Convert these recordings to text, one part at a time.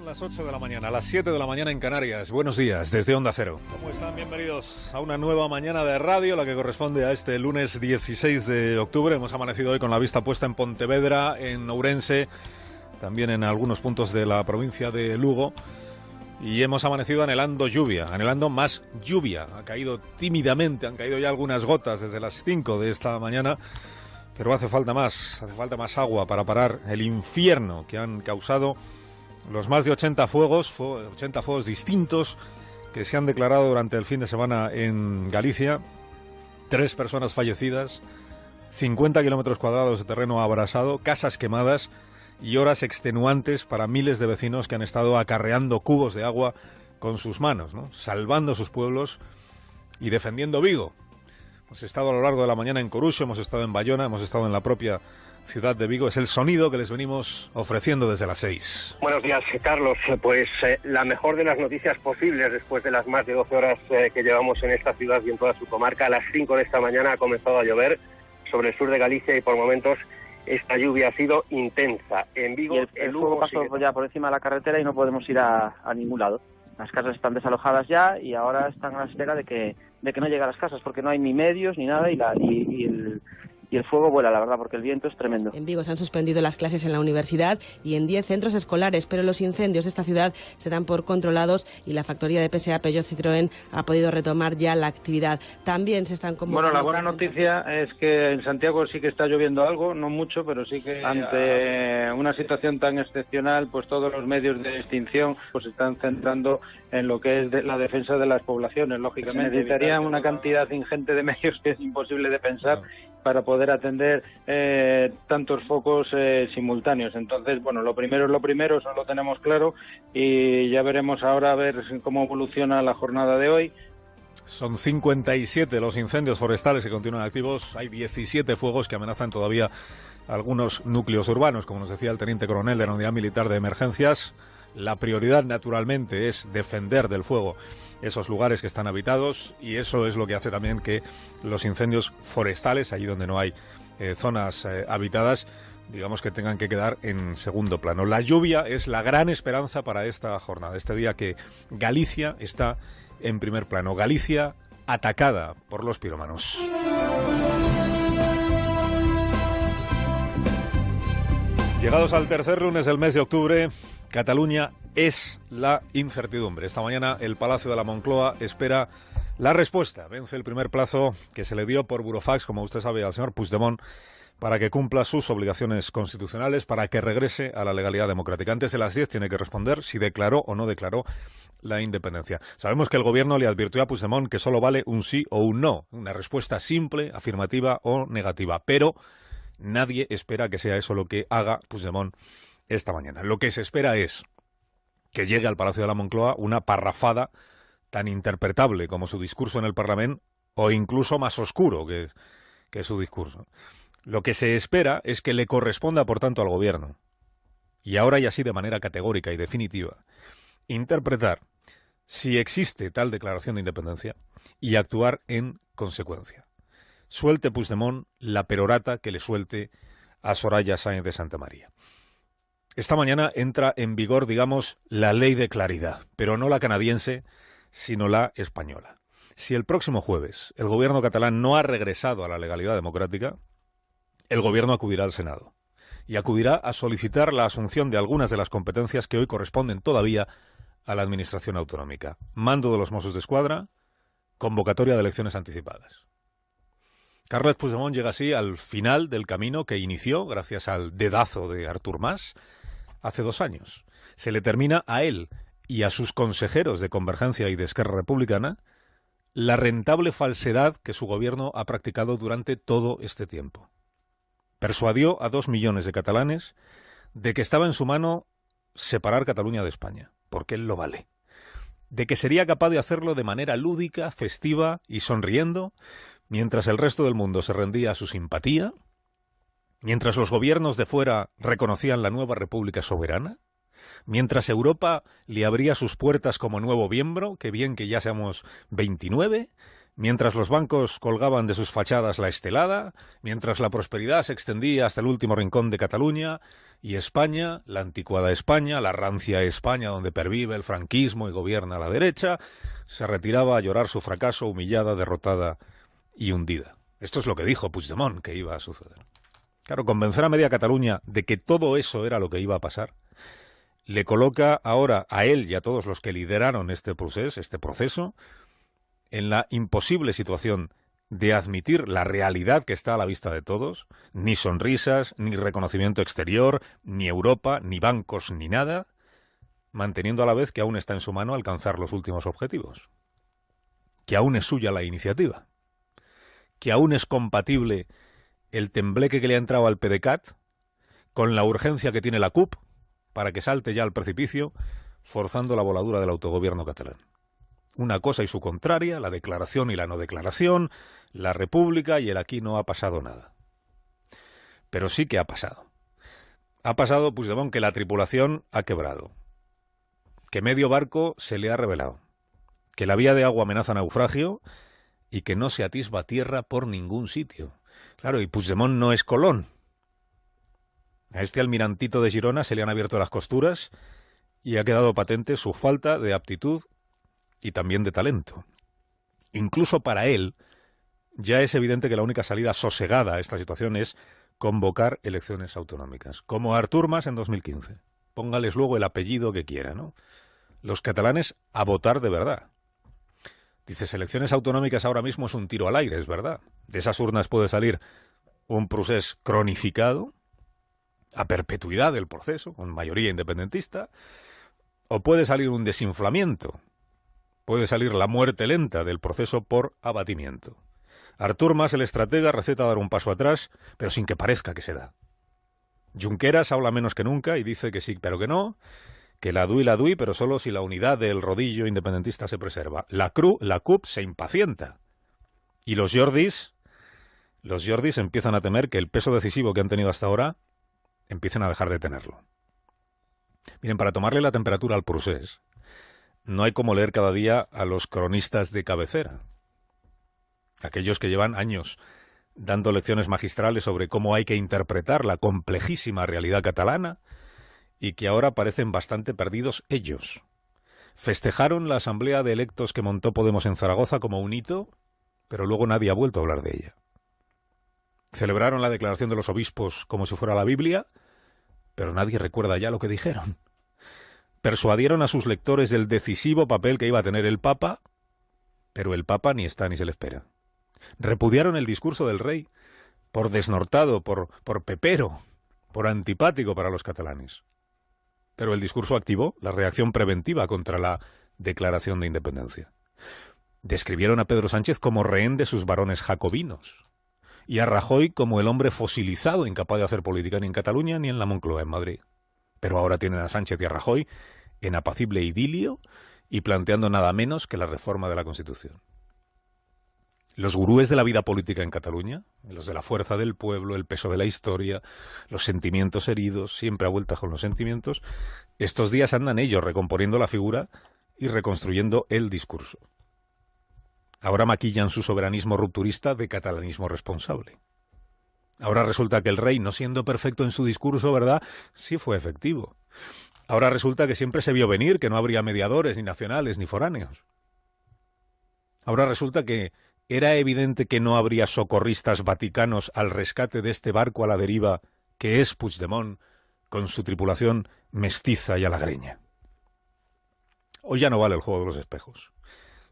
Son las 8 de la mañana, las 7 de la mañana en Canarias. Buenos días, desde Onda Cero. ¿Cómo están? Bienvenidos a una nueva mañana de radio, la que corresponde a este lunes 16 de octubre. Hemos amanecido hoy con la vista puesta en Pontevedra, en Ourense, también en algunos puntos de la provincia de Lugo. Y hemos amanecido anhelando lluvia, anhelando más lluvia. Ha caído tímidamente, han caído ya algunas gotas desde las 5 de esta mañana, pero hace falta más agua para parar el infierno que han causado los más de 80 fuegos distintos que se han declarado durante el fin de semana en Galicia. 3 personas fallecidas, 50 kilómetros cuadrados de terreno abrasado, casas quemadas y horas extenuantes para miles de vecinos que han estado acarreando cubos de agua con sus manos, ¿no? Salvando sus pueblos y defendiendo Vigo. Hemos estado a lo largo de la mañana en Coruxo, hemos estado en Bayona, hemos estado en la propia ciudad de Vigo. Es el sonido que les venimos ofreciendo desde las 6. Buenos días, Carlos. Pues la mejor de las noticias posibles después de las más de 12 horas que llevamos en esta ciudad y en toda su comarca. A las 5 de esta mañana ha comenzado a llover sobre el sur de Galicia y por momentos esta lluvia ha sido intensa. En Vigo, el fuego pasó ya por encima de la carretera y no podemos ir a ningún lado. Las casas están desalojadas ya y ahora están a la espera de que no llegue a las casas porque no hay ni medios ni nada y el fuego vuela, la verdad, porque el viento es tremendo. En Vigo se han suspendido las clases en la universidad y en 10 centros escolares, pero los incendios de esta ciudad se dan por controlados y la factoría de PSA Peugeot Citroën ha podido retomar ya la actividad. También se están convocando... Bueno, la buena noticia es que en Santiago sí que está lloviendo algo, no mucho, pero sí que ante una situación tan excepcional, pues todos los medios de extinción pues se están centrando en lo que es la defensa de las poblaciones. Lógicamente necesitarían una cantidad ingente de medios que es imposible de pensar para poder atender tantos focos simultáneos. Entonces, bueno, lo primero es lo primero, eso lo tenemos claro y ya veremos ahora a ver cómo evoluciona la jornada de hoy. Son 57 los incendios forestales que continúan activos. Hay 17 fuegos que amenazan todavía algunos núcleos urbanos, como nos decía el teniente coronel de la Unidad Militar de Emergencias. La prioridad, naturalmente, es defender del fuego esos lugares que están habitados y eso es lo que hace también que los incendios forestales, allí donde no hay zonas habitadas, digamos que tengan que quedar en segundo plano. La lluvia es la gran esperanza para esta jornada, este día que Galicia está en primer plano. Galicia atacada por los pirómanos. Llegados al tercer lunes del mes de octubre, Cataluña es la incertidumbre. Esta mañana el Palacio de la Moncloa espera la respuesta. Vence el primer plazo que se le dio por burofax, como usted sabe, al señor Puigdemont, para que cumpla sus obligaciones constitucionales, para que regrese a la legalidad democrática. Antes de las 10 tiene que responder si declaró o no declaró la independencia. Sabemos que el gobierno le advirtió a Puigdemont que solo vale un sí o un no, una respuesta simple, afirmativa o negativa, pero nadie espera que sea eso lo que haga Puigdemont esta mañana. Lo que se espera es que llegue al Palacio de la Moncloa una parrafada tan interpretable como su discurso en el Parlamento o incluso más oscuro que su discurso. Lo que se espera es que le corresponda, por tanto, al Gobierno, y ahora y así de manera categórica y definitiva, interpretar si existe tal declaración de independencia y actuar en consecuencia. Suelte Puigdemont la perorata que le suelte a Soraya Sáenz de Santamaría. Esta mañana entra en vigor, digamos, la ley de claridad, pero no la canadiense, sino la española. Si el próximo jueves el gobierno catalán no ha regresado a la legalidad democrática, el gobierno acudirá al Senado y acudirá a solicitar la asunción de algunas de las competencias que hoy corresponden todavía a la administración autonómica. Mando de los Mossos d'Esquadra, convocatoria de elecciones anticipadas. Carles Puigdemont llega así al final del camino que inició gracias al dedazo de Artur Mas hace 2 años. Se le termina a él y a sus consejeros de Convergencia y de Esquerra Republicana la rentable falsedad que su gobierno ha practicado durante todo este tiempo. Persuadió a 2 millones de catalanes de que estaba en su mano separar Cataluña de España, porque él lo vale. De que sería capaz de hacerlo de manera lúdica, festiva y sonriendo, mientras el resto del mundo se rendía a su simpatía, mientras los gobiernos de fuera reconocían la nueva República soberana, mientras Europa le abría sus puertas como nuevo miembro, que bien que ya seamos 29, Mientras los bancos colgaban de sus fachadas la estelada, mientras la prosperidad se extendía hasta el último rincón de Cataluña, y España, la anticuada España, la rancia España donde pervive el franquismo y gobierna la derecha, se retiraba a llorar su fracaso, humillada, derrotada y hundida. Esto es lo que dijo Puigdemont que iba a suceder. Claro, convencer a media Cataluña de que todo eso era lo que iba a pasar, le coloca ahora a él y a todos los que lideraron este proceso, en la imposible situación de admitir la realidad que está a la vista de todos, ni sonrisas, ni reconocimiento exterior, ni Europa, ni bancos, ni nada, manteniendo a la vez que aún está en su mano alcanzar los últimos objetivos, que aún es suya la iniciativa, que aún es compatible el tembleque que le ha entrado al PDeCAT con la urgencia que tiene la CUP para que salte ya al precipicio, forzando la voladura del autogobierno catalán. Una cosa y su contraria, la declaración y la no declaración, la república y el aquí no ha pasado nada. Pero sí que ha pasado. Ha pasado, Puigdemont, que la tripulación ha quebrado, que medio barco se le ha revelado, que la vía de agua amenaza naufragio y que no se atisba tierra por ningún sitio. Claro, y Puigdemont no es Colón. A este almirantito de Girona se le han abierto las costuras y ha quedado patente su falta de aptitud y también de talento. Incluso para él, ya es evidente que la única salida sosegada a esta situación es convocar elecciones autonómicas, como Artur Mas en 2015. Póngales luego el apellido que quiera, ¿no? Los catalanes a votar de verdad. Dices, elecciones autonómicas ahora mismo es un tiro al aire, es verdad. De esas urnas puede salir un procés cronificado, a perpetuidad del proceso, con mayoría independentista, o puede salir un desinflamiento, puede salir la muerte lenta del proceso por abatimiento. Artur Mas, el estratega, receta dar un paso atrás, pero sin que parezca que se da. Junqueras habla menos que nunca y dice que sí, pero que no, que la DUI, pero solo si la unidad del rodillo independentista se preserva. La CUP se impacienta. Y los Jordis empiezan a temer que el peso decisivo que han tenido hasta ahora empiecen a dejar de tenerlo. Miren, para tomarle la temperatura al procés, no hay como leer cada día a los cronistas de cabecera, aquellos que llevan años dando lecciones magistrales sobre cómo hay que interpretar la complejísima realidad catalana y que ahora parecen bastante perdidos ellos. Festejaron la asamblea de electos que montó Podemos en Zaragoza como un hito, pero luego nadie ha vuelto a hablar de ella. Celebraron la declaración de los obispos como si fuera la Biblia, pero nadie recuerda ya lo que dijeron. Persuadieron a sus lectores del decisivo papel que iba a tener el Papa, pero el Papa ni está ni se le espera. Repudiaron el discurso del rey por desnortado, por pepero, por antipático para los catalanes. Pero el discurso activó la reacción preventiva contra la declaración de independencia. Describieron a Pedro Sánchez como rehén de sus varones jacobinos y a Rajoy como el hombre fosilizado, incapaz de hacer política ni en Cataluña ni en la Moncloa en Madrid. Pero ahora tienen a Sánchez y a Rajoy en apacible idilio y planteando nada menos que la reforma de la Constitución. Los gurúes de la vida política en Cataluña, los de la fuerza del pueblo, el peso de la historia, los sentimientos heridos, siempre a vuelta con los sentimientos, estos días andan ellos recomponiendo la figura y reconstruyendo el discurso. Ahora maquillan su soberanismo rupturista de catalanismo responsable. Ahora resulta que el rey, no siendo perfecto en su discurso, ¿verdad?, sí fue efectivo. Ahora resulta que siempre se vio venir que no habría mediadores, ni nacionales, ni foráneos. Ahora resulta que era evidente que no habría socorristas vaticanos al rescate de este barco a la deriva que es Puigdemont, con su tripulación mestiza y halagreña. Hoy ya no vale el juego de los espejos.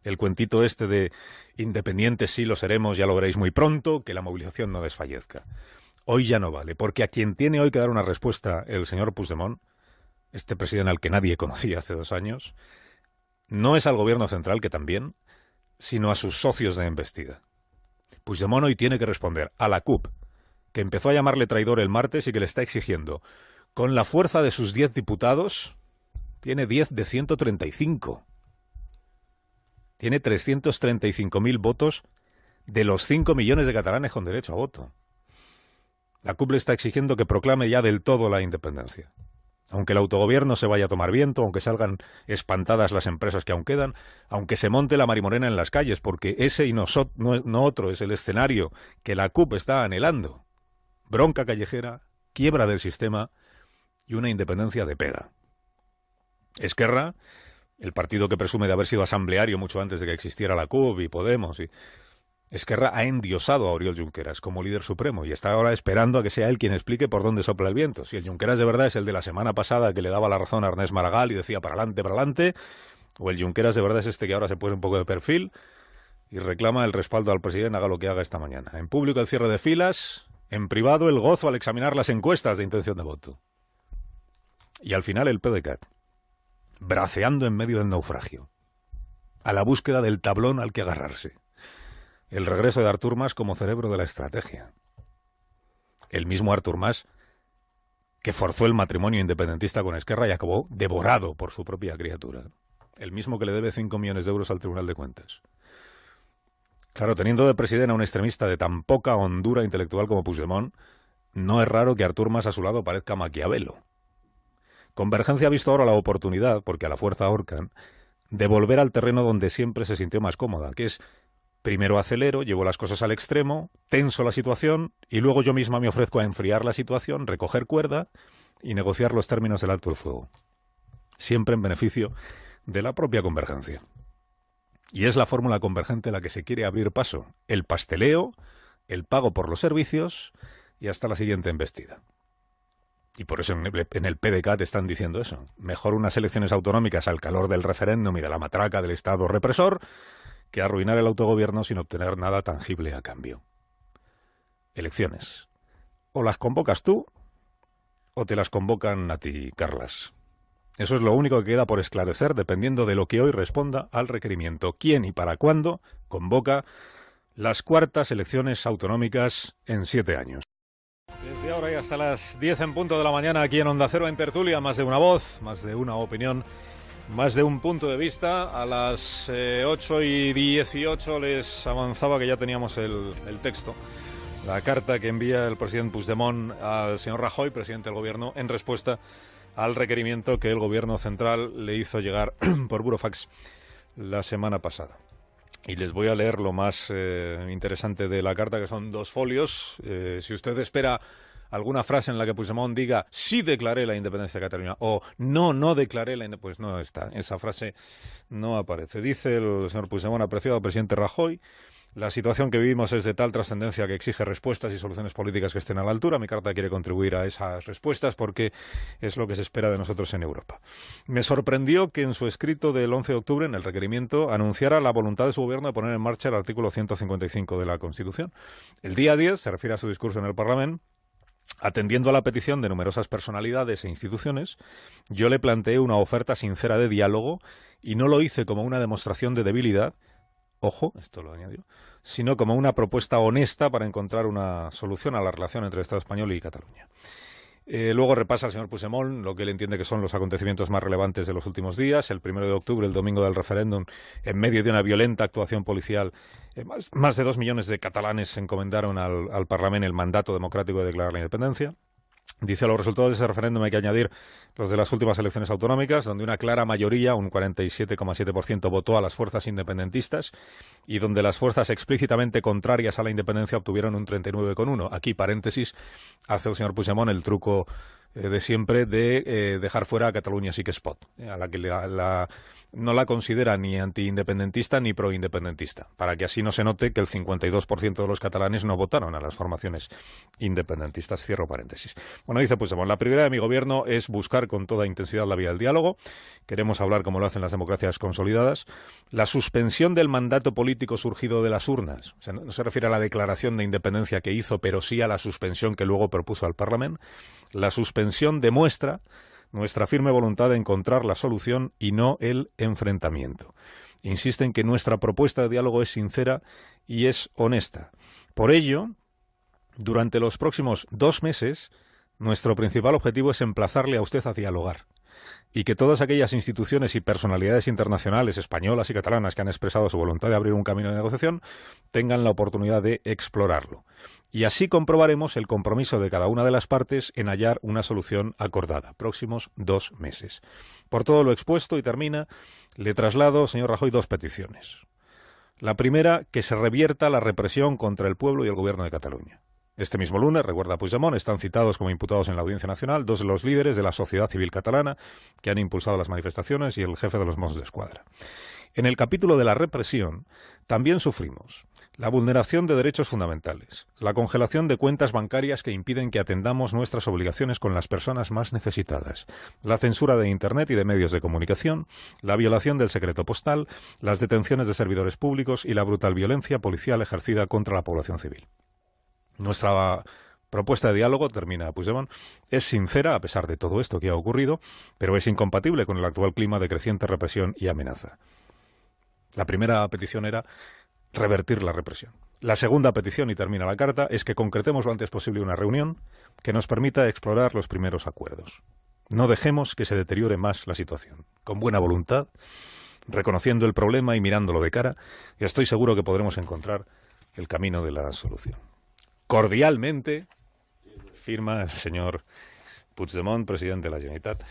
El cuentito este de independientes sí lo seremos, ya lo veréis muy pronto, que la movilización no desfallezca. Hoy ya no vale, porque a quien tiene hoy que dar una respuesta el señor Puigdemont, este presidente al que nadie conocía hace 2 años, no es al gobierno central, que también, sino a sus socios de embestida. Puigdemont hoy tiene que responder a la CUP, que empezó a llamarle traidor el martes y que le está exigiendo, con la fuerza de sus 10 diputados, tiene 10 de 135. Tiene 335.000 votos de los 5 millones de catalanes con derecho a voto. La CUP le está exigiendo que proclame ya del todo la independencia. Aunque el autogobierno se vaya a tomar viento, aunque salgan espantadas las empresas que aún quedan, aunque se monte la marimorena en las calles, porque ese y no otro es el escenario que la CUP está anhelando. Bronca callejera, quiebra del sistema y una independencia de pega. Esquerra, el partido que presume de haber sido asambleario mucho antes de que existiera la CUP y Podemos, Esquerra ha endiosado a Oriol Junqueras como líder supremo y está ahora esperando a que sea él quien explique por dónde sopla el viento. Si el Junqueras de verdad es el de la semana pasada que le daba la razón a Ernest Maragall y decía para adelante, o el Junqueras de verdad es este que ahora se pone un poco de perfil y reclama el respaldo al presidente, haga lo que haga esta mañana. En público el cierre de filas, en privado el gozo al examinar las encuestas de intención de voto. Y al final el PDeCAT, braceando en medio del naufragio, a la búsqueda del tablón al que agarrarse. El regreso de Artur Mas como cerebro de la estrategia. El mismo Artur Mas que forzó el matrimonio independentista con Esquerra y acabó devorado por su propia criatura. El mismo que le debe 5 millones de euros al Tribunal de Cuentas. Claro, teniendo de presidente a un extremista de tan poca hondura intelectual como Puigdemont, no es raro que Artur Mas a su lado parezca Maquiavelo. Convergencia ha visto ahora la oportunidad, porque a la fuerza ahorcan, de volver al terreno donde siempre se sintió más cómoda, que es primero acelero, llevo las cosas al extremo, tenso la situación y luego yo misma me ofrezco a enfriar la situación, recoger cuerda y negociar los términos del alto el fuego. Siempre en beneficio de la propia convergencia. Y es la fórmula convergente la que se quiere abrir paso. El pasteleo, el pago por los servicios y hasta la siguiente embestida. Y por eso en el PDeCAT están diciendo eso. Mejor unas elecciones autonómicas al calor del referéndum y de la matraca del Estado represor que arruinar el autogobierno sin obtener nada tangible a cambio. Elecciones. O las convocas tú, o te las convocan a ti, Carlas. Eso es lo único que queda por esclarecer, dependiendo de lo que hoy responda al requerimiento. ¿Quién y para cuándo convoca las cuartas elecciones autonómicas en 7 años? Desde ahora y hasta las 10 en punto de la mañana, aquí en Onda Cero, en Tertulia, más de una voz, más de una opinión, más de un punto de vista. A las 8:18 les avanzaba que ya teníamos el texto, la carta que envía el presidente Puigdemont al señor Rajoy, presidente del gobierno, en respuesta al requerimiento que el gobierno central le hizo llegar por burofax la semana pasada. Y les voy a leer lo más interesante de la carta, que son 2 folios. Si usted espera alguna frase en la que Puigdemont diga sí declaré la independencia de Cataluña o no declaré la independencia, pues no está, esa frase no aparece. Dice el señor Puigdemont: apreciado presidente Rajoy, la situación que vivimos es de tal trascendencia que exige respuestas y soluciones políticas que estén a la altura. Mi carta quiere contribuir a esas respuestas porque es lo que se espera de nosotros en Europa. Me sorprendió que en su escrito del 11 de octubre, en el requerimiento, anunciara la voluntad de su gobierno de poner en marcha el artículo 155 de la Constitución. El día 10, se refiere a su discurso en el Parlamento, atendiendo a la petición de numerosas personalidades e instituciones, yo le planteé una oferta sincera de diálogo y no lo hice como una demostración de debilidad, ojo, esto lo añadió, sino como una propuesta honesta para encontrar una solución a la relación entre el Estado español y Cataluña. Luego repasa el señor Puigdemont lo que él entiende que son los acontecimientos más relevantes de los últimos días. El 1 de octubre, el domingo del referéndum, en medio de una violenta actuación policial, más de 2 millones de catalanes encomendaron al Parlamento el mandato democrático de declarar la independencia. Dice: a los resultados de ese referéndum hay que añadir los de las últimas elecciones autonómicas, donde una clara mayoría, un 47,7%, votó a las fuerzas independentistas y donde las fuerzas explícitamente contrarias a la independencia obtuvieron un 39,1%. Aquí, paréntesis, hace el señor Puigdemont el truco de siempre de dejar fuera a Catalunya Sí que es pot, a la que no la considera ni antiindependentista ni proindependentista, para que así no se note que el 52% de los catalanes no votaron a las formaciones independentistas. Cierro paréntesis. Bueno, dice Puigdemont: la prioridad de mi gobierno es buscar con toda intensidad la vía del diálogo. Queremos hablar como lo hacen las democracias consolidadas. La suspensión del mandato político surgido de las urnas, o sea, no se refiere a la declaración de independencia que hizo, pero sí a la suspensión que luego propuso al Parlamento. La suspensión demuestra nuestra firme voluntad de encontrar la solución y no el enfrentamiento. Insiste en que nuestra propuesta de diálogo es sincera y es honesta. Por ello, durante los próximos 2 meses, nuestro principal objetivo es emplazarle a usted a dialogar. y que todas aquellas instituciones y personalidades internacionales, españolas y catalanas, que han expresado su voluntad de abrir un camino de negociación, tengan la oportunidad de explorarlo. Y así comprobaremos el compromiso de cada una de las partes en hallar una solución acordada. Próximos 2 meses. Por todo lo expuesto, y termina, le traslado, señor Rajoy, 2 peticiones. La primera, que se revierta la represión contra el pueblo y el gobierno de Cataluña. Este mismo lunes, recuerda Puigdemont, están citados como imputados en la Audiencia Nacional 2 de los líderes de la sociedad civil catalana que han impulsado las manifestaciones y el jefe de los Mossos d'Esquadra. En el capítulo de la represión también sufrimos la vulneración de derechos fundamentales, la congelación de cuentas bancarias que impiden que atendamos nuestras obligaciones con las personas más necesitadas, la censura de Internet y de medios de comunicación, la violación del secreto postal, las detenciones de servidores públicos y la brutal violencia policial ejercida contra la población civil. Nuestra propuesta de diálogo, termina Puigdemont, es sincera a pesar de todo esto que ha ocurrido, pero es incompatible con el actual clima de creciente represión y amenaza. La primera petición era revertir la represión. La segunda petición, y termina la carta, es que concretemos lo antes posible una reunión que nos permita explorar los primeros acuerdos. No dejemos que se deteriore más la situación. Con buena voluntad, reconociendo el problema y mirándolo de cara, estoy seguro que podremos encontrar el camino de la solución. Cordialmente, firma el señor Puigdemont, presidente de la Generalitat,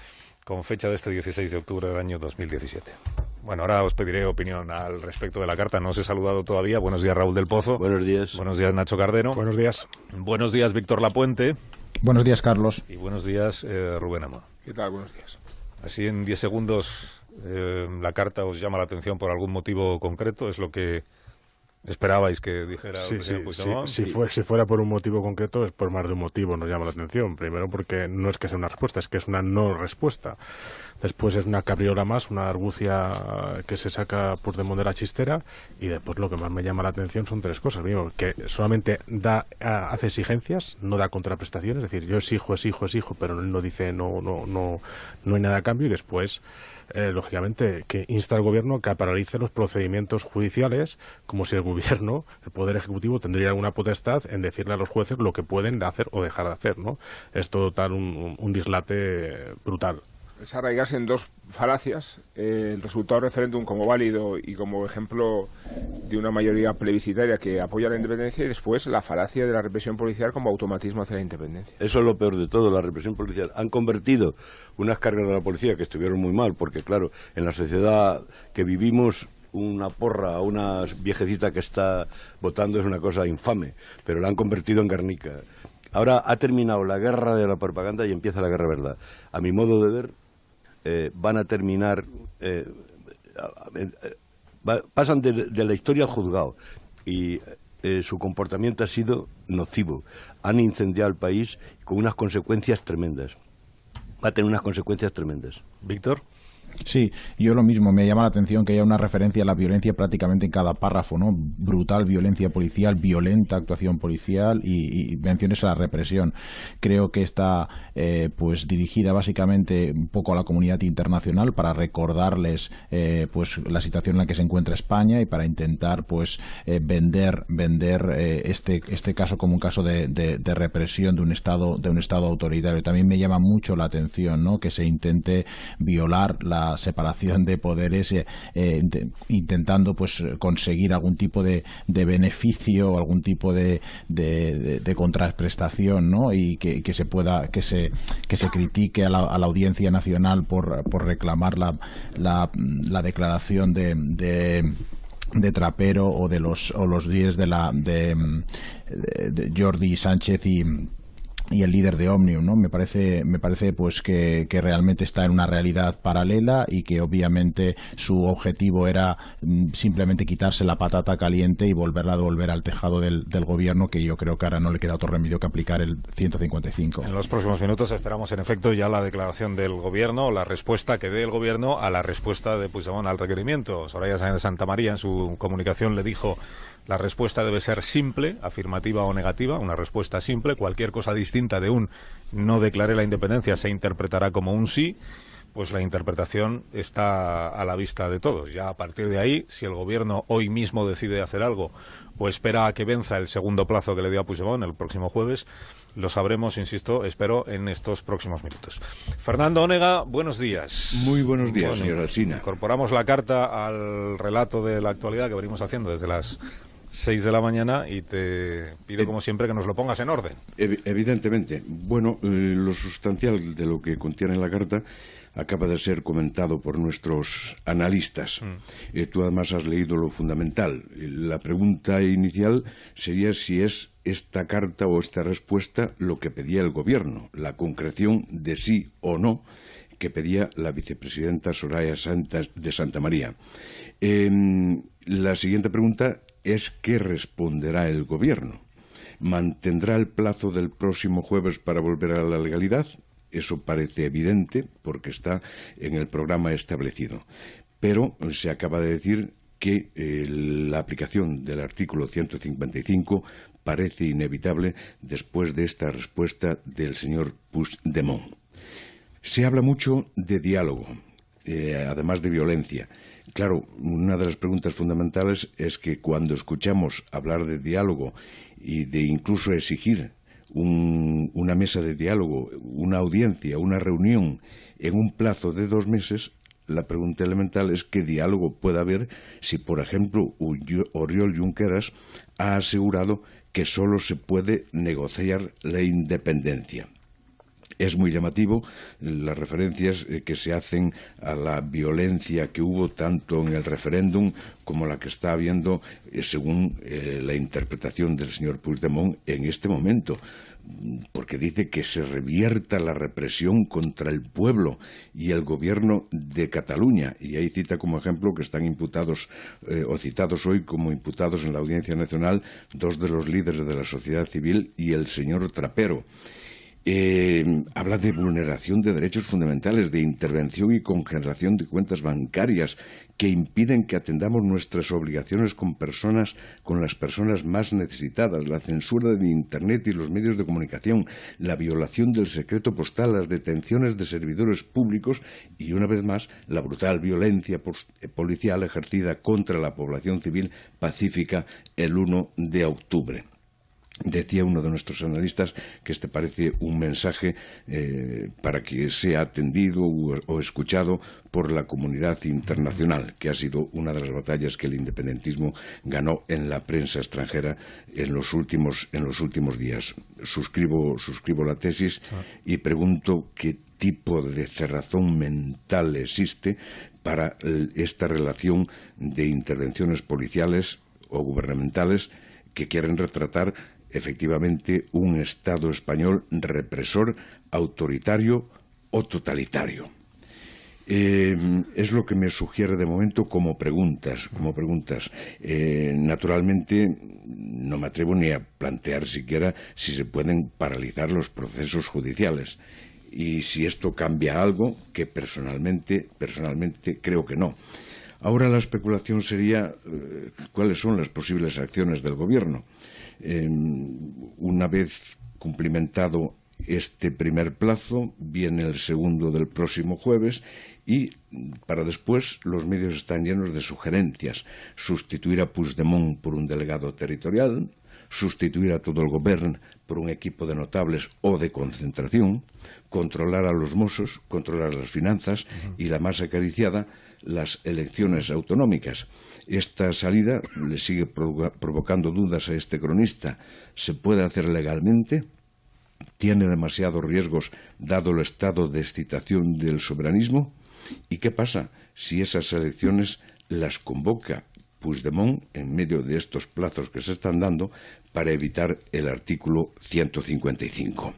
con fecha de este 16 de octubre del año 2017. Bueno, ahora os pediré opinión al respecto de la carta. No os he saludado todavía. Buenos días, Raúl del Pozo. Buenos días. Buenos días, Nacho Cardero. Buenos días. Buenos días, Víctor Lapuente. Buenos días, Carlos. Y buenos días, Rubén Amón. ¿Qué tal? Buenos días. Así en 10 segundos, la carta os llama la atención por algún motivo concreto. ¿Es lo que esperabais que dijera el presidente Puigdemont? Si fuera por un motivo concreto, es por más de un motivo nos llama la atención. Primero porque no es que sea una respuesta, es que es una no respuesta. Después es una cabriola más, una argucia que se saca Puigdemont de la chistera. Y después lo que más me llama la atención son 3 cosas. Primero, que solamente hace exigencias, no da contraprestaciones. Es decir, yo exijo, pero él no dice no hay nada a cambio. Y después, lógicamente, que insta al gobierno a que paralice los procedimientos judiciales, como si el gobierno, el Poder Ejecutivo, tendría alguna potestad en decirle a los jueces lo que pueden hacer o dejar de hacer, ¿no? Es total un dislate brutal. Es arraigarse en 2 falacias, el resultado del referéndum como válido y como ejemplo de una mayoría plebiscitaria que apoya la independencia, y después la falacia de la represión policial como automatismo hacia la independencia. Eso es lo peor de todo, la represión policial. Han convertido unas cargas de la policía que estuvieron muy mal, porque claro, en la sociedad que vivimos, una porra a una viejecita que está votando es una cosa infame, pero la han convertido en Guernica. Ahora ha terminado la guerra de la propaganda y empieza la guerra de verdad. A mi modo de ver, van a terminar, pasan de la historia al juzgado, y su comportamiento ha sido nocivo. Han incendiado el país con unas consecuencias tremendas. Va a tener unas consecuencias tremendas. Víctor. Sí, yo lo mismo, me llama la atención que haya una referencia a la violencia prácticamente en cada párrafo, ¿no? Brutal violencia policial, violenta actuación policial y menciones a la represión. Creo que está pues dirigida básicamente un poco a la comunidad internacional para recordarles pues la situación en la que se encuentra España y para intentar pues vender este caso como un caso de represión de un estado autoritario. También me llama mucho la atención, ¿no?, que se intente violar la separación de poderes, intentando pues conseguir algún tipo de beneficio, algún tipo de contraprestación, ¿no? Y que se critique a la Audiencia Nacional por reclamar la declaración de Trapero o los días de Jordi Sánchez y el líder de Òmnium, ¿no? Me parece pues que realmente está en una realidad paralela y que obviamente su objetivo era simplemente quitarse la patata caliente y volverla a devolver al tejado del gobierno, que yo creo que ahora no le queda otro remedio que aplicar el 155. En los próximos minutos esperamos en efecto ya la declaración del gobierno, la respuesta que dé el gobierno a la respuesta de Puigdemont al requerimiento. Soraya Sáenz de Santamaría en su comunicación le dijo: la respuesta debe ser simple, afirmativa o negativa, una respuesta simple. Cualquier cosa distinta de un no declaré la independencia se interpretará como un sí, pues la interpretación está a la vista de todos. Ya a partir de ahí, si el gobierno hoy mismo decide hacer algo o espera a que venza el segundo plazo que le dio a Puigdemont el próximo jueves, lo sabremos, insisto, espero, en estos próximos minutos. Fernando Onega, buenos días. Muy buenos días, señor Alsina. Incorporamos la carta al relato de la actualidad que venimos haciendo desde las 6 de la mañana y te pido, como siempre, que nos lo pongas en orden. Evidentemente. Bueno, lo sustancial de lo que contiene la carta acaba de ser comentado por nuestros analistas. Tú además has leído lo fundamental. La pregunta inicial sería si es esta carta o esta respuesta lo que pedía el Gobierno, la concreción de sí o no que pedía la vicepresidenta Soraya de Santamaría. La siguiente pregunta es ¿qué responderá el Gobierno? ¿Mantendrá el plazo del próximo jueves para volver a la legalidad? Eso parece evidente porque está en el programa establecido. Pero se acaba de decir que la aplicación del artículo 155 parece inevitable después de esta respuesta del señor Puigdemont. Se habla mucho de diálogo, además de violencia. Claro, una de las preguntas fundamentales es que cuando escuchamos hablar de diálogo y de incluso exigir una mesa de diálogo, una audiencia, una reunión en un plazo de 2 meses, la pregunta elemental es qué diálogo puede haber si, por ejemplo, Oriol Junqueras ha asegurado que solo se puede negociar la independencia. Es muy llamativo las referencias que se hacen a la violencia que hubo tanto en el referéndum como la que está habiendo, según la interpretación del señor Puigdemont en este momento, porque dice que se revierta la represión contra el pueblo y el gobierno de Cataluña, y ahí cita como ejemplo que están imputados o citados hoy como imputados en la Audiencia Nacional 2 de los líderes de la sociedad civil y el señor Trapero. Habla de vulneración de derechos fundamentales, de intervención y congelación de cuentas bancarias que impiden que atendamos nuestras obligaciones con las personas más necesitadas, la censura de Internet y los medios de comunicación, la violación del secreto postal, las detenciones de servidores públicos y, una vez más, la brutal violencia policial ejercida contra la población civil pacífica el 1 de octubre. Decía uno de nuestros analistas que este parece un mensaje para que sea atendido o escuchado por la comunidad internacional, que ha sido una de las batallas que el independentismo ganó en la prensa extranjera en los últimos días. Suscribo la tesis y pregunto qué tipo de cerrazón mental existe para esta relación de intervenciones policiales o gubernamentales que quieren retratar efectivamente un Estado español represor, autoritario o totalitario. Es lo que me sugiere de momento como preguntas. Naturalmente no me atrevo ni a plantear siquiera si se pueden paralizar los procesos judiciales y si esto cambia algo, que personalmente creo que no. Ahora la especulación sería cuáles son las posibles acciones del Gobierno. Una vez cumplimentado este primer plazo, viene el segundo del próximo jueves y para después los medios están llenos de sugerencias. Sustituir a Puigdemont por un delegado territorial, sustituir a todo el gobierno por un equipo de notables o de concentración, controlar a los Mossos, controlar las finanzas y la más acariciada, las elecciones autonómicas. Esta salida le sigue provocando dudas a este cronista. ¿Se puede hacer legalmente? ¿Tiene demasiados riesgos dado el estado de excitación del soberanismo? ¿Y qué pasa si esas elecciones las convoca Puigdemont en medio de estos plazos que se están dando para evitar el artículo 155?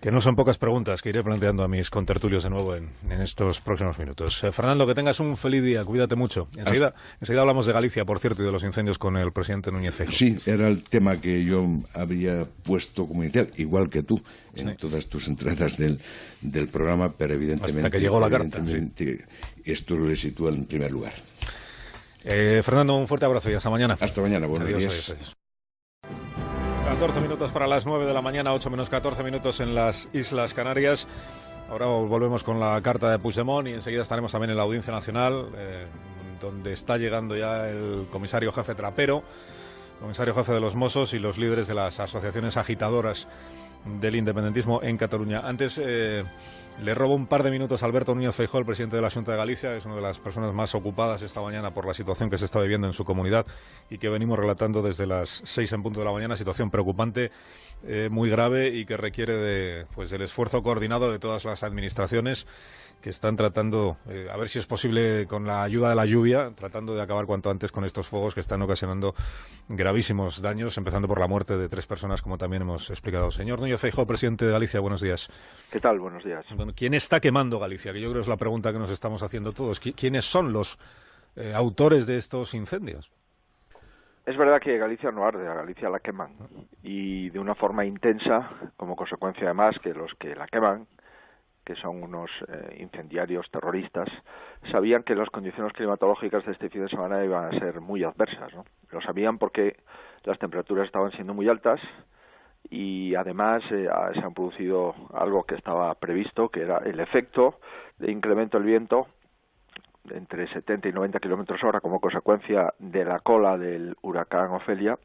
Que no son pocas preguntas que iré planteando a mis contertulios de nuevo en estos próximos minutos. Fernando, que tengas un feliz día, cuídate mucho. Enseguida hablamos de Galicia, por cierto, y de los incendios con el presidente Núñez Feijóo. Sí, era el tema que yo había puesto como inicial, igual que tú, en todas tus entradas del programa, pero evidentemente... Hasta que llegó la carta. Esto lo sitúa en primer lugar. Fernando, un fuerte abrazo y hasta mañana. Hasta mañana, buenos días. Adiós. 14 minutos para las 9 de la mañana, 8 menos 14 minutos en las Islas Canarias. Ahora volvemos con la carta de Puigdemont y enseguida estaremos también en la Audiencia Nacional, donde está llegando ya el comisario jefe Trapero, comisario jefe de los Mossos y los líderes de las asociaciones agitadoras del independentismo en Cataluña. Antes le robo un par de minutos a Alberto Núñez Feijóo, el presidente de la Xunta de Galicia. Es una de las personas más ocupadas esta mañana por la situación que se está viviendo en su comunidad y que venimos relatando desde las 6 en punto de la mañana. Situación preocupante, muy grave y que requiere del esfuerzo coordinado de todas las administraciones que están tratando, a ver si es posible, con la ayuda de la lluvia, tratando de acabar cuanto antes con estos fuegos que están ocasionando gravísimos daños, empezando por la muerte de 3 personas, como también hemos explicado. Señor Núñez Feijóo, presidente de Galicia, buenos días. ¿Qué tal? Buenos días. Bueno, ¿quién está quemando Galicia? Que yo creo que es la pregunta que nos estamos haciendo todos. ¿Quiénes son los autores de estos incendios? Es verdad que Galicia no arde, a Galicia la queman, y de una forma intensa, como consecuencia además que los que la queman, que son unos incendiarios terroristas, sabían que las condiciones climatológicas de este fin de semana iban a ser muy adversas, ¿no? Lo sabían porque las temperaturas estaban siendo muy altas y además se han producido algo que estaba previsto, que era el efecto de incremento del viento entre 70 y 90 kilómetros hora como consecuencia de la cola del huracán Ofelia,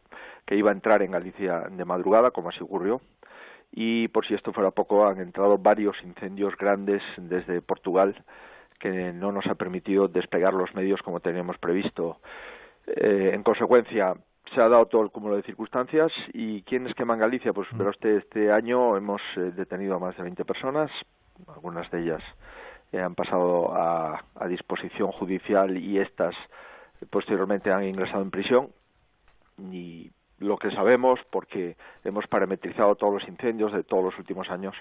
que iba a entrar en Galicia de madrugada, como así ocurrió. Y por si esto fuera poco, han entrado varios incendios grandes desde Portugal que no nos ha permitido desplegar los medios como teníamos previsto. En consecuencia, se ha dado todo el cúmulo de circunstancias. ¿Y quiénes queman Galicia? Pues verá usted, este año hemos detenido a más de 20 personas, algunas de ellas han pasado a disposición judicial y estas posteriormente han ingresado en prisión. Y lo que sabemos, porque hemos parametrizado todos los incendios de todos los últimos años,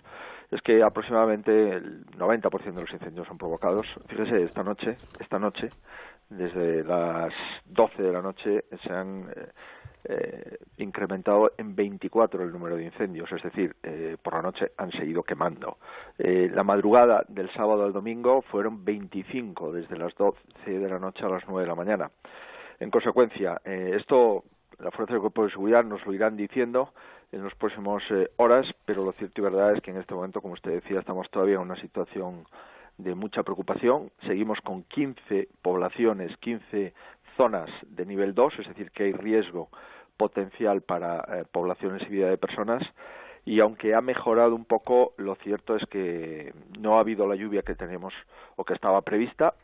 es que aproximadamente el 90% de los incendios son provocados. Fíjese, esta noche, desde las 12 de la noche, se han incrementado en 24 el número de incendios, es decir, por la noche han seguido quemando. La madrugada del sábado al domingo fueron 25, desde las 12 de la noche a las 9 de la mañana. En consecuencia, esto la Fuerza de Cuerpo de Seguridad nos lo irán diciendo en las próximas horas, pero lo cierto y verdad es que en este momento, como usted decía, estamos todavía en una situación de mucha preocupación. Seguimos con 15 poblaciones, 15 zonas de nivel 2, es decir, que hay riesgo potencial para poblaciones y vida de personas. Y aunque ha mejorado un poco, lo cierto es que no ha habido la lluvia que teníamos o que estaba prevista,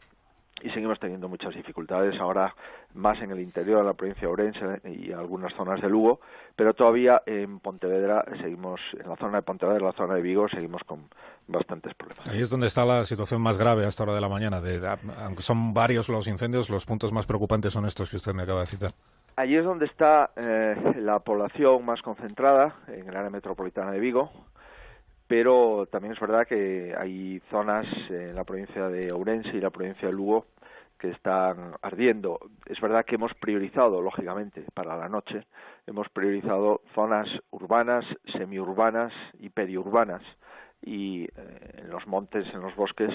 y seguimos teniendo muchas dificultades ahora, más en el interior de la provincia de Ourense y algunas zonas de Lugo, pero todavía en Pontevedra seguimos, en la zona de Pontevedra, en la zona de Vigo, seguimos con bastantes problemas. Ahí es donde está la situación más grave a esta hora de la mañana. Aunque son varios los incendios, los puntos más preocupantes son estos que usted me acaba de citar. Allí es donde está la población más concentrada, en el área metropolitana de Vigo, pero también es verdad que hay zonas en la provincia de Ourense y la provincia de Lugo que están ardiendo. Es verdad que hemos priorizado, lógicamente, para la noche, hemos priorizado zonas urbanas, semiurbanas y periurbanas. Y en los montes, en los bosques,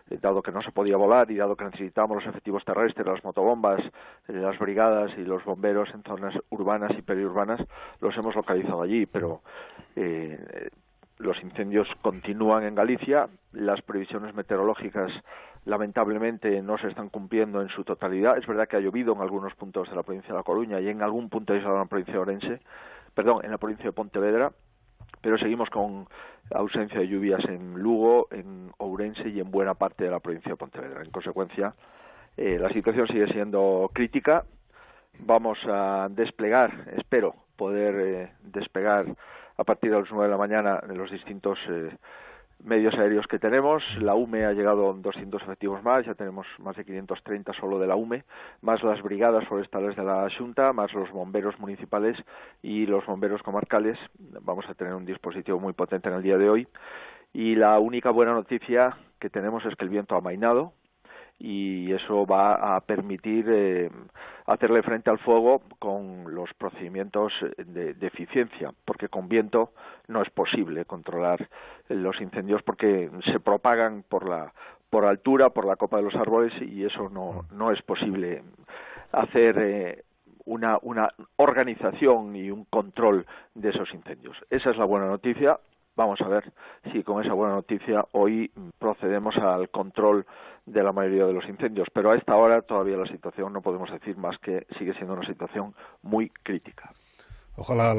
dado que no se podía volar y dado que necesitábamos los efectivos terrestres, las motobombas, las brigadas y los bomberos en zonas urbanas y periurbanas, los hemos localizado allí, pero los incendios continúan en Galicia, las previsiones meteorológicas lamentablemente no se están cumpliendo en su totalidad. Es verdad que ha llovido en algunos puntos de la provincia de La Coruña y en algún punto de la provincia de Ourense, en la provincia de Pontevedra, pero seguimos con ausencia de lluvias en Lugo, en Ourense y en buena parte de la provincia de Pontevedra. En consecuencia, la situación sigue siendo crítica. Vamos a desplegar, espero poder despegar a partir de las 9 de la mañana en los distintos medios aéreos que tenemos. La UME ha llegado 200 efectivos más, ya tenemos más de 530 solo de la UME, más las brigadas forestales de la Xunta, más los bomberos municipales y los bomberos comarcales. Vamos a tener un dispositivo muy potente en el día de hoy. Y la única buena noticia que tenemos es que el viento ha amainado, y eso va a permitir hacerle frente al fuego con los procedimientos de eficiencia, porque con viento no es posible controlar los incendios porque se propagan por altura, por la copa de los árboles, y eso no es posible hacer una organización y un control de esos incendios. Esa es la buena noticia. Vamos a ver si con esa buena noticia hoy procedemos al control de la mayoría de los incendios, pero a esta hora todavía la situación no podemos decir más que sigue siendo una situación muy crítica. Ojalá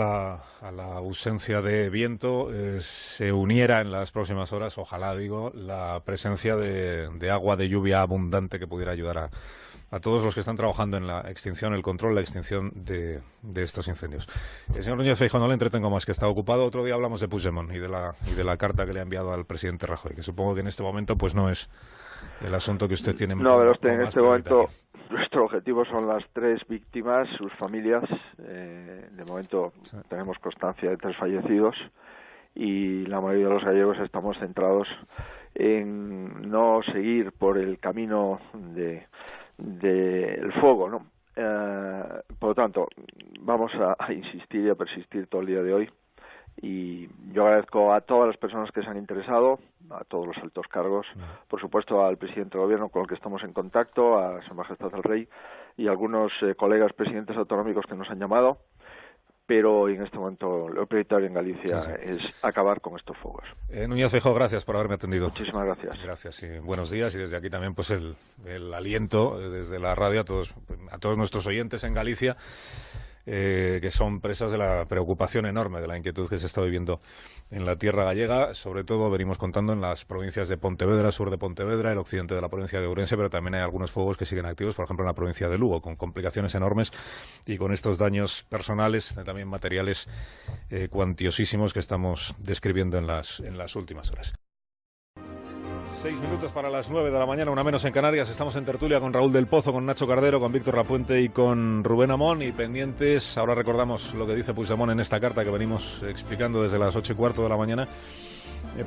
a la ausencia de viento se uniera en las próximas horas, ojalá digo, la presencia de agua, de lluvia abundante que pudiera ayudar a todos los que están trabajando en la extinción, el control, la extinción de estos incendios. El señor Núñez Feijóo, no le entretengo más, que está ocupado. Otro día hablamos de Puigdemont y de la carta que le ha enviado al presidente Rajoy, que supongo que en este momento pues no es el asunto que usted tiene. No, pero en este momento nuestro objetivo son las 3 víctimas, sus familias. De momento tenemos constancia de 3 fallecidos y la mayoría de los gallegos estamos centrados en no seguir por el camino del fuego, ¿no? Por lo tanto, vamos a insistir y a persistir todo el día de hoy. Y yo agradezco a todas las personas que se han interesado, a todos los altos cargos, por supuesto al presidente del gobierno con el que estamos en contacto, a Su Majestad el Rey y a algunos colegas presidentes autonómicos que nos han llamado, pero en este momento lo prioritario en Galicia es acabar con estos fuegos. Núñez Feijóo, gracias por haberme atendido. Muchísimas gracias. Gracias y buenos días, y desde aquí también pues el aliento desde la radio a todos nuestros oyentes en Galicia, que son presas de la preocupación enorme, de la inquietud que se está viviendo en la tierra gallega. Sobre todo venimos contando en las provincias de Pontevedra, sur de Pontevedra, el occidente de la provincia de Ourense, pero también hay algunos fuegos que siguen activos, por ejemplo en la provincia de Lugo, con complicaciones enormes y con estos daños personales, también materiales cuantiosísimos que estamos describiendo en las últimas horas. 6 minutos para las 9 de la mañana, una menos en Canarias. Estamos en tertulia con Raúl del Pozo, con Nacho Cardero, con Víctor Lapuente y con Rubén Amón. Y pendientes, ahora recordamos lo que dice Puigdemont en esta carta que venimos explicando desde las 8:15 de la mañana.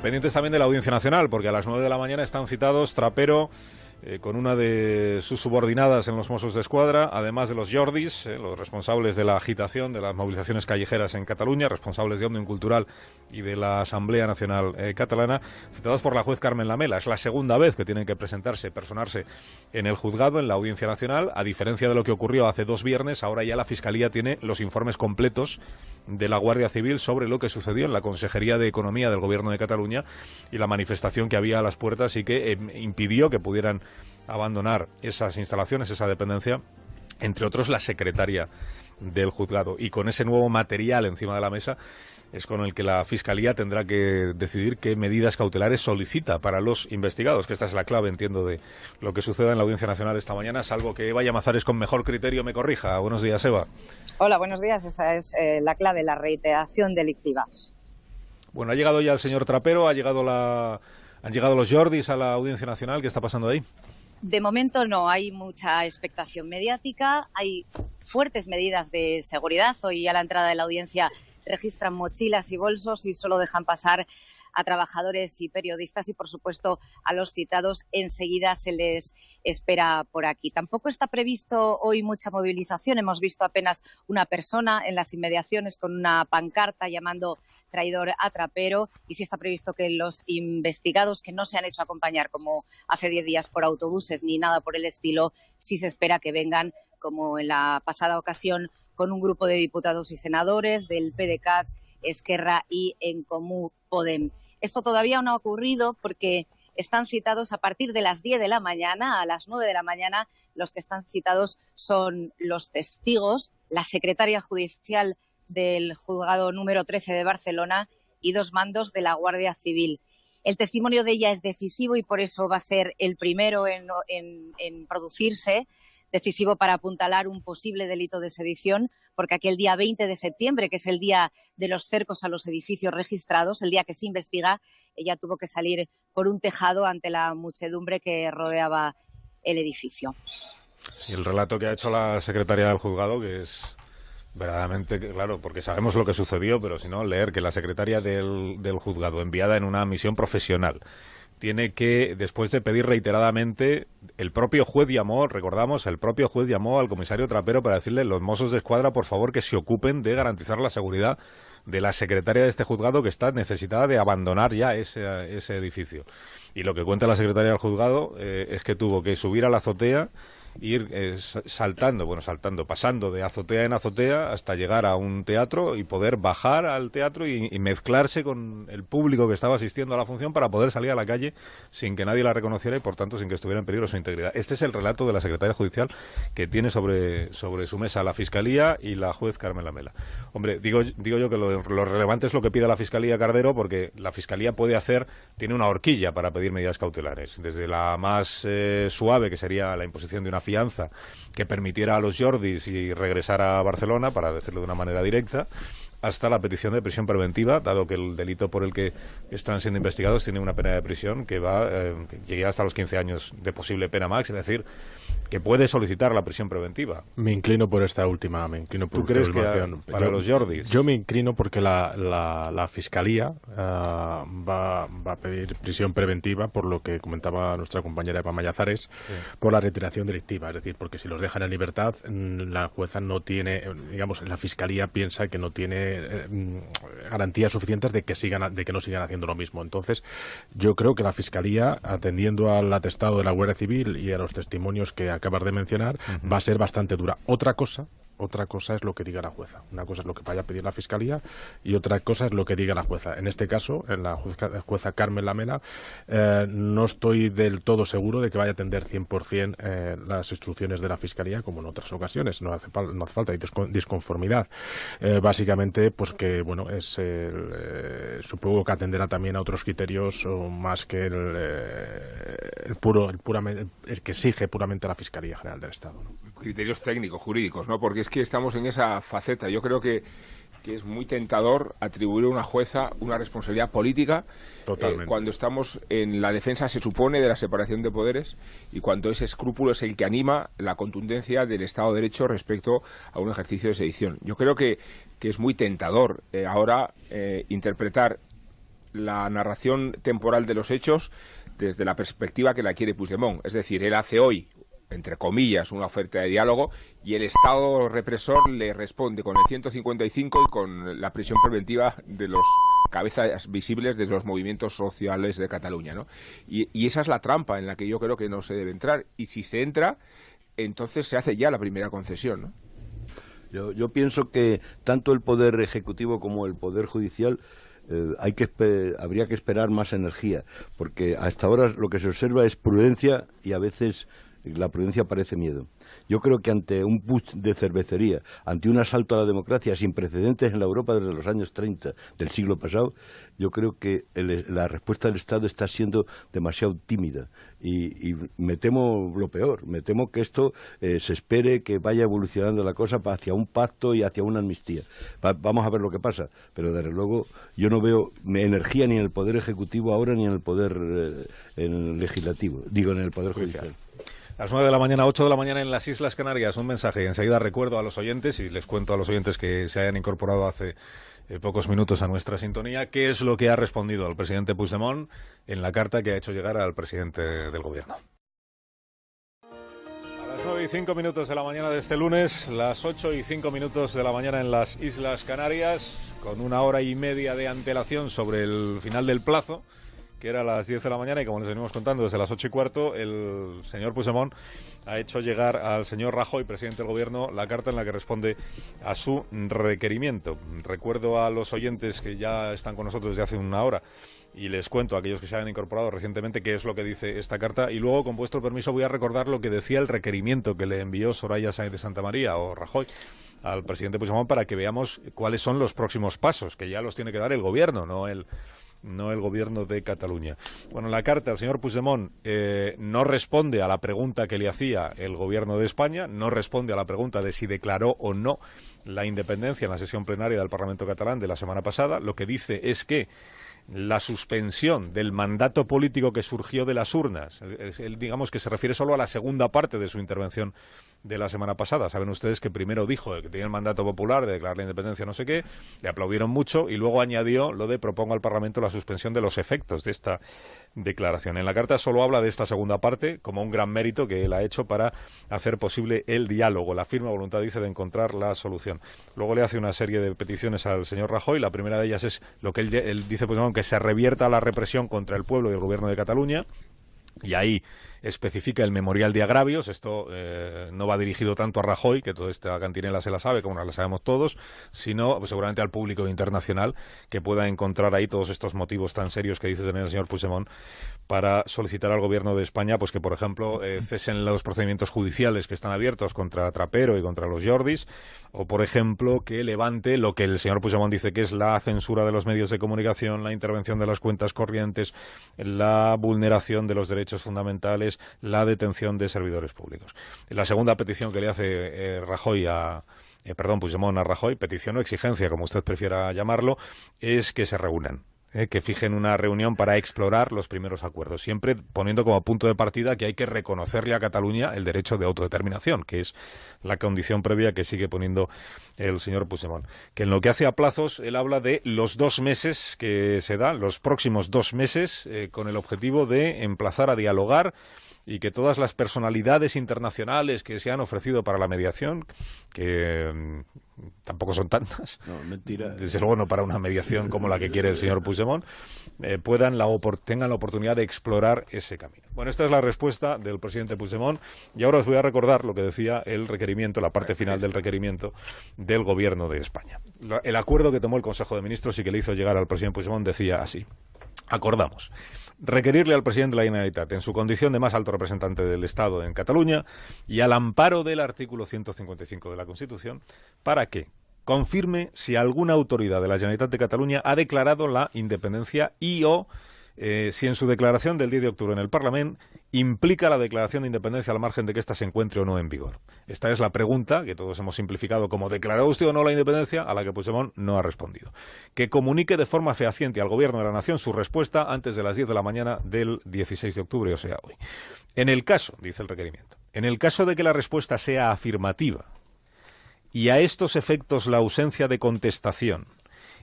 Pendientes también de la Audiencia Nacional, porque a las 9 de la mañana están citados Trapero, con una de sus subordinadas en los Mossos d'Esquadra, además de los Jordis, los responsables de la agitación, de las movilizaciones callejeras en Cataluña, responsables de Òmnium Cultural y de la Asamblea Nacional Catalana, citados por la juez Carmen Lamela. Es la segunda vez que tienen que personarse en el juzgado, en la Audiencia Nacional. A diferencia de lo que ocurrió hace 2 viernes, ahora ya la Fiscalía tiene los informes completos de la Guardia Civil sobre lo que sucedió en la Consejería de Economía del Gobierno de Cataluña y la manifestación que había a las puertas y que impidió que pudieran abandonar esas instalaciones, esa dependencia, entre otros la secretaria del juzgado. Y con ese nuevo material encima de la mesa es con el que la Fiscalía tendrá que decidir qué medidas cautelares solicita para los investigados, que esta es la clave, entiendo, de lo que suceda en la Audiencia Nacional esta mañana, salvo que Eva Llamazares con mejor criterio me corrija. Buenos días, Eva. Hola, buenos días. Esa es la clave, la reiteración delictiva. Bueno, ha llegado ya el señor Trapero, han llegado los Jordis a la Audiencia Nacional. ¿Qué está pasando ahí? De momento no hay mucha expectación mediática, hay fuertes medidas de seguridad. Hoy a la entrada de la audiencia registran mochilas y bolsos y solo dejan pasar a trabajadores y periodistas y, por supuesto, a los citados enseguida se les espera por aquí. Tampoco está previsto hoy mucha movilización. Hemos visto apenas una persona en las inmediaciones con una pancarta llamando traidor a Trapero, y sí está previsto que los investigados, que no se han hecho acompañar como hace 10 días por autobuses ni nada por el estilo, sí se espera que vengan, como en la pasada ocasión, con un grupo de diputados y senadores del PDeCAT, Esquerra y En Comú Podem. Esto todavía no ha ocurrido porque están citados a partir de las 10 de la mañana, a las 9 de la mañana. Los que están citados son los testigos, la secretaria judicial del juzgado número 13 de Barcelona y 2 mandos de la Guardia Civil. El testimonio de ella es decisivo y por eso va a ser el primero en producirse, decisivo para apuntalar un posible delito de sedición, porque aquel día 20 de septiembre, que es el día de los cercos a los edificios registrados, el día que se investiga, ella tuvo que salir por un tejado ante la muchedumbre que rodeaba el edificio. Y el relato que ha hecho la secretaria del juzgado, que es verdaderamente claro, porque sabemos lo que sucedió, pero si no, leer que la secretaria del juzgado, enviada en una misión profesional, tiene que, después de pedir reiteradamente, el propio juez llamó al comisario Trapero para decirle: los Mossos d'Esquadra, por favor, que se ocupen de garantizar la seguridad de la secretaria de este juzgado, que está necesitada de abandonar ya ese edificio. Y lo que cuenta la secretaria del juzgado es que tuvo que subir a la azotea ir pasando de azotea en azotea hasta llegar a un teatro y poder bajar al teatro y mezclarse con el público que estaba asistiendo a la función para poder salir a la calle sin que nadie la reconociera y por tanto sin que estuviera en peligro su integridad. Este es el relato de la secretaria judicial que tiene sobre su mesa la Fiscalía y la juez Carmen Lamela. Hombre, digo yo que lo relevante es lo que pide la Fiscalía, Cardero, porque la Fiscalía tiene una horquilla para pedir medidas cautelares, desde la más suave, que sería la imposición de una fianza que permitiera a los Jordis y regresar a Barcelona, para decirlo de una manera directa, hasta la petición de prisión preventiva, dado que el delito por el que están siendo investigados tiene una pena de prisión que llega hasta los 15 años de posible pena máxima, es decir, que puede solicitar la prisión preventiva. Me inclino por esta última, ¿Tú crees que para los Jordis? Yo me inclino porque la Fiscalía va a pedir prisión preventiva, por lo que comentaba nuestra compañera Eva Mayazares, por la reiteración delictiva, es decir, porque si los dejan en libertad, la jueza no tiene, la Fiscalía piensa que no tiene garantías suficientes de que no sigan haciendo lo mismo. Entonces, yo creo que la Fiscalía, atendiendo al atestado de la Guardia Civil y a los testimonios que acabas de mencionar, va a ser bastante dura. Otra cosa es lo que diga la jueza. Una cosa es lo que vaya a pedir la Fiscalía y otra cosa es lo que diga la jueza. En este caso, en la jueza Carmen Lamela, no estoy del todo seguro de que vaya a atender 100% las instrucciones de la Fiscalía, como en otras ocasiones. No hace falta, hay disconformidad. Básicamente, pues que, supongo que atenderá también a otros criterios más que el que exige puramente la Fiscalía General del Estado, ¿no? Criterios técnicos, jurídicos, ¿no? Porque es que estamos en esa faceta. Yo creo que es muy tentador atribuir a una jueza una responsabilidad política cuando estamos en la defensa, se supone, de la separación de poderes y cuando ese escrúpulo es el que anima la contundencia del Estado de Derecho respecto a un ejercicio de sedición. Yo creo que es muy tentador ahora interpretar la narración temporal de los hechos desde la perspectiva que la quiere Puigdemont. Es decir, él hace hoy, entre comillas, una oferta de diálogo y el Estado represor le responde con el 155 y con la prisión preventiva de los cabezas visibles de los movimientos sociales de Cataluña, ¿no? Y esa es la trampa en la que yo creo que no se debe entrar. Y si se entra, entonces se hace ya la primera concesión, ¿no? Yo pienso que tanto el Poder Ejecutivo como el Poder Judicial habría que esperar más energía, porque hasta ahora lo que se observa es prudencia y a veces la prudencia parece miedo. Yo creo que ante un putsch de cervecería, ante un asalto a la democracia sin precedentes en la Europa desde los años 30 del siglo pasado, yo creo que la respuesta del Estado está siendo demasiado tímida y me temo lo peor, me temo que esto se espere que vaya evolucionando la cosa hacia un pacto y hacia una amnistía. Vamos a ver lo que pasa, pero desde luego yo no veo energía ni en el Poder Ejecutivo ahora ni en el Poder Legislativo, digo en el Poder Judicial. A las 9 de la mañana, 8 de la mañana en las Islas Canarias, un mensaje. Enseguida recuerdo a los oyentes, y les cuento a los oyentes que se hayan incorporado hace pocos minutos a nuestra sintonía, qué es lo que ha respondido el presidente Puigdemont en la carta que ha hecho llegar al presidente del Gobierno. A las 9 y 5 minutos de la mañana de este lunes, las 8 y 5 minutos de la mañana en las Islas Canarias, con una hora y media de antelación sobre el final del plazo, que era a las 10 de la mañana, y como les venimos contando desde las 8 y cuarto, el señor Puigdemont ha hecho llegar al señor Rajoy, presidente del Gobierno, la carta en la que responde a su requerimiento. Recuerdo a los oyentes que ya están con nosotros desde hace una hora y les cuento a aquellos que se han incorporado recientemente qué es lo que dice esta carta, y luego, con vuestro permiso, voy a recordar lo que decía el requerimiento que le envió Soraya Sáenz de Santamaría, o Rajoy, al presidente Puigdemont, para que veamos cuáles son los próximos pasos, que ya los tiene que dar el Gobierno, no el Gobierno de Cataluña. Bueno, la carta, el señor Puigdemont no responde a la pregunta que le hacía el Gobierno de España, no responde a la pregunta de si declaró o no la independencia en la sesión plenaria del Parlamento catalán de la semana pasada. Lo que dice es que la suspensión del mandato político que surgió de las urnas, él, digamos que se refiere solo a la segunda parte de su intervención de la semana pasada. Saben ustedes que primero dijo que tenía el mandato popular de declarar la independencia no sé qué, le aplaudieron mucho y luego añadió lo de propongo al Parlamento la suspensión de los efectos de esta declaración. En la carta solo habla de esta segunda parte como un gran mérito que él ha hecho para hacer posible el diálogo, la firme voluntad, dice, de encontrar la solución. Luego le hace una serie de peticiones al señor Rajoy. La primera de ellas es lo que él dice, pues, que se revierta la represión contra el pueblo y el Gobierno de Cataluña. Y ahí especifica el memorial de agravios. Esto no va dirigido tanto a Rajoy, que toda esta cantinela se la sabe, como nos la sabemos todos, sino pues, seguramente al público internacional, que pueda encontrar ahí todos estos motivos tan serios que dice tener el señor Puigdemont para solicitar al gobierno de España pues que, por ejemplo, cesen los procedimientos judiciales que están abiertos contra Trapero y contra los Jordis, o, por ejemplo, que levante lo que el señor Puigdemont dice que es la censura de los medios de comunicación, la intervención de las cuentas corrientes, la vulneración de los derechos fundamentales, la detención de servidores públicos. La segunda petición que le hace Puigdemont a Rajoy, petición o exigencia, como usted prefiera llamarlo, es que se reúnan. Que fijen una reunión para explorar los primeros acuerdos, siempre poniendo como punto de partida que hay que reconocerle a Cataluña el derecho de autodeterminación, que es la condición previa que sigue poniendo el señor Puigdemont. Que en lo que hace a plazos, él habla de los 2 meses que se dan, los próximos 2 meses, con el objetivo de emplazar a dialogar, y que todas las personalidades internacionales que se han ofrecido para la mediación, que tampoco son tantas, no, mentira, desde luego no para una mediación como la que quiere el señor Puigdemont, tengan la oportunidad de explorar ese camino. Bueno, esta es la respuesta del presidente Puigdemont, y ahora os voy a recordar lo que decía el requerimiento, la parte final del requerimiento del Gobierno de España. El acuerdo que tomó el Consejo de Ministros y que le hizo llegar al presidente Puigdemont decía así: acordamos requerirle al presidente de la Generalitat, en su condición de más alto representante del Estado en Cataluña y al amparo del artículo 155 de la Constitución, para que confirme si alguna autoridad de la Generalitat de Cataluña ha declarado la independencia y o si en su declaración del 10 de octubre en el Parlamento implica la declaración de independencia al margen de que ésta se encuentre o no en vigor. Esta es la pregunta que todos hemos simplificado como ¿declaró usted o no la independencia?, a la que Puigdemont no ha respondido. Que comunique de forma fehaciente al Gobierno de la Nación su respuesta antes de las 10 de la mañana del 16 de octubre, o sea, hoy. En el caso, dice el requerimiento, en el caso de que la respuesta sea afirmativa y a estos efectos la ausencia de contestación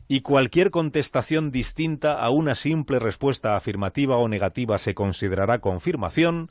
y cualquier contestación distinta a una simple respuesta afirmativa o negativa se considerará confirmación,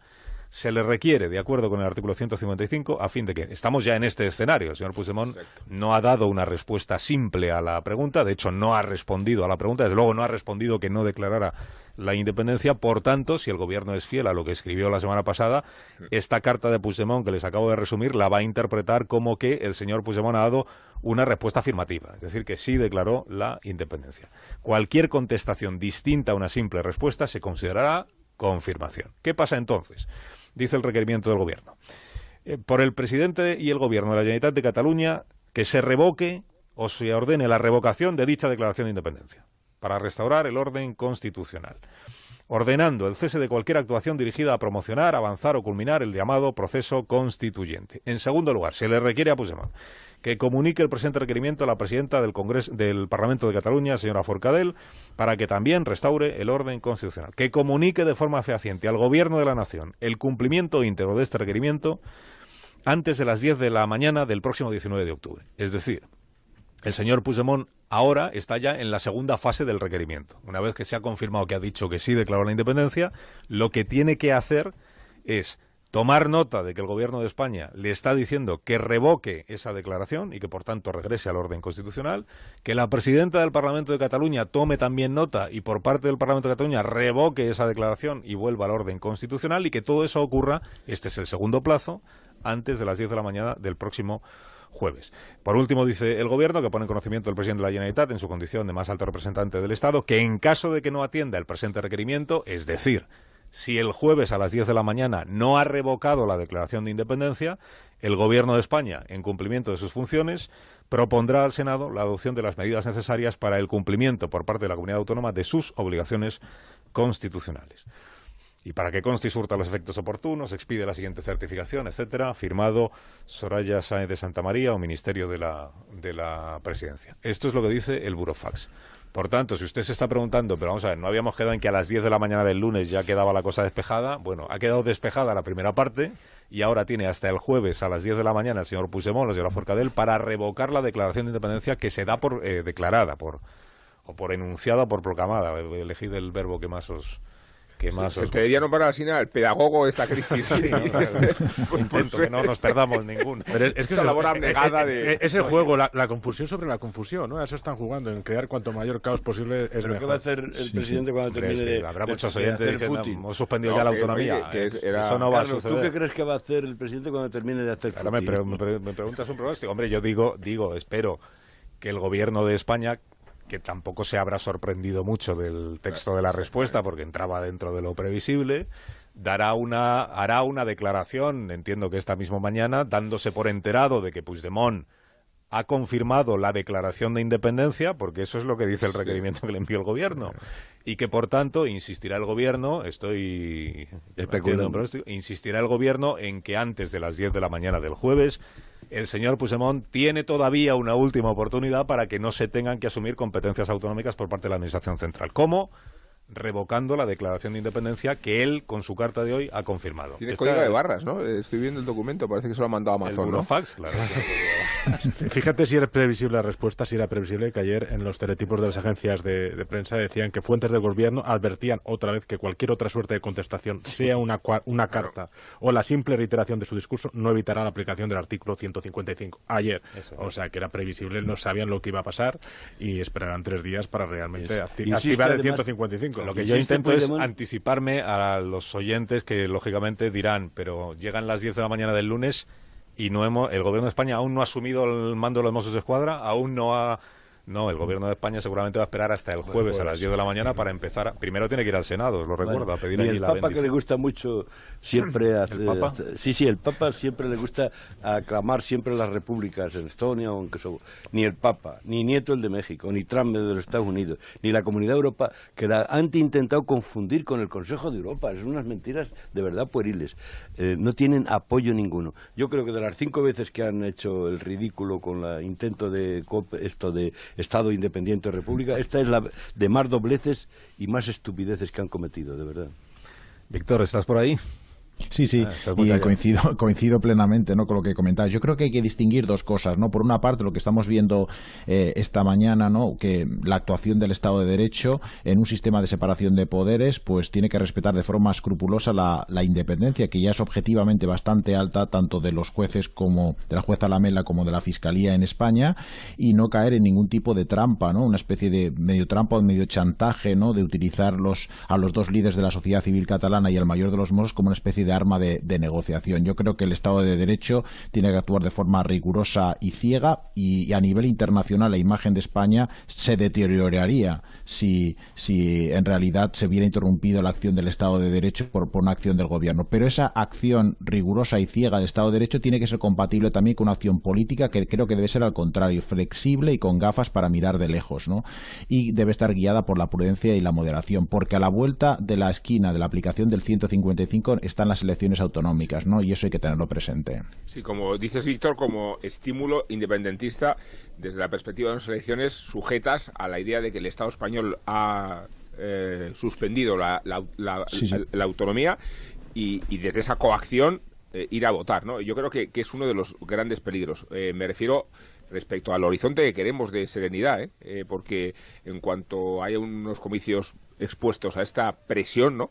se le requiere, de acuerdo con el artículo 155, a fin de que... Estamos ya en este escenario. El señor Puigdemont no ha dado una respuesta simple a la pregunta, de hecho no ha respondido a la pregunta, desde luego no ha respondido que no declarara la independencia. Por tanto, si el gobierno es fiel a lo que escribió la semana pasada, esta carta de Puigdemont que les acabo de resumir la va a interpretar como que el señor Puigdemont ha dado una respuesta afirmativa, es decir, que sí declaró la independencia. Cualquier contestación distinta a una simple respuesta se considerará confirmación. ¿Qué pasa entonces? Dice el requerimiento del Gobierno. Por el presidente y el Gobierno de la Generalitat de Cataluña que se revoque o se ordene la revocación de dicha declaración de independencia para restaurar el orden constitucional, ordenando el cese de cualquier actuación dirigida a promocionar, avanzar o culminar el llamado proceso constituyente. En segundo lugar, se le requiere a Puigdemont que comunique el presente requerimiento a la presidenta del Parlamento de Cataluña, señora Forcadell, para que también restaure el orden constitucional. Que comunique de forma fehaciente al Gobierno de la Nación el cumplimiento íntegro de este requerimiento antes de las 10 de la mañana del próximo 19 de octubre. Es decir, el señor Puigdemont ahora está ya en la segunda fase del requerimiento. Una vez que se ha confirmado que ha dicho que sí declaró la independencia, lo que tiene que hacer es tomar nota de que el Gobierno de España le está diciendo que revoque esa declaración y que, por tanto, regrese al orden constitucional, que la presidenta del Parlamento de Cataluña tome también nota y, por parte del Parlamento de Cataluña, revoque esa declaración y vuelva al orden constitucional, y que todo eso ocurra, este es el segundo plazo, antes de las 10 de la mañana del próximo jueves. Por último, dice el Gobierno que pone en conocimiento del presidente de la Generalitat, en su condición de más alto representante del Estado, que en caso de que no atienda el presente requerimiento, es decir, si el jueves a las 10 de la mañana no ha revocado la declaración de independencia, el Gobierno de España, en cumplimiento de sus funciones, propondrá al Senado la adopción de las medidas necesarias para el cumplimiento por parte de la Comunidad Autónoma de sus obligaciones constitucionales. Y para que conste y surta los efectos oportunos, expide la siguiente certificación, etcétera, firmado Soraya Sáenz de Santamaría o Ministerio de la Presidencia. Esto es lo que dice el Burofax. Por tanto, si usted se está preguntando, pero vamos a ver, ¿no habíamos quedado en que a las 10 de la mañana del lunes ya quedaba la cosa despejada? Bueno, ha quedado despejada la primera parte y ahora tiene hasta el jueves a las 10 de la mañana el señor Puigdemont, la señora Forcadell, para revocar la declaración de independencia que se da por declarada, o por enunciada, o por proclamada. Elegid el verbo que más os ¿Qué más se te debía nombrar así el pedagogo de esta crisis. Sí, intento que no nos perdamos ninguno. Pero es que esa labor abnegada de... Ese juego, la confusión sobre la confusión, ¿no? A eso están jugando, en crear cuanto mayor caos posible es mejor. ¿Qué va a hacer el presidente cuando termine de... Habrá muchos oyentes diciendo, hemos suspendido ya la autonomía. Eso no va a suceder. ¿Tú qué crees que va a hacer el presidente cuando termine de hacer footing? Me preguntas un pronóstico. Hombre, yo digo, espero que el gobierno de España, que tampoco se habrá sorprendido mucho del texto de la respuesta, porque entraba dentro de lo previsible, hará una declaración, entiendo que esta misma mañana, dándose por enterado de que Puigdemont ha confirmado la declaración de independencia, porque eso es lo que dice el requerimiento que le envió el gobierno, y que por tanto insistirá el gobierno, insistirá el gobierno en que antes de las 10 de la mañana del jueves el señor Puigdemont tiene todavía una última oportunidad para que no se tengan que asumir competencias autonómicas por parte de la Administración Central. ¿Cómo? Revocando la declaración de independencia que él, con su carta de hoy, ha confirmado. Tiene código de barras, ¿no? Estoy viendo el documento, parece que se lo ha mandado a Amazon, ¿no? Fax, claro. Fíjate si era previsible la respuesta, si era previsible que ayer en los teletipos de las agencias de prensa decían que fuentes del gobierno advertían otra vez que cualquier otra suerte de contestación, sea una carta o la simple reiteración de su discurso, no evitará la aplicación del artículo 155. Ayer. O sea, que era previsible, no sabían lo que iba a pasar y esperarán 3 días para realmente activar el 155. Lo que yo intento es anticiparme a los oyentes que, lógicamente, dirán, pero llegan las 10 de la mañana del lunes y el gobierno de España aún no ha asumido el mando de los Mossos de Escuadra, aún no ha... No, el gobierno de España seguramente va a esperar hasta el jueves a las 10 de la mañana para empezar. Primero tiene que ir al Senado, os lo recuerdo, a pedir allí la bendición. El Papa, que le gusta mucho siempre... ¿El Papa? El Papa siempre le gusta aclamar siempre las repúblicas en Estonia o en Kosovo. Ni el Papa, ni Nieto el de México, ni Trump de los Estados Unidos, ni la Comunidad Europea, que la han intentado confundir con el Consejo de Europa. Es unas mentiras de verdad pueriles. No tienen apoyo ninguno. Yo creo que de las 5 veces que han hecho el ridículo con el intento de Estado independiente o república, esta es la de más dobleces y más estupideces que han cometido, de verdad. Víctor, ¿estás por ahí? Sí, y coincido plenamente, ¿no?, con lo que comentáis. Yo creo que hay que distinguir 2 cosas, ¿no? Por una parte, lo que estamos viendo esta mañana, ¿no?, que la actuación del Estado de Derecho en un sistema de separación de poderes, pues tiene que respetar de forma escrupulosa la independencia, que ya es objetivamente bastante alta, tanto de los jueces como de la jueza Lamela como de la Fiscalía en España, y no caer en ningún tipo de trampa, ¿no?, una especie de medio trampa o medio chantaje, ¿no?, de utilizar a los 2 líderes de la sociedad civil catalana y al mayor de los Mossos como una especie de arma de negociación. Yo creo que el Estado de Derecho tiene que actuar de forma rigurosa y ciega, y a nivel internacional la imagen de España se deterioraría si en realidad se viera interrumpido la acción del Estado de Derecho por una acción del gobierno. Pero esa acción rigurosa y ciega del Estado de Derecho tiene que ser compatible también con una acción política que creo que debe ser al contrario, flexible y con gafas para mirar de lejos, ¿no? Y debe estar guiada por la prudencia y la moderación, porque a la vuelta de la esquina de la aplicación del 155 están las elecciones autonómicas, ¿no? Y eso hay que tenerlo presente. Sí, como dices, Víctor, como estímulo independentista desde la perspectiva de unas elecciones sujetas a la idea de que el Estado español ha suspendido la autonomía y desde esa coacción ir a votar, ¿no? Yo creo que es uno de los grandes peligros. Me refiero respecto al horizonte que queremos de serenidad, porque en cuanto haya unos comicios expuestos a esta presión, ¿no?,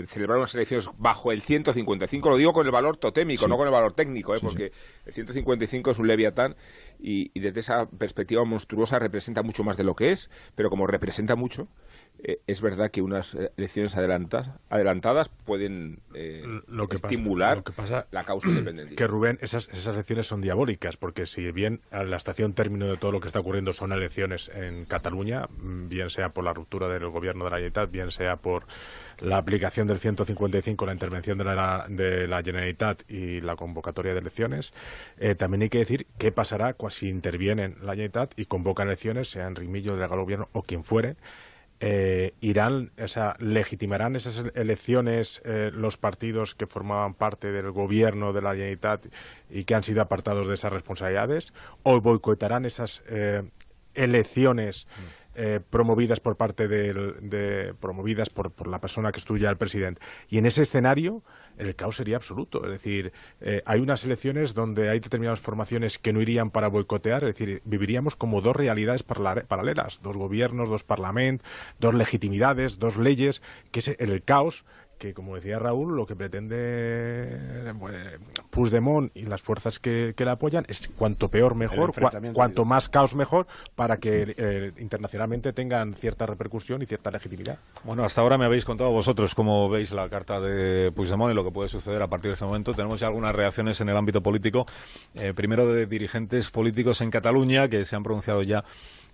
celebrar unas elecciones bajo el 155, lo digo con el valor totémico, no con el valor técnico, porque el 155 es un leviatán y desde esa perspectiva monstruosa representa mucho más de lo que es, pero como representa mucho, es verdad que unas elecciones adelantadas pueden estimular la causa independentista. Que, Rubén, esas elecciones son diabólicas, porque si bien a la estación término de todo lo que está ocurriendo son elecciones en Cataluña, bien sea por la ruptura del gobierno de la Generalitat, bien sea por la aplicación del 155, la intervención de la Generalitat y la convocatoria de elecciones, también hay que decir qué pasará si intervienen la Generalitat y convocan elecciones, sea Enric Millo, delegado del gobierno o quien fuere. ¿Legitimarán esas elecciones los partidos que formaban parte del gobierno de la Generalitat y que han sido apartados de esas responsabilidades? ¿O boicotarán esas elecciones promovidas por parte promovidas por la persona que estudia al presidente. Y en ese escenario el caos sería absoluto. Es decir, hay unas elecciones donde hay determinadas formaciones que no irían para boicotear, es decir, viviríamos como dos realidades paralelas, dos gobiernos, dos parlamentos, dos legitimidades, dos leyes, que es el caos que, como decía Raúl, lo que pretende Puigdemont y las fuerzas que le apoyan es cuanto peor mejor, cuanto más caos mejor, para que internacionalmente tengan cierta repercusión y cierta legitimidad. Bueno, hasta ahora me habéis contado vosotros cómo veis la carta de Puigdemont y lo que puede suceder a partir de este momento. Tenemos ya algunas reacciones en el ámbito político, primero de dirigentes políticos en Cataluña que se han pronunciado ya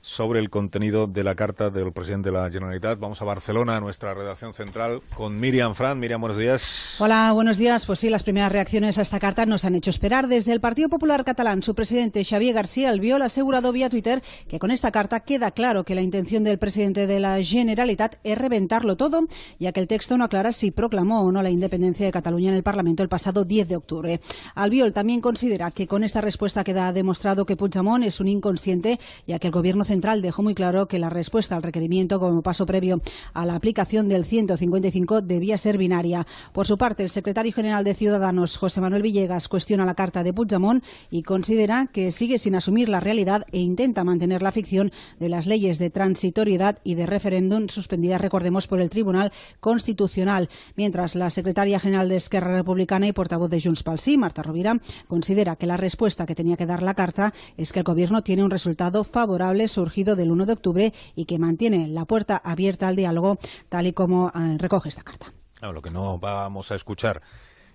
sobre el contenido de la carta del presidente de la Generalitat. Vamos a Barcelona, a nuestra redacción central, con Míriam Fran. Míriam, buenos días. Hola, buenos días. Pues sí, las primeras reacciones a esta carta nos han hecho esperar. Desde el Partido Popular Catalán, su presidente Xavier García Albiol ha asegurado vía Twitter que con esta carta queda claro que la intención del presidente de la Generalitat es reventarlo todo, ya que el texto no aclara si proclamó o no la independencia de Cataluña en el Parlamento el pasado 10 de octubre. Albiol también considera que con esta respuesta queda demostrado que Puigdemont es un inconsciente, ya que el Gobierno central dejó muy claro que la respuesta al requerimiento como paso previo a la aplicación del 155 debía ser binaria. Por su parte, el secretario general de Ciudadanos, José Manuel Villegas, cuestiona la carta de Puigdemont y considera que sigue sin asumir la realidad e intenta mantener la ficción de las leyes de transitoriedad y de referéndum suspendidas, recordemos, por el Tribunal Constitucional. Mientras, la secretaria general de Esquerra Republicana y portavoz de Junts pel Sí, Marta Rovira, considera que la respuesta que tenía que dar la carta es que el Gobierno tiene un resultado favorable surgido del 1 de octubre y que mantiene la puerta abierta al diálogo, tal y como recoge esta carta. Claro, lo que no vamos a escuchar,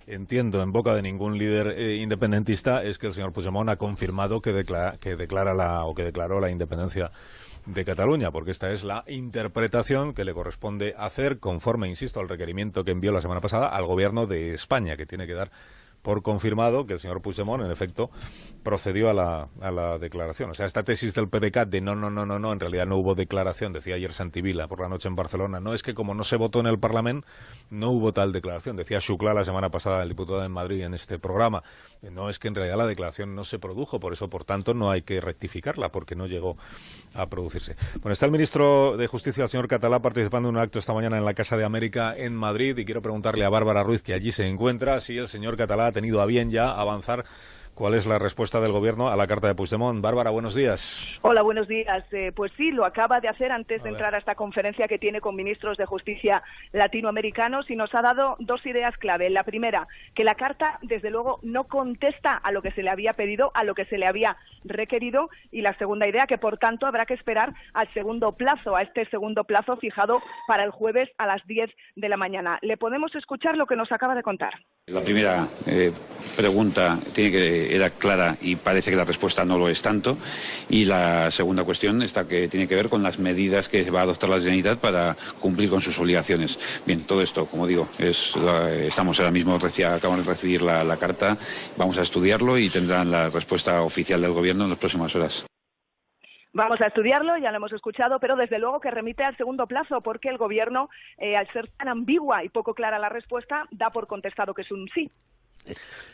entiendo, en boca de ningún líder independentista es que el señor Puigdemont ha confirmado que declaró la independencia de Cataluña, porque esta es la interpretación que le corresponde hacer conforme, insisto, al requerimiento que envió la semana pasada al Gobierno de España, que tiene que dar por confirmado que el señor Puigdemont, en efecto, procedió a la declaración. O sea, esta tesis del PDeCAT de no, en realidad no hubo declaración, decía ayer Santivila por la noche en Barcelona, no es que como no se votó en el Parlamento, no hubo tal declaración. Decía Xuclà la semana pasada, el diputado en Madrid, en este programa, no es que en realidad la declaración no se produjo, por eso, por tanto, no hay que rectificarla, porque no llegó a producirse. Bueno, está el ministro de Justicia, el señor Catalá, participando en un acto esta mañana en la Casa de América en Madrid, y quiero preguntarle a Bárbara Ruiz, que allí se encuentra, si el señor Catalá ha tenido a bien ya avanzar cuál es la respuesta del Gobierno a la carta de Puigdemont. Bárbara, buenos días. Hola, buenos días. Pues sí, lo acaba de hacer antes de entrar a esta conferencia que tiene con ministros de justicia latinoamericanos y nos ha dado dos ideas clave. La primera, que la carta, desde luego, no contesta a lo que se le había pedido, a lo que se le había requerido, y la segunda idea, que por tanto habrá que esperar al segundo plazo, a este segundo plazo fijado para el jueves a las 10 de la mañana. Le podemos escuchar lo que nos acaba de contar. La primera pregunta era clara y parece que la respuesta no lo es tanto. Y la segunda cuestión que tiene que ver con las medidas que va a adoptar la Generalitat para cumplir con sus obligaciones. Bien, todo esto, como digo, estamos ahora mismo, acabamos de recibir la carta, vamos a estudiarlo y tendrán la respuesta oficial del Gobierno en las próximas horas. Vamos a estudiarlo, ya lo hemos escuchado, pero desde luego que remite al segundo plazo, porque el Gobierno, al ser tan ambigua y poco clara la respuesta, da por contestado que es un sí.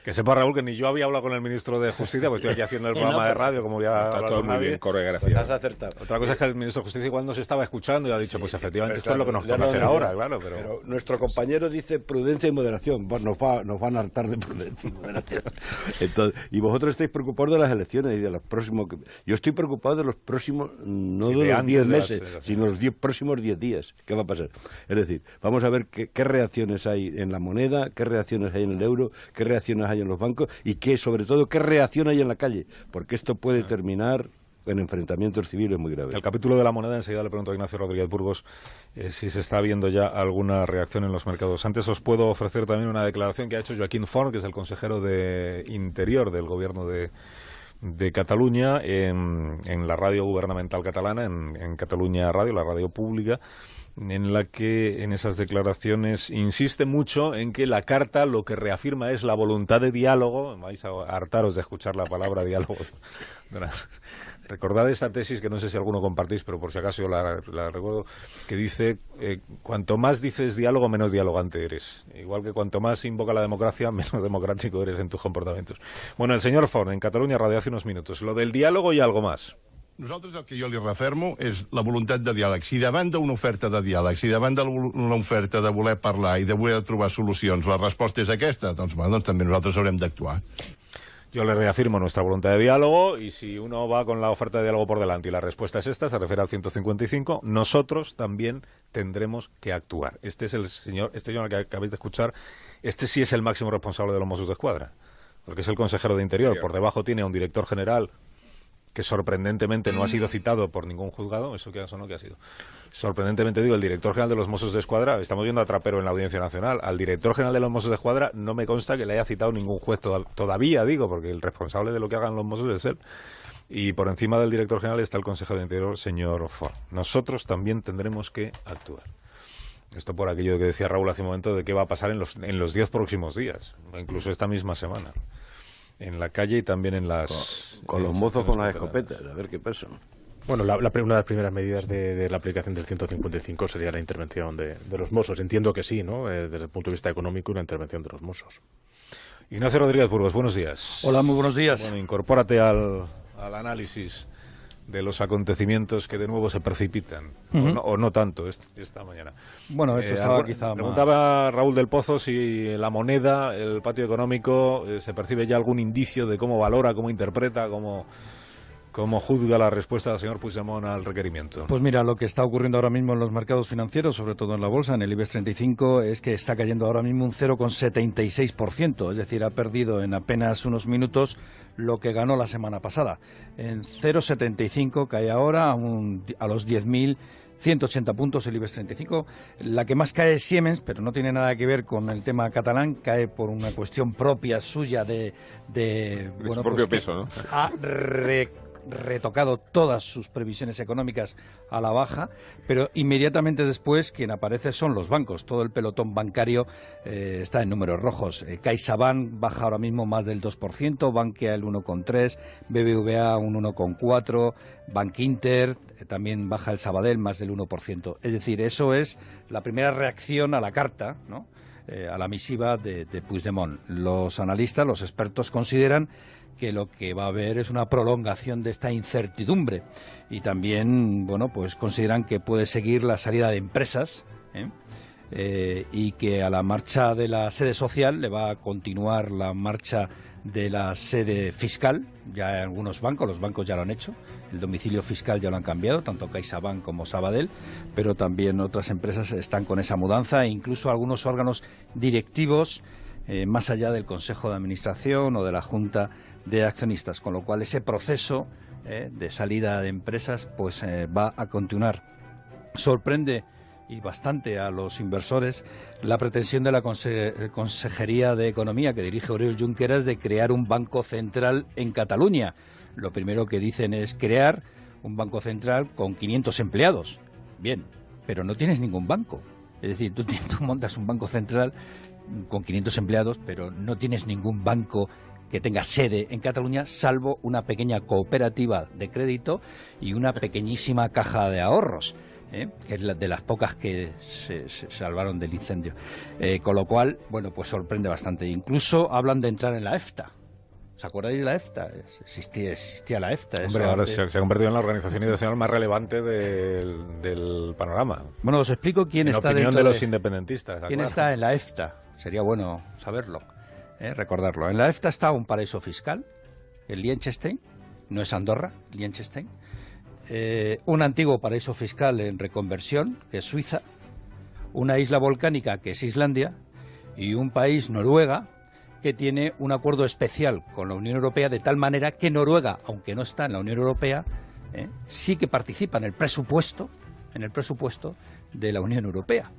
Que sepa, Raúl, que ni yo había hablado con el ministro de Justicia, pues estoy aquí haciendo el programa de radio, como voy a hablar con nadie. Pues has acertado. Otra cosa es que el ministro de Justicia igual nos estaba escuchando y ha dicho, pues efectivamente esto es lo que nos toca hacer ahora, claro. Pero nuestro compañero dice prudencia y moderación. Pues nos van a hartar de prudencia y moderación. Entonces, y vosotros estáis preocupados de las elecciones y de los próximos. Yo estoy preocupado de los próximos, no de los 10 meses, sino los próximos 10 días. ¿Qué va a pasar? Es decir, vamos a ver qué reacciones hay en la moneda, qué reacciones hay en el euro, qué reacciones hay en los bancos y sobre todo qué reacción hay en la calle, porque esto puede terminar en enfrentamientos civiles muy graves. El capítulo de la moneda, enseguida le pregunto a Ignacio Rodríguez Burgos si se está viendo ya alguna reacción en los mercados. Antes os puedo ofrecer también una declaración que ha hecho Joaquín Forn, que es el consejero de Interior del Gobierno de Cataluña, en la radio gubernamental catalana, en Cataluña Radio, la radio pública, en la que en esas declaraciones insiste mucho en que la carta lo que reafirma es la voluntad de diálogo. Vais a hartaros de escuchar la palabra diálogo. Recordad esta tesis que no sé si alguno compartís, pero por si acaso yo la recuerdo, que dice cuanto más dices diálogo, menos dialogante eres. Igual que cuanto más invoca la democracia, menos democrático eres en tus comportamientos. Bueno, el señor Forn en Cataluña Radio hace unos minutos. Lo del diálogo y algo más. Nosaltres el que jo li refermo és la voluntat de diàleg. Si davant d'una oferta de diàleg, si davant d'una oferta de voler parlar i de voler trobar solucions, la resposta és aquesta, doncs també nosaltres haurem d'actuar. Yo le reafirmo nuestra voluntad de diálogo y si uno va con la oferta de diálogo por delante y la respuesta es esta, se refiere al 155, nosotros también tendremos que actuar. Este señor que acabáis de escuchar, este sí es el máximo responsable de los Mossos d'Esquadra, porque es el consejero de Interior. Por debajo tiene a un director general que sorprendentemente no ha sido citado por ningún juzgado. ¿Eso qué ha sido? Sorprendentemente digo, el director general de los Mossos d'Esquadra, estamos viendo a Trapero en la Audiencia Nacional, al director general de los Mossos d'Esquadra no me consta que le haya citado ningún juez todavía, digo, porque el responsable de lo que hagan los Mossos es él. Y por encima del director general está el consejero de Interior, señor Ford. Nosotros también tendremos que actuar. Esto por aquello que decía Raúl hace un momento de qué va a pasar en los 10 próximos días, o incluso esta misma semana. En la calle y también en las... Con los mozos con las escopetas, a ver qué pasa. Bueno, una de las primeras medidas de la aplicación del 155 sería la intervención de los Mossos. Entiendo que sí, ¿no? Desde el punto de vista económico, una intervención de los Mossos. Ignacio Rodríguez Burgos, buenos días. Hola, muy buenos días. Bueno, incorpórate al análisis de los acontecimientos que de nuevo se precipitan, o no tanto esta mañana. Bueno, esto estaba quizá preguntaba más... Raúl del Pozo si la moneda, el patio económico, se percibe ya algún indicio de cómo valora, cómo interpreta, cómo juzga la respuesta del señor Puigdemont al requerimiento. Pues mira, lo que está ocurriendo ahora mismo en los mercados financieros, sobre todo en la bolsa, en el IBEX 35, es que está cayendo ahora mismo un 0,76%, es decir, ha perdido en apenas unos minutos lo que ganó la semana pasada. En 0,75 cae ahora a los 10.180 puntos el IBEX 35. La que más cae es Siemens, pero no tiene nada que ver con el tema catalán, cae por una cuestión propia suya de su propio peso, ¿no? Ha retocado todas sus previsiones económicas a la baja, pero inmediatamente después quien aparece son los bancos. Todo el pelotón bancario está en números rojos. CaixaBank baja ahora mismo más del 2%, Bankia el 1,3%, BBVA un 1,4%, Bankinter también baja el Sabadell más del 1%. Es decir, eso es la primera reacción a la carta, ¿no? A la misiva de Puigdemont. Los analistas, los expertos consideran que lo que va a haber es una prolongación de esta incertidumbre y también, bueno, pues consideran que puede seguir la salida de empresas y que a la marcha de la sede social le va a continuar la marcha de la sede fiscal. Ya hay algunos bancos, los bancos ya lo han hecho, el domicilio fiscal ya lo han cambiado, tanto CaixaBank como Sabadell, pero también otras empresas están con esa mudanza e incluso algunos órganos directivos más allá del Consejo de Administración o de la Junta de Accionistas, con lo cual ese proceso de salida de empresas pues va a continuar. Sorprende y bastante a los inversores la pretensión de la Consejería de Economía que dirige Oriol Junqueras de crear un banco central en Cataluña. Lo primero que dicen es crear un banco central con 500 empleados. Bien, pero no tienes ningún banco. Es decir, tú montas un banco central con 500 empleados, pero no tienes ningún banco que tenga sede en Cataluña, salvo una pequeña cooperativa de crédito y una pequeñísima caja de ahorros, que es de las pocas que se salvaron del incendio. Con lo cual, bueno, pues sorprende bastante. Incluso hablan de entrar en la EFTA. ¿Os acordáis de la EFTA? Existía la EFTA. Hombre, ahora se ha convertido en la organización internacional más relevante del panorama. Bueno, os explico quién está dentro. En opinión de los independentistas. ¿Quién está en la EFTA? Sería bueno saberlo. Recordarlo. En la EFTA está un paraíso fiscal, el Liechtenstein, no es Andorra, Liechtenstein, un antiguo paraíso fiscal en reconversión, que es Suiza, una isla volcánica, que es Islandia, y un país, Noruega, que tiene un acuerdo especial con la Unión Europea, de tal manera que Noruega, aunque no está en la Unión Europea, sí que participa en el presupuesto de la Unión Europea.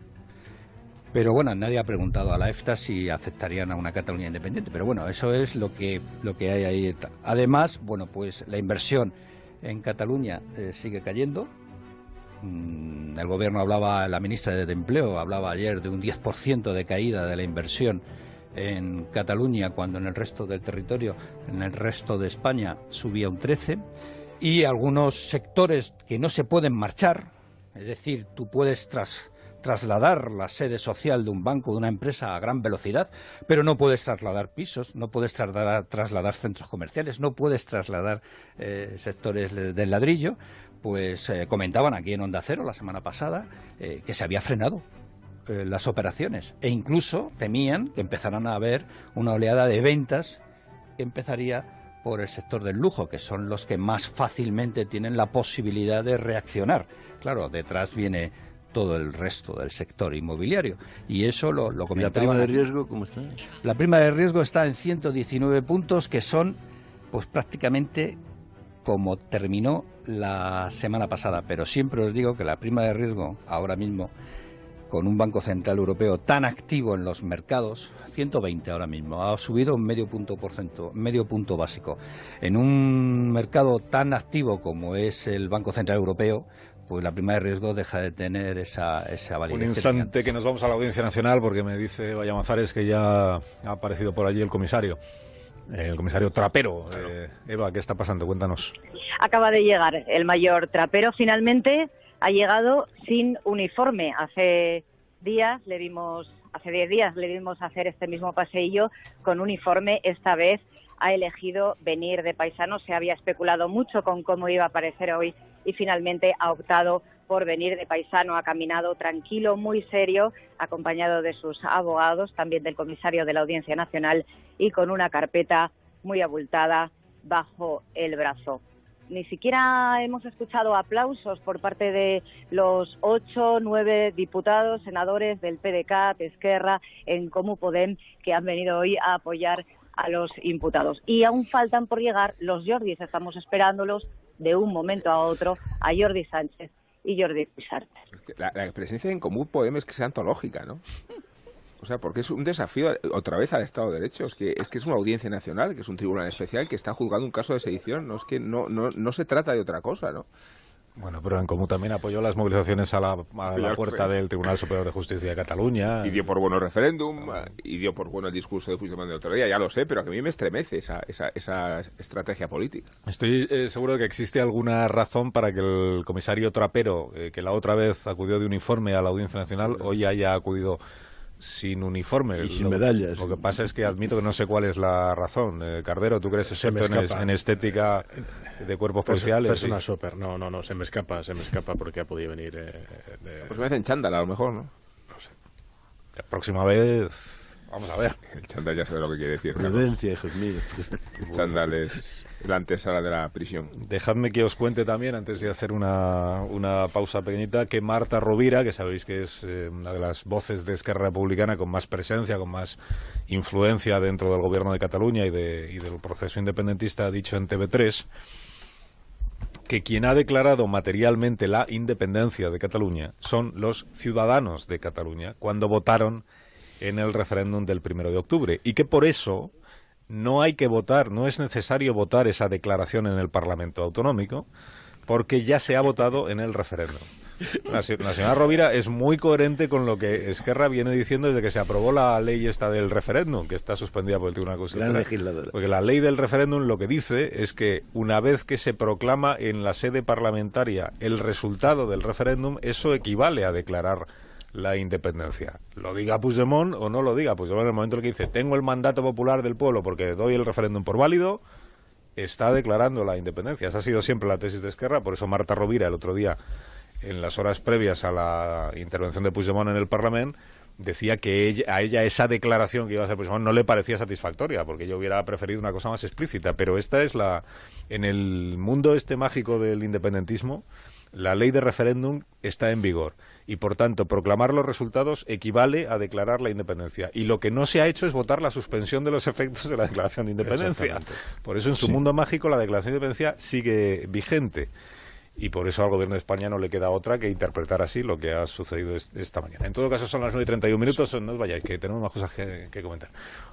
Pero bueno, nadie ha preguntado a la EFTA si aceptarían a una Cataluña independiente. Pero bueno, eso es lo que hay ahí. Además, bueno, pues la inversión en Cataluña sigue cayendo. El gobierno hablaba, la ministra de Empleo hablaba ayer de un 10% de caída de la inversión en Cataluña, cuando en el resto del territorio, en el resto de España, subía un 13%. Y algunos sectores que no se pueden marchar, es decir, tú puedes trasladar la sede social de un banco, de una empresa a gran velocidad, pero no puedes trasladar pisos, no puedes trasladar centros comerciales, no puedes trasladar sectores del ladrillo. Pues comentaban aquí en Onda Cero la semana pasada que se había frenado las operaciones e incluso temían que empezaran a haber una oleada de ventas que empezaría por el sector del lujo, que son los que más fácilmente tienen la posibilidad de reaccionar. Claro, detrás viene todo el resto del sector inmobiliario y eso lo comentaban. ¿La prima de riesgo cómo está? La prima de riesgo está en 119 puntos, que son pues prácticamente como terminó la semana pasada, pero siempre os digo que la prima de riesgo ahora mismo, con un Banco Central Europeo tan activo en los mercados, 120 ahora mismo, ha subido un medio punto básico. En un mercado tan activo como es el Banco Central Europeo, pues la prima de riesgo deja de tener esa validez. Un instante que nos vamos a la Audiencia Nacional, porque me dice Eva Llamazares que ya ha aparecido por allí el comisario Trapero. Eva, ¿qué está pasando? Cuéntanos. Acaba de llegar el mayor Trapero, finalmente ha llegado sin uniforme. Hace 10 días le vimos hacer este mismo paseillo con uniforme. Esta vez ha elegido venir de paisano. Se había especulado mucho con cómo iba a aparecer hoy y finalmente ha optado por venir de paisano. Ha caminado tranquilo, muy serio, acompañado de sus abogados, también del comisario de la Audiencia Nacional, y con una carpeta muy abultada bajo el brazo. Ni siquiera hemos escuchado aplausos por parte de los 8, 9 diputados, senadores del PDeCAT, Esquerra, en Comú Podem, que han venido hoy a apoyar a los imputados. Y aún faltan por llegar los Jordis. Estamos esperándolos de un momento a otro, a Jordi Sánchez y Jordi Cuixart. La presencia en Comú Podem es que sea antológica, ¿no? O sea, porque es un desafío otra vez al Estado de Derecho. Es que es una audiencia nacional, que es un tribunal especial que está juzgando un caso de sedición. No es que no se trata de otra cosa, ¿no? Bueno, pero en Comú también apoyó las movilizaciones a la puerta del Tribunal Superior de Justicia de Cataluña. Y dio por bueno el referéndum, y dio por bueno el discurso de Puigdemont del otro día, ya lo sé, pero que a mí me estremece esa estrategia política. Estoy seguro de que existe alguna razón para que el comisario Trapero, que la otra vez acudió de uniforme a la Audiencia Nacional, hoy haya acudido sin uniforme. Y sin medallas. Lo que pasa es que admito que no sé cuál es la razón. Cardero, tú que eres experto en estética de cuerpos policiales. Persona shopper. No, se me escapa porque ha podido venir Pues me hacen chándal, a lo mejor, ¿no? No sé. La próxima vez, vamos a ver. El chándal ya sé lo que quiere decir. Prudencia, hijos míos. El chándal es la antesala de la prisión. Dejadme que os cuente también, antes de hacer una pausa pequeñita, que Marta Rovira, que sabéis que es una de las voces de Esquerra Republicana con más presencia, con más influencia dentro del gobierno de Cataluña y del proceso independentista, ha dicho en TV3 que quien ha declarado materialmente la independencia de Cataluña son los ciudadanos de Cataluña cuando votaron en el referéndum del 1 de octubre y que por eso no hay que votar, no es necesario votar esa declaración en el Parlamento Autonómico porque ya se ha votado en el referéndum. La señora Rovira es muy coherente con lo que Esquerra viene diciendo desde que se aprobó la ley esta del referéndum, que está suspendida por el Tribunal Constitucional. Porque la ley del referéndum lo que dice es que una vez que se proclama en la sede parlamentaria el resultado del referéndum, eso equivale a declarar la independencia. Lo diga Puigdemont o no lo diga Puigdemont, en el momento en el que dice tengo el mandato popular del pueblo porque doy el referéndum por válido, está declarando la independencia. Esa ha sido siempre la tesis de Esquerra, por eso Marta Rovira el otro día, en las horas previas a la intervención de Puigdemont en el Parlamento, decía que a ella esa declaración que iba a hacer Puigdemont no le parecía satisfactoria, porque yo hubiera preferido una cosa más explícita, pero esta es en el mundo este mágico del independentismo, la ley de referéndum está en vigor y, por tanto, proclamar los resultados equivale a declarar la independencia. Y lo que no se ha hecho es votar la suspensión de los efectos de la declaración de independencia. Por eso, en su mundo mágico, la declaración de independencia sigue vigente. Y por eso al Gobierno de España no le queda otra que interpretar así lo que ha sucedido esta mañana. En todo caso, son las 9:31, no os vayáis, que tenemos más cosas que comentar.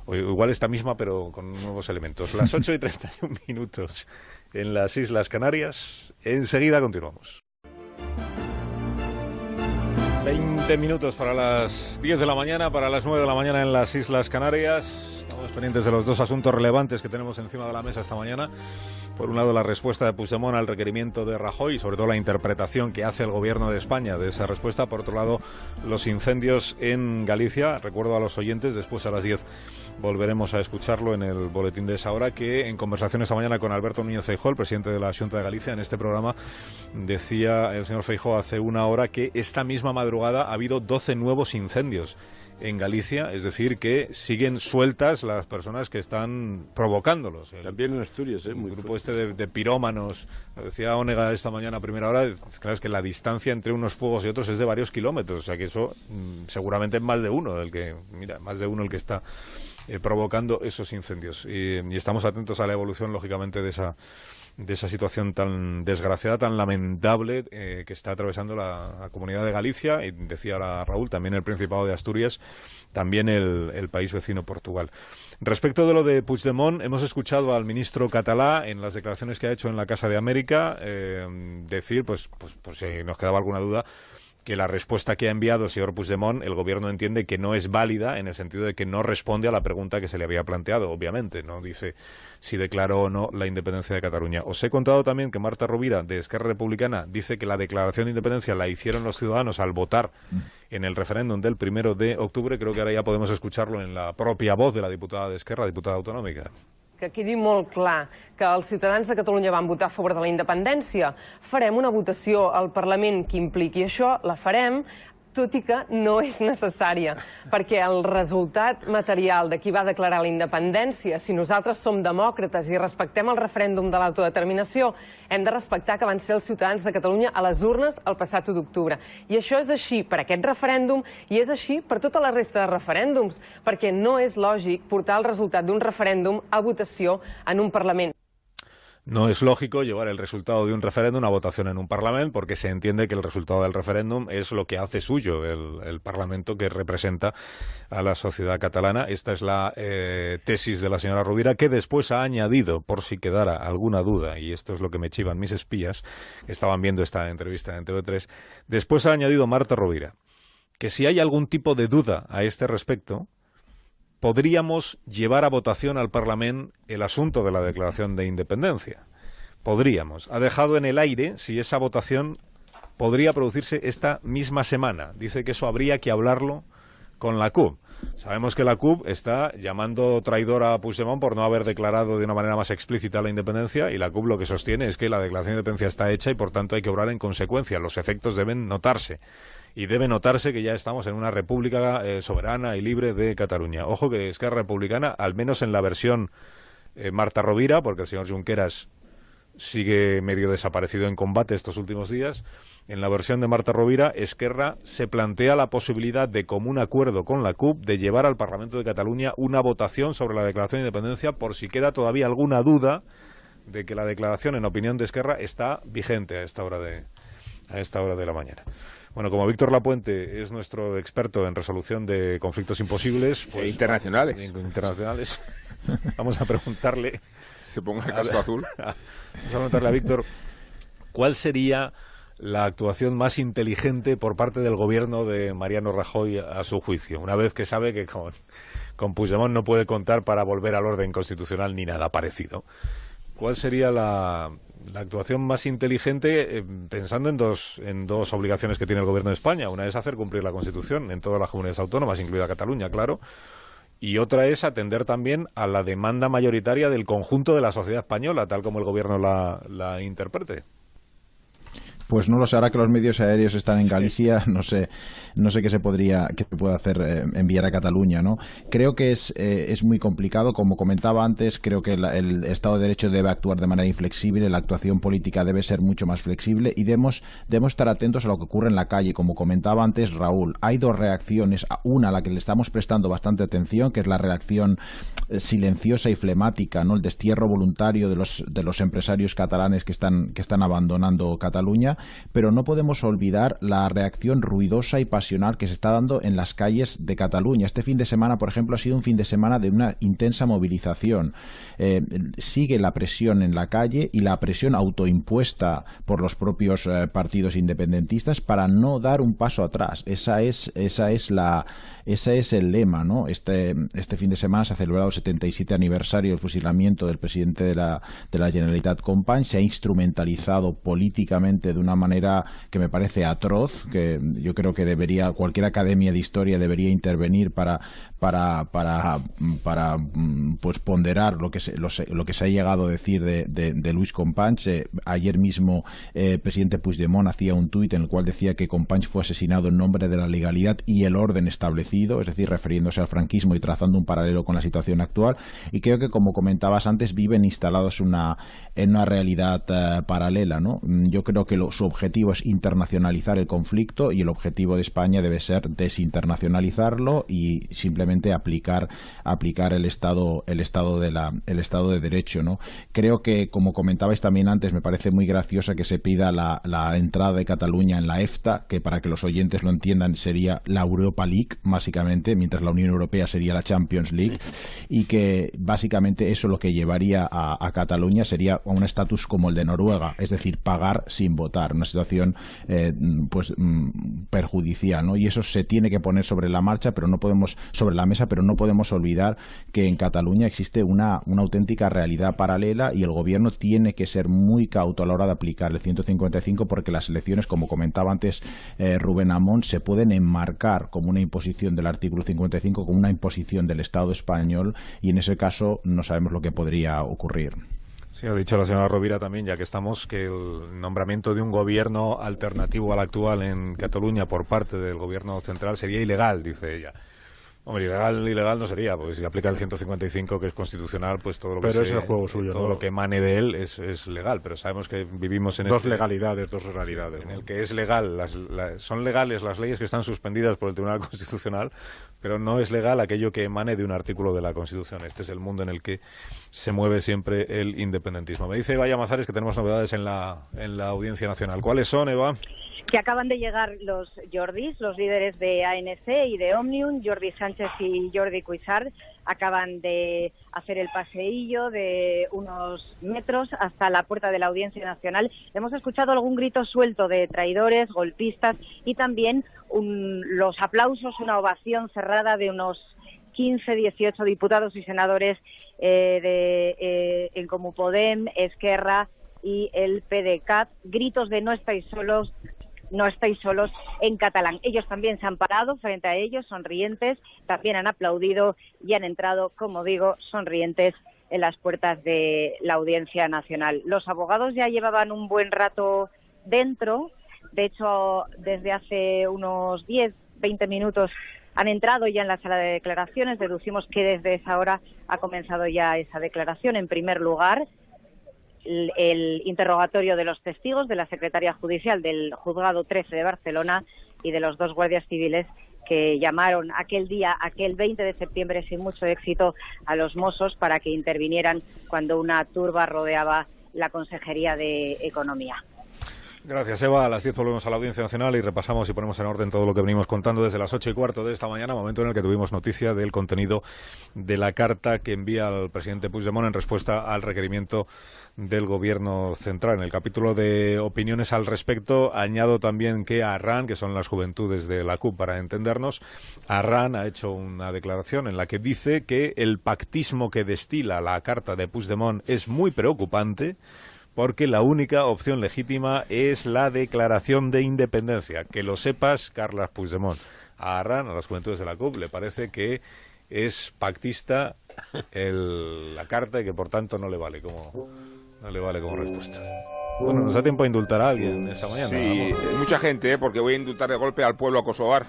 O igual esta misma, pero con nuevos elementos. Las 8:31 en las Islas Canarias. Enseguida continuamos. 20 minutos para las 10 de la mañana, para las 9 de la mañana en las Islas Canarias. Estamos pendientes de los dos asuntos relevantes que tenemos encima de la mesa esta mañana. Por un lado, la respuesta de Puigdemont al requerimiento de Rajoy y sobre todo la interpretación que hace el gobierno de España de esa respuesta. Por otro lado, los incendios en Galicia. Recuerdo a los oyentes, después a las 10 volveremos a escucharlo en el boletín de esa hora, que en conversación esta mañana con Alberto Núñez Feijóo, el presidente de la Xunta de Galicia, en este programa decía el señor Feijóo hace una hora que esta misma madrugada ha habido 12 nuevos incendios en Galicia, es decir, que siguen sueltas las personas que están provocándolos. También en Asturias, un grupo de pirómanos, decía Onega esta mañana a primera hora, claro, es que la distancia entre unos fuegos y otros es de varios kilómetros, o sea que eso seguramente es más de uno el que está provocando esos incendios. Y estamos atentos a la evolución, lógicamente, de esa situación tan desgraciada, tan lamentable que está atravesando la Comunidad de Galicia y, decía Raúl, también el Principado de Asturias, también el país vecino Portugal. Respecto de lo de Puigdemont, hemos escuchado al ministro catalá en las declaraciones que ha hecho en la Casa de América decir, pues por si nos quedaba alguna duda, que la respuesta que ha enviado el señor Puigdemont, el gobierno entiende que no es válida en el sentido de que no responde a la pregunta que se le había planteado, obviamente, no dice si declaró o no la independencia de Cataluña. Os he contado también que Marta Rovira, de Esquerra Republicana, dice que la declaración de independencia la hicieron los ciudadanos al votar en el referéndum del 1 de octubre. Creo que ahora ya podemos escucharlo en la propia voz de la diputada de Esquerra, diputada autonòmica. Que quedi molt clar que els ciutadans de Catalunya van votar a favor de la independència. Farem una votació al Parlament que impliqui això, la farem, tot i que no és necessària, perquè el resultat material de qui va declarar la independència, si nosaltres som demòcrates i respectem el referèndum de l'autodeterminació, hem de respectar que van ser els ciutadans de Catalunya a les urnes el passat 1 d'octubre. I això és així per aquest referèndum i és així per tota la resta de referèndums, perquè no és lògic portar el resultat d'un referèndum a votació en un Parlament. No es lógico llevar el resultado de un referéndum a votación en un Parlamento, porque se entiende que el resultado del referéndum es lo que hace suyo el Parlamento que representa a la sociedad catalana. Esta es la tesis de la señora Rovira, que después ha añadido, por si quedara alguna duda, y esto es lo que me chivan mis espías, que estaban viendo esta entrevista en TV3, después ha añadido Marta Rovira, que si hay algún tipo de duda a este respecto, podríamos llevar a votación al Parlamento el asunto de la declaración de independencia. Podríamos. Ha dejado en el aire si esa votación podría producirse esta misma semana. Dice que eso habría que hablarlo con la CUP. Sabemos que la CUP está llamando traidora a Puigdemont por no haber declarado de una manera más explícita la independencia, y la CUP lo que sostiene es que la declaración de independencia está hecha y por tanto hay que obrar en consecuencia. Los efectos deben notarse. Y debe notarse que ya estamos en una república soberana y libre de Cataluña. Ojo que Esquerra Republicana, al menos en la versión Marta Rovira, porque el señor Junqueras sigue medio desaparecido en combate estos últimos días, en la versión de Marta Rovira, Esquerra se plantea la posibilidad de común acuerdo con la CUP de llevar al Parlamento de Cataluña una votación sobre la declaración de independencia por si queda todavía alguna duda de que la declaración, en opinión de Esquerra, está vigente a esta hora de la mañana. Bueno, como Víctor Lapuente es nuestro experto en resolución de conflictos imposibles... Pues, internacionales. Vamos a preguntarle... Se ponga el casco azul. Vamos a preguntarle a Víctor cuál sería la actuación más inteligente por parte del gobierno de Mariano Rajoy a su juicio, una vez que sabe que con Puigdemont no puede contar para volver al orden constitucional ni nada parecido. ¿Cuál sería la actuación más inteligente, pensando en dos obligaciones que tiene el gobierno de España? Una es hacer cumplir la Constitución en todas las comunidades autónomas, incluida Cataluña, claro, y otra es atender también a la demanda mayoritaria del conjunto de la sociedad española, tal como el gobierno la interprete. Pues no lo sé, ahora que los medios aéreos están en Galicia, no sé qué se puede hacer enviar a Cataluña, ¿no? Creo que es muy complicado, como comentaba antes, creo que el Estado de Derecho debe actuar de manera inflexible, la actuación política debe ser mucho más flexible y debemos estar atentos a lo que ocurre en la calle. Como comentaba antes Raúl, hay dos reacciones, una a la que le estamos prestando bastante atención, que es la reacción silenciosa y flemática, ¿no? El destierro voluntario de los empresarios catalanes que están abandonando Cataluña. pero no podemos olvidar la reacción ruidosa y pasional que se está dando en las calles de Cataluña. Este fin de semana, por ejemplo, ha sido un fin de semana de una intensa movilización. Sigue la presión en la calle y la presión autoimpuesta por los propios partidos independentistas para no dar un paso atrás. Ese es el lema, ¿no? Este fin de semana se ha celebrado el 77 aniversario del fusilamiento del presidente de la Generalitat Companys. Se ha instrumentalizado políticamente de una manera que me parece atroz, que yo creo que cualquier academia de historia debería intervenir para pues ponderar lo que se ha llegado a decir de Luis Companys. Ayer mismo el presidente Puigdemont hacía un tuit en el cual decía que Companys fue asesinado en nombre de la legalidad y el orden establecido, es decir, refiriéndose al franquismo y trazando un paralelo con la situación actual. Y creo que, como comentabas antes, viven instalados en una realidad paralela, ¿no? Yo creo que su objetivo es internacionalizar el conflicto y el objetivo de España debe ser desinternacionalizarlo y simplemente aplicar el Estado de Derecho, ¿no? Creo que, como comentabais también antes, me parece muy graciosa que se pida la entrada de Cataluña en la EFTA, que, para que los oyentes lo entiendan, sería la Europa League, básicamente, mientras la Unión Europea sería la Champions League, y que básicamente eso lo que llevaría a Cataluña sería a un estatus como el de Noruega, es decir, pagar sin votar, una situación perjudicial, ¿no? Y eso se tiene que poner sobre la mesa, pero no podemos olvidar que en Cataluña existe una auténtica realidad paralela y el gobierno tiene que ser muy cauto a la hora de aplicar el 155, porque las elecciones, como comentaba antes Rubén Amón, se pueden enmarcar como una imposición del artículo 55, como una imposición del Estado español, y en ese caso no sabemos lo que podría ocurrir. Sí, ha dicho la señora Rovira también, ya que estamos, que el nombramiento de un gobierno alternativo al actual en Cataluña por parte del gobierno central sería ilegal, dice ella. Hombre, ilegal no sería, porque si aplica el 155, que es constitucional, pues todo lo que es el juego suyo, todo lo que emane de él es legal. Pero sabemos que vivimos en dos realidades, en el que es legal, son legales las leyes que están suspendidas por el Tribunal Constitucional, pero no es legal aquello que emane de un artículo de la Constitución. Este es el mundo en el que se mueve siempre el independentismo. Me dice Eva Llamazares que tenemos novedades en la Audiencia Nacional. ¿Cuáles son, Eva? Que acaban de llegar los Jordis, los líderes de ANC y de Òmnium. Jordi Sánchez y Jordi Cuixart acaban de hacer el paseillo de unos metros hasta la puerta de la Audiencia Nacional. Hemos escuchado algún grito suelto de traidores, golpistas y también los aplausos, una ovación cerrada de unos 15, 18 diputados y senadores en Comú Podem, Esquerra y el PDeCAT. Gritos de no estáis solos en catalán. Ellos también se han parado frente a ellos, sonrientes, también han aplaudido y han entrado, como digo, sonrientes en las puertas de la Audiencia Nacional. Los abogados ya llevaban un buen rato dentro, de hecho, desde hace unos 10, 20 minutos han entrado ya en la sala de declaraciones. Deducimos que desde esa hora ha comenzado ya esa declaración. En primer lugar, el interrogatorio de los testigos, de la secretaria judicial del Juzgado 13 de Barcelona y de los dos guardias civiles que llamaron aquel 20 de septiembre, sin mucho éxito, a los Mossos para que intervinieran cuando una turba rodeaba la Consejería de Economía. Gracias, Eva. A las 10 volvemos a la Audiencia Nacional y repasamos y ponemos en orden todo lo que venimos contando desde las 8:15 de esta mañana, momento en el que tuvimos noticia del contenido de la carta que envía al presidente Puigdemont en respuesta al requerimiento del Gobierno central. En el capítulo de opiniones al respecto, añado también que Arran, que son las juventudes de la CUP para entendernos, Arran ha hecho una declaración en la que dice que el pactismo que destila la carta de Puigdemont es muy preocupante, porque la única opción legítima es la declaración de independencia. Que lo sepas, Carles Puigdemont. A Arran, a las juventudes de la CUP, le parece que es pactista la carta y que por tanto no le vale como respuesta. Bueno, nos da tiempo a indultar a alguien esta mañana. Sí, mucha gente, porque voy a indultar de golpe al pueblo kosovar.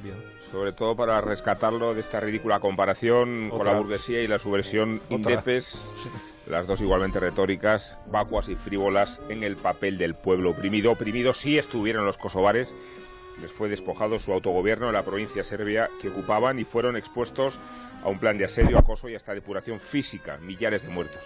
Bien. Sobre todo para rescatarlo de esta ridícula comparación con la burguesía y la subversión indepes. Sí. Las dos igualmente retóricas, vacuas y frívolas en el papel del pueblo oprimido. Oprimidos sí estuvieron los kosovares, Les fue despojado su autogobierno en la provincia serbia que ocupaban y fueron expuestos a un plan de asedio, acoso y hasta depuración física, millares de muertos.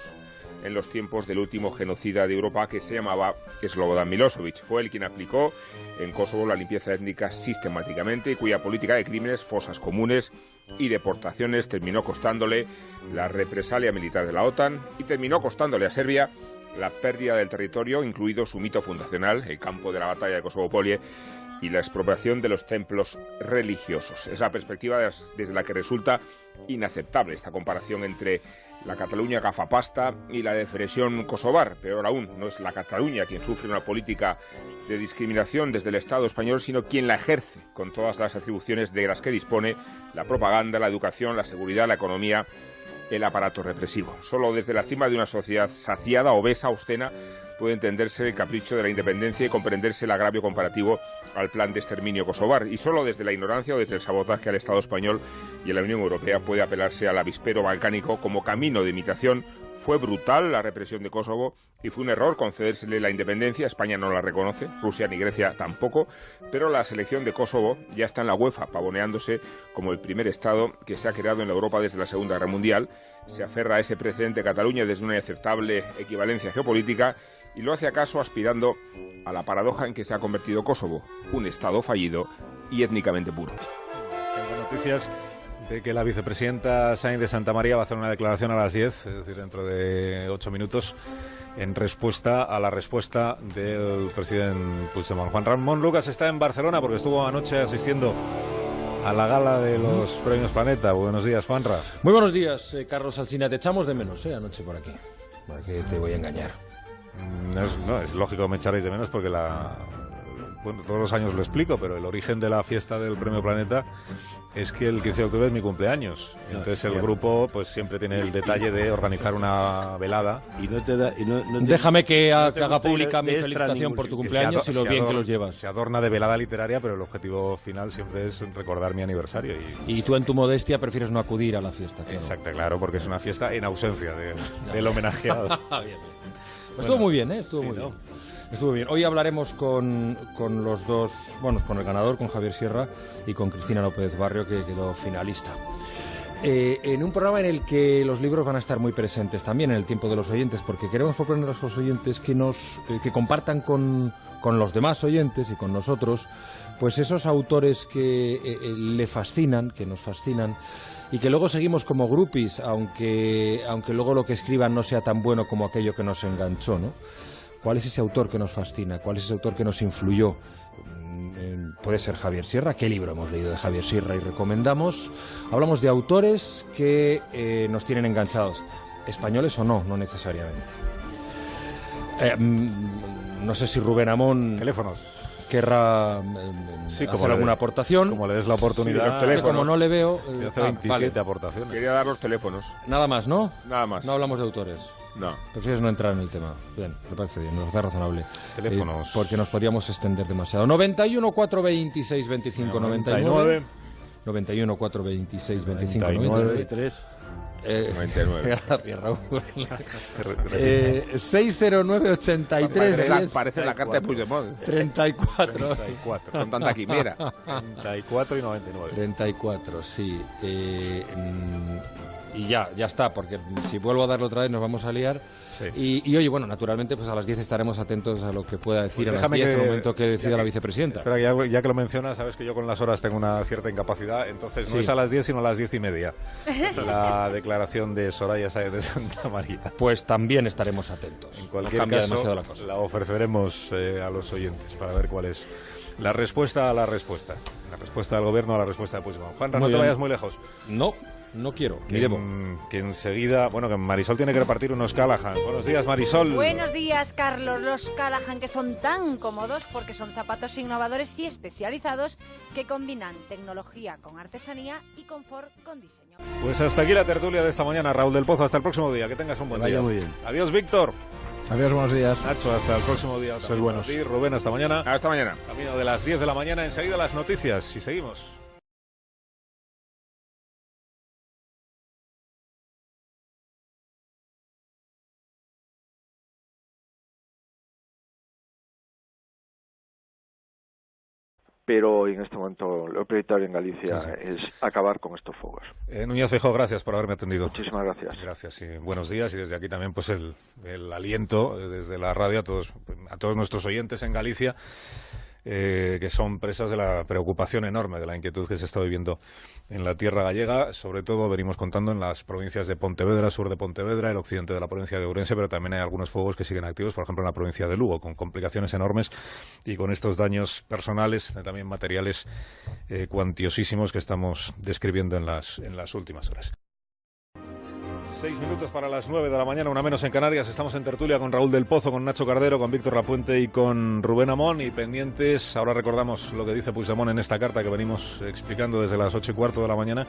En los tiempos del último genocida de Europa, que se llamaba Slobodan Milosevic. Fue él quien aplicó en Kosovo la limpieza étnica sistemáticamente y cuya política de crímenes, fosas comunes y deportaciones terminó costándole la represalia militar de la OTAN y terminó costándole a Serbia la pérdida del territorio, incluido su mito fundacional, el campo de la batalla de Kosovo-Polje, y la expropiación de los templos religiosos. Es la perspectiva desde la que resulta inaceptable esta comparación entre la Cataluña gafapasta y la depresión kosovar. Peor aún, no es la Cataluña quien sufre una política de discriminación desde el Estado español, sino quien la ejerce con todas las atribuciones de las que dispone: la propaganda, la educación, la seguridad, la economía, el aparato represivo. Solo desde la cima de una sociedad saciada, obesa, obscena, puede entenderse el capricho de la independencia y comprenderse el agravio comparativo al plan de exterminio kosovar. Y solo desde la ignorancia o desde el sabotaje al Estado español y a la Unión Europea puede apelarse al avispero balcánico como camino de imitación. Fue brutal la represión de Kosovo y fue un error concedérsele la independencia. España no la reconoce, Rusia ni Grecia tampoco, pero la selección de Kosovo ya está en la UEFA, pavoneándose como el primer Estado que se ha creado en la Europa desde la Segunda Guerra Mundial. Se aferra a ese precedente Cataluña desde una inaceptable equivalencia geopolítica y lo hace acaso aspirando a la paradoja en que se ha convertido Kosovo, un Estado fallido y étnicamente puro. Tengo noticias de que la vicepresidenta Sáenz de Santamaría va a hacer una declaración a las 10, es decir, dentro de 8 minutos, en respuesta a la respuesta del presidente Puigdemont. Juan Ramón Lucas está en Barcelona porque estuvo anoche asistiendo a la gala de los premios Planeta. Buenos días, Juanra. Muy buenos días, Carlos Alsina. Te echamos de menos, anoche por aquí. ¿Para qué te voy a engañar? No, es lógico que me echaréis de menos porque bueno, todos los años lo explico, pero el origen de la fiesta del Premio Planeta es que el 15 de octubre es mi cumpleaños. Entonces el grupo pues siempre tiene el detalle de organizar una velada. Y no te Déjame que haga pública mi felicitación por tu cumpleaños y lo bien que los llevas. Se adorna de velada literaria, pero el objetivo final siempre es recordar mi aniversario. Y tú en tu modestia prefieres no acudir a la fiesta. Claro. Exacto, claro, porque es una fiesta en ausencia del homenajeado. Bien. Estuvo muy bien, estuvo muy bien. Estuvo bien. Hoy hablaremos con los dos, bueno, con el ganador, con Javier Sierra y con Cristina López Barrio, que quedó finalista. En un programa en el que los libros van a estar muy presentes también en el tiempo de los oyentes, porque queremos proponer a los oyentes que compartan con los demás oyentes y con nosotros, pues esos autores que le fascinan, que nos fascinan, y que luego seguimos como groupies, aunque luego lo que escriban no sea tan bueno como aquello que nos enganchó, ¿no? ¿Cuál es ese autor que nos fascina? ¿Cuál es ese autor que nos influyó? Puede ser Javier Sierra. ¿Qué libro hemos leído de Javier Sierra y recomendamos? Hablamos de autores que nos tienen enganchados. ¿Españoles o no? No necesariamente. No sé si Rubén Amón... Teléfonos. Querrá hacer alguna aportación. Como le des la oportunidad. Sí, como no le veo... hace 27 aportaciones. Quería dar los teléfonos. Nada más, ¿no? Nada más. No hablamos de autores. No. Prefieres no entrar en el tema. Bien, me parece bien, nos parece razonable. Teléfonos. Porque nos podríamos extender demasiado. 91 426 25 99. 91 426 25 99. 99. Gracias, Raúl. 609 83 parece la carta de Puigdemont. 34. Con tanta quimera. 34 y 99. 34, sí. Y ya está, porque si vuelvo a darlo otra vez nos vamos a liar. Sí. Y oye, bueno, naturalmente pues a las 10 estaremos atentos a lo que pueda decir pues a las 10 en el momento que decida la vicepresidenta. Espera, ya que lo mencionas, sabes que yo con las horas tengo una cierta incapacidad, entonces no es a las 10 sino a las 10:30 la declaración de Soraya Sáenz de Santamaría. Pues también estaremos atentos. En cualquier caso, la ofreceremos a los oyentes para ver cuál es la respuesta a la respuesta. La respuesta del gobierno a la respuesta de Puigdemont. Juanra, no te vayas muy lejos. No quiero, ni debo. Que enseguida, bueno, que Marisol tiene que repartir unos Callahan. Buenos días, Marisol. Buenos días, Carlos. Los Callahan, que son tan cómodos porque son zapatos innovadores y especializados que combinan tecnología con artesanía y confort con diseño. Pues hasta aquí la tertulia de esta mañana, Raúl del Pozo. Hasta el próximo día. Que tengas un buen día. Muy bien. Adiós, Víctor. Adiós, buenos días. Nacho, hasta el próximo día. Sois buenos. Y Rubén, hasta mañana. Hasta mañana. Camino de las 10 de la mañana, enseguida las noticias. Y seguimos. pero en este momento lo prioritario en Galicia es acabar con estos fuegos. Núñez Feijóo, gracias por haberme atendido. Muchísimas gracias. Gracias y buenos días, y desde aquí también pues el aliento desde la radio a todos nuestros oyentes en Galicia, que son presas de la preocupación enorme, de la inquietud que se está viviendo en la tierra gallega. Sobre todo venimos contando en las provincias de Pontevedra, sur de Pontevedra, el occidente de la provincia de Ourense, pero también hay algunos fuegos que siguen activos, por ejemplo en la provincia de Lugo, con complicaciones enormes y con estos daños personales, también materiales cuantiosísimos que estamos describiendo en las últimas horas. 6 minutos para las 9 de la mañana, una menos en Canarias. Estamos en tertulia con Raúl del Pozo, con Nacho Cardero, con Víctor Lapuente y con Rubén Amón. Y pendientes, ahora recordamos lo que dice Puigdemont en esta carta que venimos explicando desde las 8:15 de la mañana.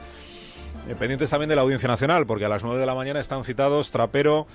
Pendientes también de la Audiencia Nacional, porque a las 9 de la mañana están citados Trapero,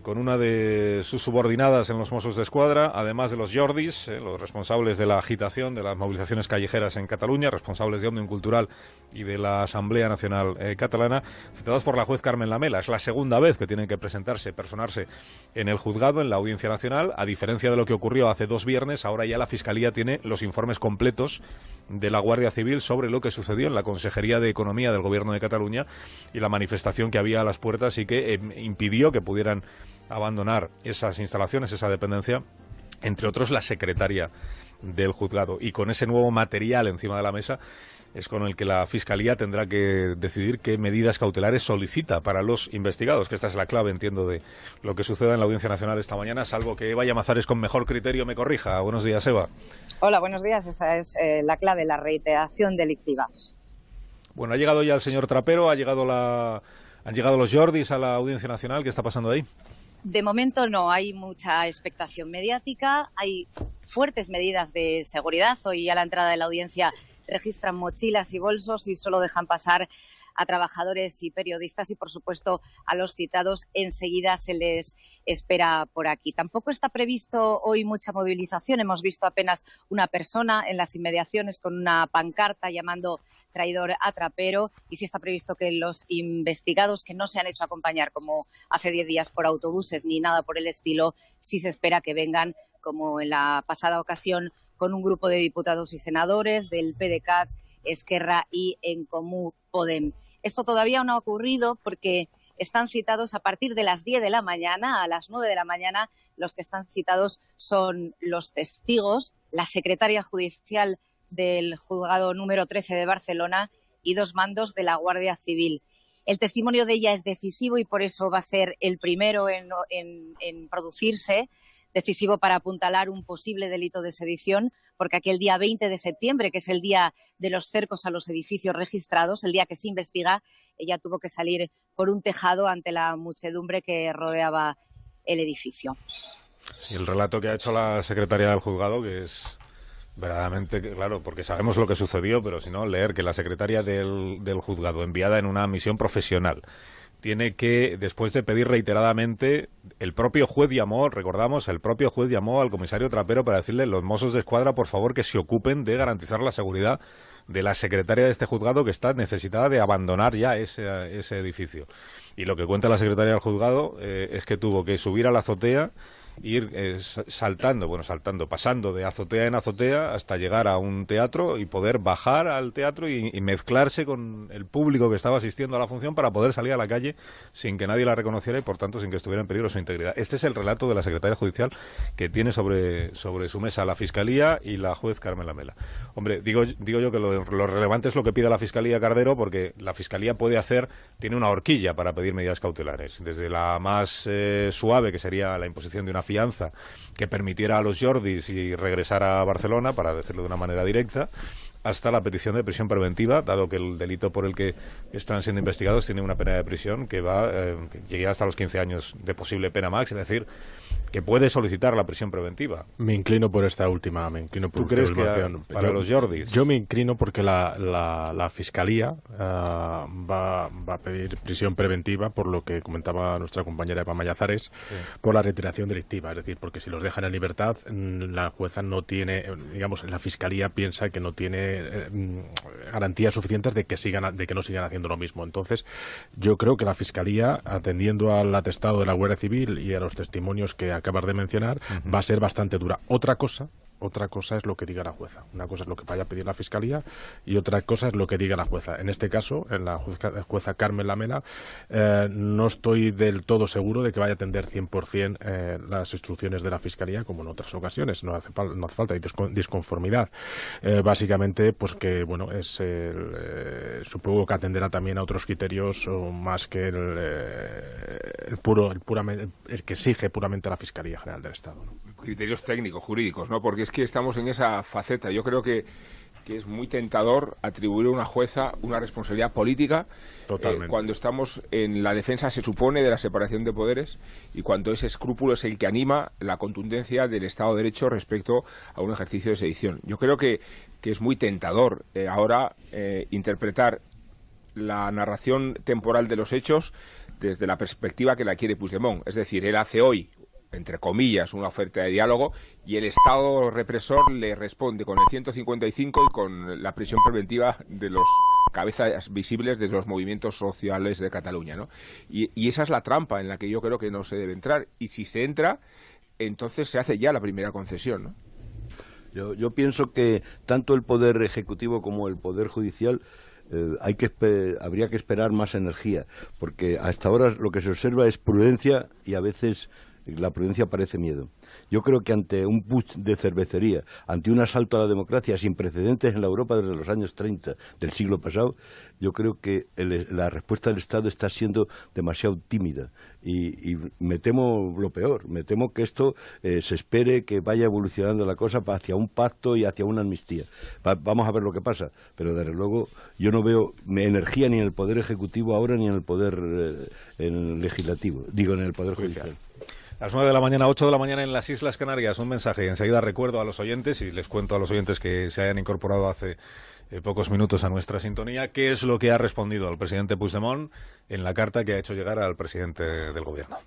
con una de sus subordinadas en los Mossos de Escuadra, además de los Jordis, los responsables de la agitación, de las movilizaciones callejeras en Cataluña, responsables de Òmnium Cultural y de la Asamblea Nacional Catalana, citados por la juez Carmen Lamela. Es la segunda vez que tienen que personarse en el juzgado, en la Audiencia Nacional. A diferencia de lo que ocurrió hace 2 viernes, ahora ya la Fiscalía tiene los informes completos de la Guardia Civil sobre lo que sucedió en la Consejería de Economía del Gobierno de Cataluña y la manifestación que había a las puertas y que impidió que pudieran abandonar esas instalaciones, esa dependencia, entre otros la secretaria del juzgado. Y con ese nuevo material encima de la mesa es con el que la Fiscalía tendrá que decidir qué medidas cautelares solicita para los investigados, que esta es la clave, entiendo, de lo que suceda en la Audiencia Nacional esta mañana, salvo que Eva Llamazares con mejor criterio me corrija. Buenos días, Eva. Hola, buenos días. Esa es la clave, la reiteración delictiva. Bueno, ha llegado ya el señor Trapero, han llegado los Jordis a la Audiencia Nacional. ¿Qué está pasando ahí? De momento no hay mucha expectación mediática, hay fuertes medidas de seguridad. Hoy a la entrada de la audiencia registran mochilas y bolsos y solo dejan pasar a trabajadores y periodistas y, por supuesto, a los citados enseguida se les espera por aquí. Tampoco está previsto hoy mucha movilización. Hemos visto apenas una persona en las inmediaciones con una pancarta llamando traidor a Trapero, y sí está previsto que los investigados, que no se han hecho acompañar como hace 10 días por autobuses ni nada por el estilo, sí se espera que vengan, como en la pasada ocasión, con un grupo de diputados y senadores del PDeCAT, Esquerra y En Comú Podem. Esto todavía no ha ocurrido porque están citados a partir de las 10 de la mañana, a las 9 de la mañana. Los que están citados son los testigos, la secretaria judicial del juzgado número 13 de Barcelona y 2 mandos de la Guardia Civil. El testimonio de ella es decisivo y por eso va a ser el primero en producirse, decisivo para apuntalar un posible delito de sedición, porque aquel día 20 de septiembre, que es el día de los cercos a los edificios registrados, el día que se investiga, ella tuvo que salir por un tejado ante la muchedumbre que rodeaba el edificio. Y el relato que ha hecho la secretaria del juzgado, que es verdaderamente claro, porque sabemos lo que sucedió, pero si no, leer que la secretaria del juzgado, enviada en una misión profesional, tiene que, después de pedir reiteradamente, el propio juez llamó al comisario Trapero para decirle: los Mossos de Escuadra, por favor, que se ocupen de garantizar la seguridad de la secretaria de este juzgado, que está necesitada de abandonar ya ese edificio. Y lo que cuenta la secretaria del juzgado es que tuvo que subir a la azotea, ir pasando de azotea en azotea hasta llegar a un teatro y poder bajar al teatro y mezclarse con el público que estaba asistiendo a la función para poder salir a la calle sin que nadie la reconociera y, por tanto, sin que estuviera en peligro su integridad. Este es el relato de la secretaria judicial que tiene sobre su mesa la Fiscalía y la juez Carmen Lamela. Hombre, digo yo que lo relevante es lo que pide la Fiscalía, Cardero, porque la Fiscalía tiene una horquilla para pedir medidas cautelares, desde la más suave, que sería la imposición de una fianza que permitiera a los Jordis y regresar a Barcelona, para decirlo de una manera directa, hasta la petición de prisión preventiva, dado que el delito por el que están siendo investigados tiene una pena de prisión que llega hasta los 15 años de posible pena máxima, es decir, que puede solicitar la prisión preventiva. Me inclino por esta última, ¿Tú crees que para los Jordis? Yo me inclino porque la Fiscalía va a pedir prisión preventiva, por lo que comentaba nuestra compañera Eva Llamazares, por la reiteración delictiva, es decir, porque si los dejan en libertad, la jueza no tiene, la Fiscalía piensa que no tiene garantías suficientes de que no sigan haciendo lo mismo. Entonces, yo creo que la Fiscalía, atendiendo al atestado de la Guardia Civil y a los testimonios que acabas de mencionar, va a ser bastante dura. Otra cosa otra cosa es lo que diga la jueza. Una cosa es lo que vaya a pedir la Fiscalía y otra cosa es lo que diga la jueza. En este caso, en la jueza Carmen Lamela, no estoy del todo seguro de que vaya a atender 100% las instrucciones de la Fiscalía, como en otras ocasiones. No hace falta, hay disconformidad. Básicamente, pues que, bueno, supongo que atenderá también a otros criterios más que el que exige puramente la Fiscalía General del Estado, ¿no? Criterios técnicos, jurídicos, ¿no? Porque es que estamos en esa faceta. Yo creo que es muy tentador atribuir a una jueza una responsabilidad política cuando estamos en la defensa, se supone, de la separación de poderes y cuando ese escrúpulo es el que anima la contundencia del Estado de Derecho respecto a un ejercicio de sedición. Yo creo que es muy tentador ahora interpretar la narración temporal de los hechos desde la perspectiva que la quiere Puigdemont. Es decir, él hace hoy, entre comillas, una oferta de diálogo y el Estado represor le responde con el 155 y con la prisión preventiva de los cabezas visibles de los movimientos sociales de Cataluña, ¿no? Y esa es la trampa en la que yo creo que no se debe entrar. Y si se entra, entonces se hace ya la primera concesión, ¿no? Yo pienso que tanto el Poder Ejecutivo como el Poder Judicial habría que esperar más energía, porque hasta ahora lo que se observa es prudencia y a veces la prudencia parece miedo. Yo creo que ante un putsch de cervecería, ante un asalto a la democracia sin precedentes en la Europa desde los años 30 del siglo pasado, yo creo que la respuesta del Estado está siendo demasiado tímida y me temo lo peor, me temo que esto se espere que vaya evolucionando la cosa hacia un pacto y hacia una amnistía. Vamos a ver lo que pasa, pero desde luego yo no veo energía ni en el Poder Ejecutivo ahora ni en el Poder Legislativo, digo en el Poder Judicial. Las 9 de la mañana, 8 de la mañana en las Islas Canarias. Un mensaje. Enseguida recuerdo a los oyentes, y les cuento a los oyentes que se hayan incorporado hace pocos minutos a nuestra sintonía, qué es lo que ha respondido el presidente Puigdemont en la carta que ha hecho llegar al presidente del Gobierno.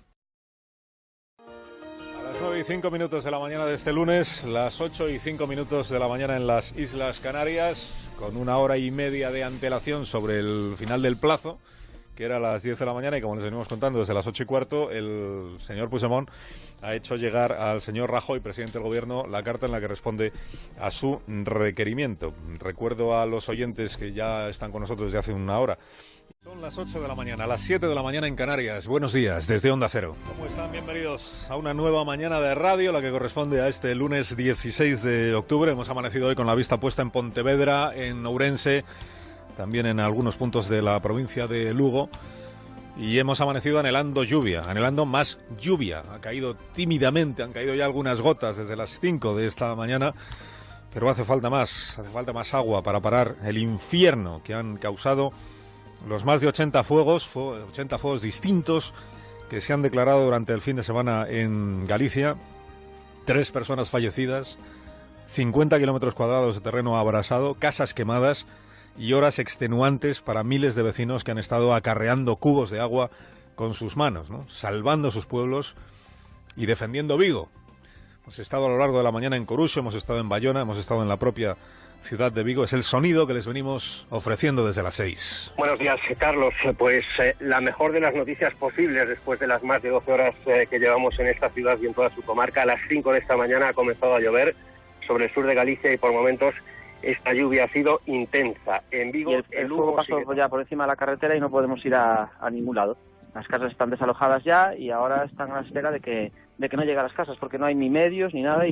A las 9 y 5 minutos de la mañana de este lunes, las 8 y 5 minutos de la mañana en las Islas Canarias, con una hora y media de antelación sobre el final del plazo, que era a las 10 de la mañana, y como les venimos contando desde las 8 y cuarto, el señor Puigdemont ha hecho llegar al señor Rajoy, presidente del Gobierno, la carta en la que responde a su requerimiento. Recuerdo a los oyentes que ya están con nosotros desde hace una hora. Son las 8 de la mañana, las 7 de la mañana en Canarias. Buenos días, desde Onda Cero. ¿Cómo están? Bienvenidos a una nueva mañana de radio, la que corresponde a este lunes 16 de octubre. Hemos amanecido hoy con la vista puesta en Pontevedra, en Ourense, también en algunos puntos de la provincia de Lugo, y hemos amanecido anhelando lluvia, anhelando más lluvia. Ha caído tímidamente, han caído ya algunas gotas desde las 5 de esta mañana, pero hace falta más agua para parar el infierno que han causado los más de 80 fuegos distintos que se han declarado durante el fin de semana en Galicia. 3 personas fallecidas, 50 kilómetros cuadrados de terreno abrasado, casas quemadas y horas extenuantes para miles de vecinos que han estado acarreando cubos de agua con sus manos, ¿no? Salvando sus pueblos y defendiendo Vigo. Hemos estado a lo largo de la mañana en Coruxo, hemos estado en Bayona, hemos estado en la propia ciudad de Vigo. Es el sonido que les venimos ofreciendo desde las 6. Buenos días, Carlos. Pues la mejor de las noticias posibles después de las más de 12 horas que llevamos en esta ciudad y en toda su comarca. A las 5 de esta mañana ha comenzado a llover sobre el sur de Galicia y por momentos esta lluvia ha sido intensa. En Vigo, el fuego pasó ya por encima de la carretera y no podemos ir a ningún lado. Las casas están desalojadas ya y ahora están a la espera de que no llegue a las casas, porque no hay ni medios ni nada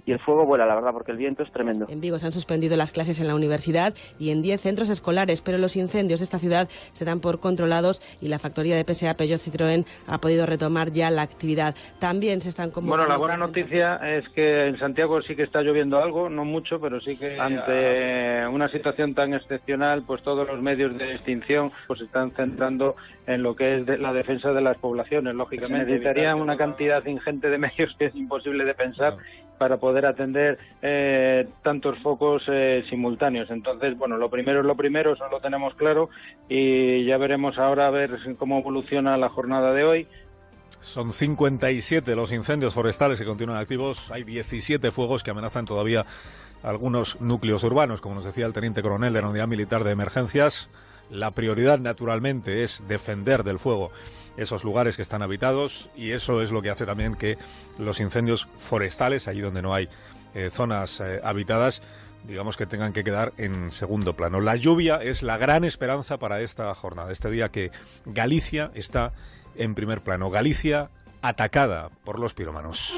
y el fuego vuela, la verdad, porque el viento es tremendo. En Vigo se han suspendido las clases en la universidad y en 10 centros escolares, pero los incendios de esta ciudad se dan por controlados y la factoría de PSA Peugeot Citroën ha podido retomar ya la actividad. También se están convocando... Bueno, la buena noticia es que en Santiago sí que está lloviendo algo, no mucho, pero sí que ante una situación tan excepcional, pues todos los medios de extinción pues se están centrando en lo que es la defensa de las poblaciones. Lógicamente necesitaría una cantidad ingente de medios que es imposible de pensar para poder atender tantos focos simultáneos. Entonces, bueno, lo primero es lo primero, eso lo tenemos claro, y ya veremos ahora a ver cómo evoluciona la jornada de hoy. Son 57 los incendios forestales que continúan activos. Hay 17 fuegos que amenazan todavía algunos núcleos urbanos, como nos decía el teniente coronel de la Unidad Militar de Emergencias. La prioridad, naturalmente, es defender del fuego esos lugares que están habitados, y eso es lo que hace también que los incendios forestales, allí donde no hay zonas habitadas, digamos que tengan que quedar en segundo plano. La lluvia es la gran esperanza para esta jornada, este día que Galicia está en primer plano. Galicia atacada por los pirómanos.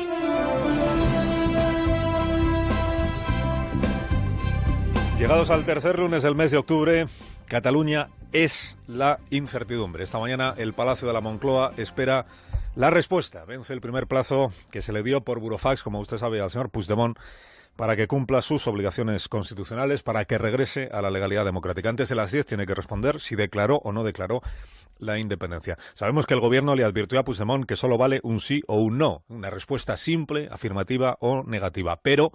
Llegados al tercer lunes del mes de octubre, Cataluña es la incertidumbre. Esta mañana el Palacio de la Moncloa espera la respuesta. Vence el primer plazo que se le dio por burofax, como usted sabe, al señor Puigdemont, para que cumpla sus obligaciones constitucionales, para que regrese a la legalidad democrática. Antes de las 10 tiene que responder si declaró o no declaró la independencia. Sabemos que el gobierno le advirtió a Puigdemont que solo vale un sí o un no, una respuesta simple, afirmativa o negativa, pero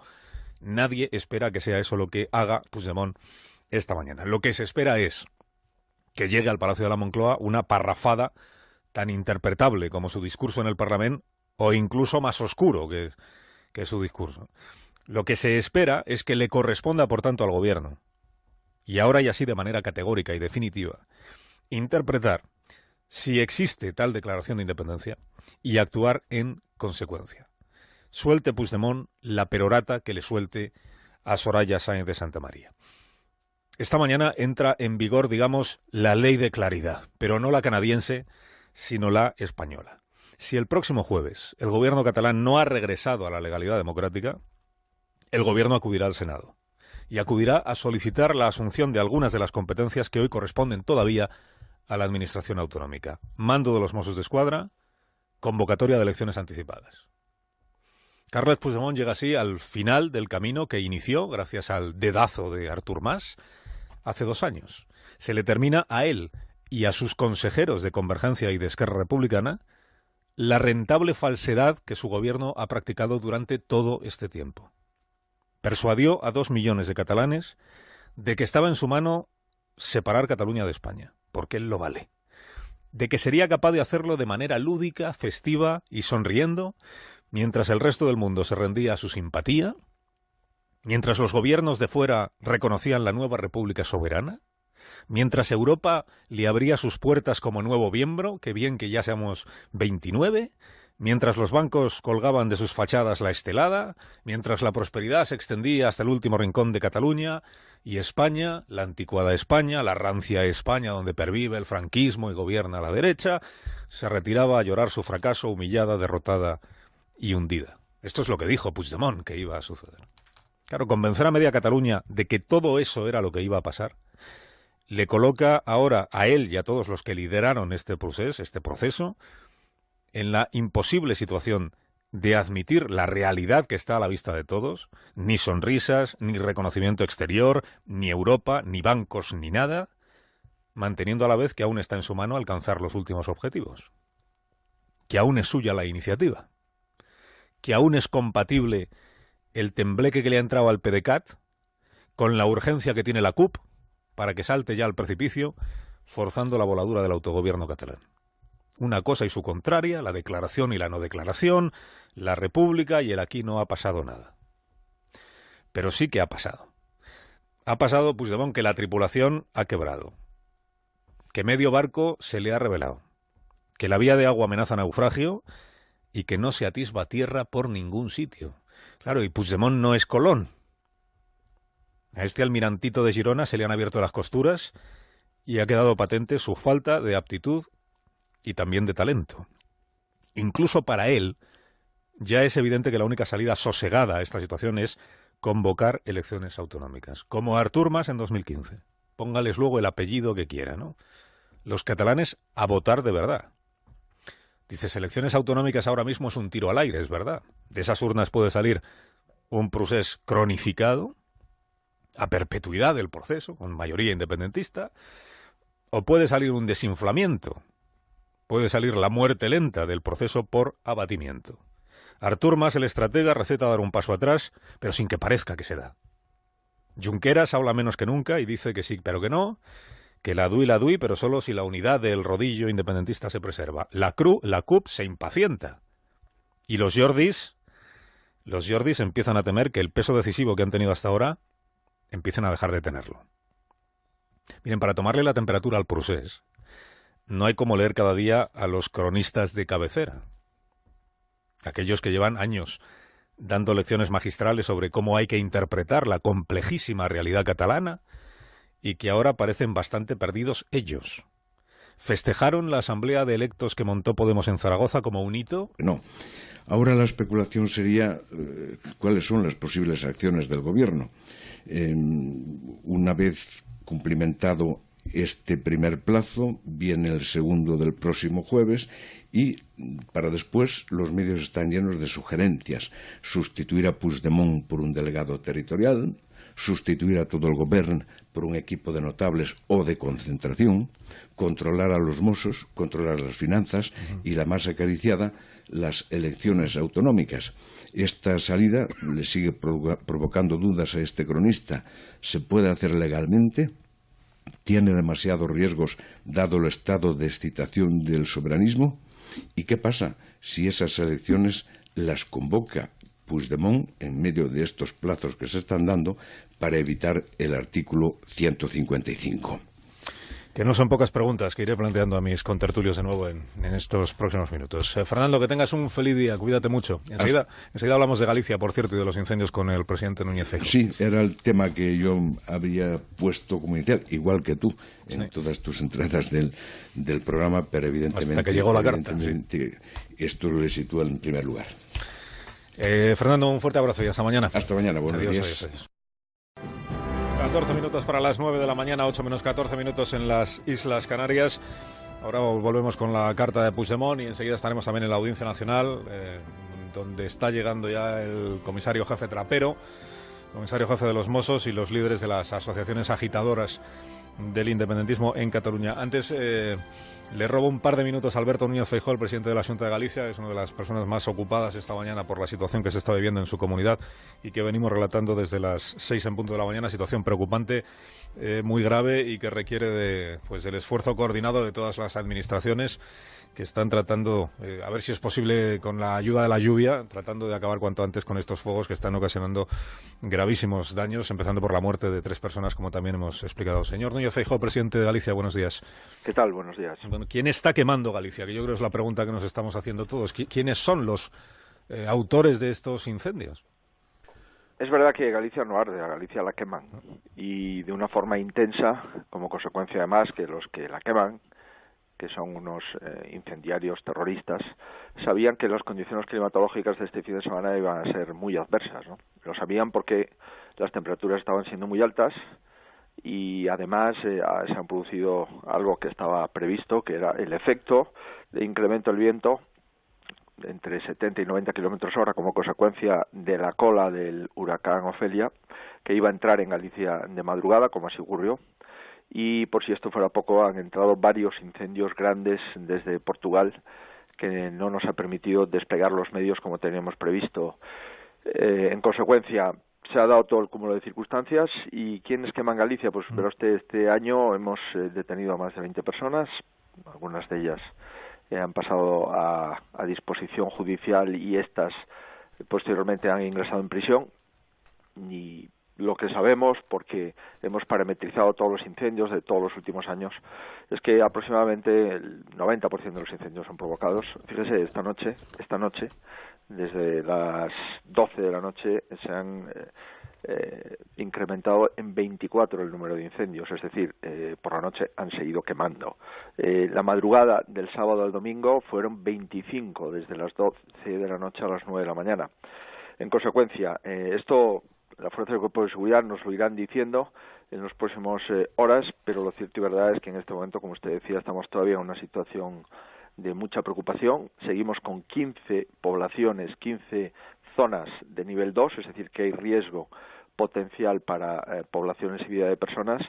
nadie espera que sea eso lo que haga Puigdemont esta mañana. Lo que se espera es que llegue al Palacio de la Moncloa una parrafada tan interpretable como su discurso en el Parlamento, o incluso más oscuro que su discurso. Lo que se espera es que le corresponda, por tanto, al gobierno, y ahora y así de manera categórica y definitiva, interpretar si existe tal declaración de independencia y actuar en consecuencia. Suelte Puigdemont la perorata que le suelte a Soraya Sáenz de Santamaría. Esta mañana entra en vigor, digamos, la ley de claridad, pero no la canadiense, sino la española. Si el próximo jueves el gobierno catalán no ha regresado a la legalidad democrática, el gobierno acudirá al Senado y acudirá a solicitar la asunción de algunas de las competencias que hoy corresponden todavía a la administración autonómica. Mando de los Mossos d'Esquadra, convocatoria de elecciones anticipadas. Carles Puigdemont llega así al final del camino que inició gracias al dedazo de Artur Mas hace 2 años. Se le termina a él y a sus consejeros de Convergencia y de Esquerra Republicana la rentable falsedad que su gobierno ha practicado durante todo este tiempo. Persuadió a 2 millones de catalanes de que estaba en su mano separar Cataluña de España, porque él lo vale. De que sería capaz de hacerlo de manera lúdica, festiva y sonriendo, mientras el resto del mundo se rendía a su simpatía, mientras los gobiernos de fuera reconocían la nueva República Soberana, mientras Europa le abría sus puertas como nuevo miembro, que bien que ya seamos 29, mientras los bancos colgaban de sus fachadas la estelada, mientras la prosperidad se extendía hasta el último rincón de Cataluña, y España, la anticuada España, la rancia España donde pervive el franquismo y gobierna la derecha, se retiraba a llorar su fracaso, humillada, derrotada y hundida. Esto es lo que dijo Puigdemont que iba a suceder. Claro, convencer a media Cataluña de que todo eso era lo que iba a pasar, le coloca ahora a él y a todos los que lideraron este proceso, en la imposible situación de admitir la realidad que está a la vista de todos, ni sonrisas, ni reconocimiento exterior, ni Europa, ni bancos, ni nada, manteniendo a la vez que aún está en su mano alcanzar los últimos objetivos, que aún es suya la iniciativa, que aún es compatible el tembleque que le ha entrado al PDeCAT con la urgencia que tiene la CUP para que salte ya al precipicio, forzando la voladura del autogobierno catalán. Una cosa y su contraria, la declaración y la no declaración, la república y el aquí no ha pasado nada. Pero sí que ha pasado. Ha pasado, Puigdemont, que la tripulación ha quebrado, que medio barco se le ha revelado, que la vía de agua amenaza naufragio y que no se atisba tierra por ningún sitio. Claro, y Puigdemont no es Colón. A este almirantito de Girona se le han abierto las costuras y ha quedado patente su falta de aptitud y también de talento. Incluso para él, ya es evidente que la única salida sosegada a esta situación es convocar elecciones autonómicas, como Artur Mas en 2015. Póngales luego el apellido que quiera, ¿no? Los catalanes a votar de verdad. Dices, elecciones autonómicas ahora mismo es un tiro al aire, es verdad. De esas urnas puede salir un procés cronificado, a perpetuidad del proceso, con mayoría independentista, o puede salir un desinflamiento, puede salir la muerte lenta del proceso por abatimiento. Artur Mas, el estratega, receta dar un paso atrás, pero sin que parezca que se da. Junqueras habla menos que nunca y dice que sí, pero que no, que la DUI, pero solo si la unidad del rodillo independentista se preserva. La CUP se impacienta. Y los Jordis empiezan a temer que el peso decisivo que han tenido hasta ahora empiecen a dejar de tenerlo. Miren, para tomarle la temperatura al procés, no hay como leer cada día a los cronistas de cabecera, aquellos que llevan años dando lecciones magistrales sobre cómo hay que interpretar la complejísima realidad catalana y que ahora parecen bastante perdidos ellos. ¿Festejaron la asamblea de electos que montó Podemos en Zaragoza como un hito? No. Ahora la especulación sería cuáles son las posibles acciones del Gobierno. Una vez cumplimentado este primer plazo, viene el segundo del próximo jueves y para después los medios están llenos de sugerencias. Sustituir a Puigdemont por un delegado territorial, sustituir a todo el Gobierno por un equipo de notables o de concentración, controlar a los Mossos, controlar las finanzas y, la más acariciada, las elecciones autonómicas. Esta salida le sigue provocando dudas a este cronista. ¿Se puede hacer legalmente? ¿Tiene demasiados riesgos dado el estado de excitación del soberanismo? ¿Y qué pasa si esas elecciones las convoca Puigdemont en medio de estos plazos que se están dando para evitar el artículo 155? Que no son pocas preguntas que iré planteando a mis contertulios de nuevo en estos próximos minutos. Fernando, que tengas un feliz día, cuídate mucho. Enseguida hablamos de Galicia, por cierto, y de los incendios con el presidente Núñez Feijóo. Sí, era el tema que yo había puesto como inicial, igual que tú, en todas tus entradas del programa, pero evidentemente... Hasta que llegó la carta. Esto lo sitúa en primer lugar. Fernando, un fuerte abrazo y hasta mañana. Hasta mañana, buenos días. Adiós. 14 minutos para las 9 de la mañana, 8 menos 14 minutos en las Islas Canarias. Ahora volvemos con la carta de Puigdemont y enseguida estaremos también en la Audiencia Nacional, donde está llegando ya el comisario jefe Trapero, comisario jefe de los Mossos y los líderes de las asociaciones agitadoras del independentismo en Cataluña. Antes le robo un par de minutos a Alberto Núñez Feijóo, el presidente de la Xunta de Galicia. Es una de las personas más ocupadas esta mañana por la situación que se está viviendo en su comunidad y que venimos relatando desde las 6 en punto de la mañana. Situación preocupante, muy grave y que requiere del esfuerzo coordinado de todas las administraciones que están tratando, a ver si es posible, con la ayuda de la lluvia, tratando de acabar cuanto antes con estos fuegos que están ocasionando gravísimos daños, empezando por la muerte de 3 personas, como también hemos explicado. Señor Núñez Feijóo, presidente de Galicia, buenos días. ¿Qué tal? Buenos días. Bueno, ¿quién está quemando Galicia? Que yo creo es la pregunta que nos estamos haciendo todos. ¿Quiénes son los autores de estos incendios? Es verdad que Galicia no arde, a Galicia la queman, y de una forma intensa, como consecuencia además que los que la queman, que son unos incendiarios terroristas, sabían que las condiciones climatológicas de este fin de semana iban a ser muy adversas, ¿no? Lo sabían porque las temperaturas estaban siendo muy altas y además se han producido algo que estaba previsto, que era el efecto de incremento del viento entre 70 y 90 kilómetros hora como consecuencia de la cola del huracán Ofelia, que iba a entrar en Galicia de madrugada, como así ocurrió. Y por si esto fuera poco, han entrado varios incendios grandes desde Portugal que no nos ha permitido desplegar los medios como teníamos previsto. En consecuencia, se ha dado todo el cúmulo de circunstancias. ¿Y quiénes queman Galicia? Pues pero este año hemos detenido a más de 20 personas, algunas de ellas han pasado a disposición judicial y estas posteriormente han ingresado en prisión. Y lo que sabemos, porque hemos parametrizado todos los incendios de todos los últimos años, es que aproximadamente el 90% de los incendios son provocados. Fíjese, esta noche, desde las 12 de la noche, se han incrementado en 24 el número de incendios, es decir, por la noche han seguido quemando. La madrugada del sábado al domingo fueron 25, desde las 12 de la noche a las 9 de la mañana. En consecuencia, esto la Fuerza del Cuerpo de Seguridad nos lo irán diciendo en las próximas horas, pero lo cierto y verdad es que en este momento, como usted decía, estamos todavía en una situación de mucha preocupación. Seguimos con 15 poblaciones, 15 zonas de nivel 2, es decir, que hay riesgo potencial para poblaciones y vida de personas.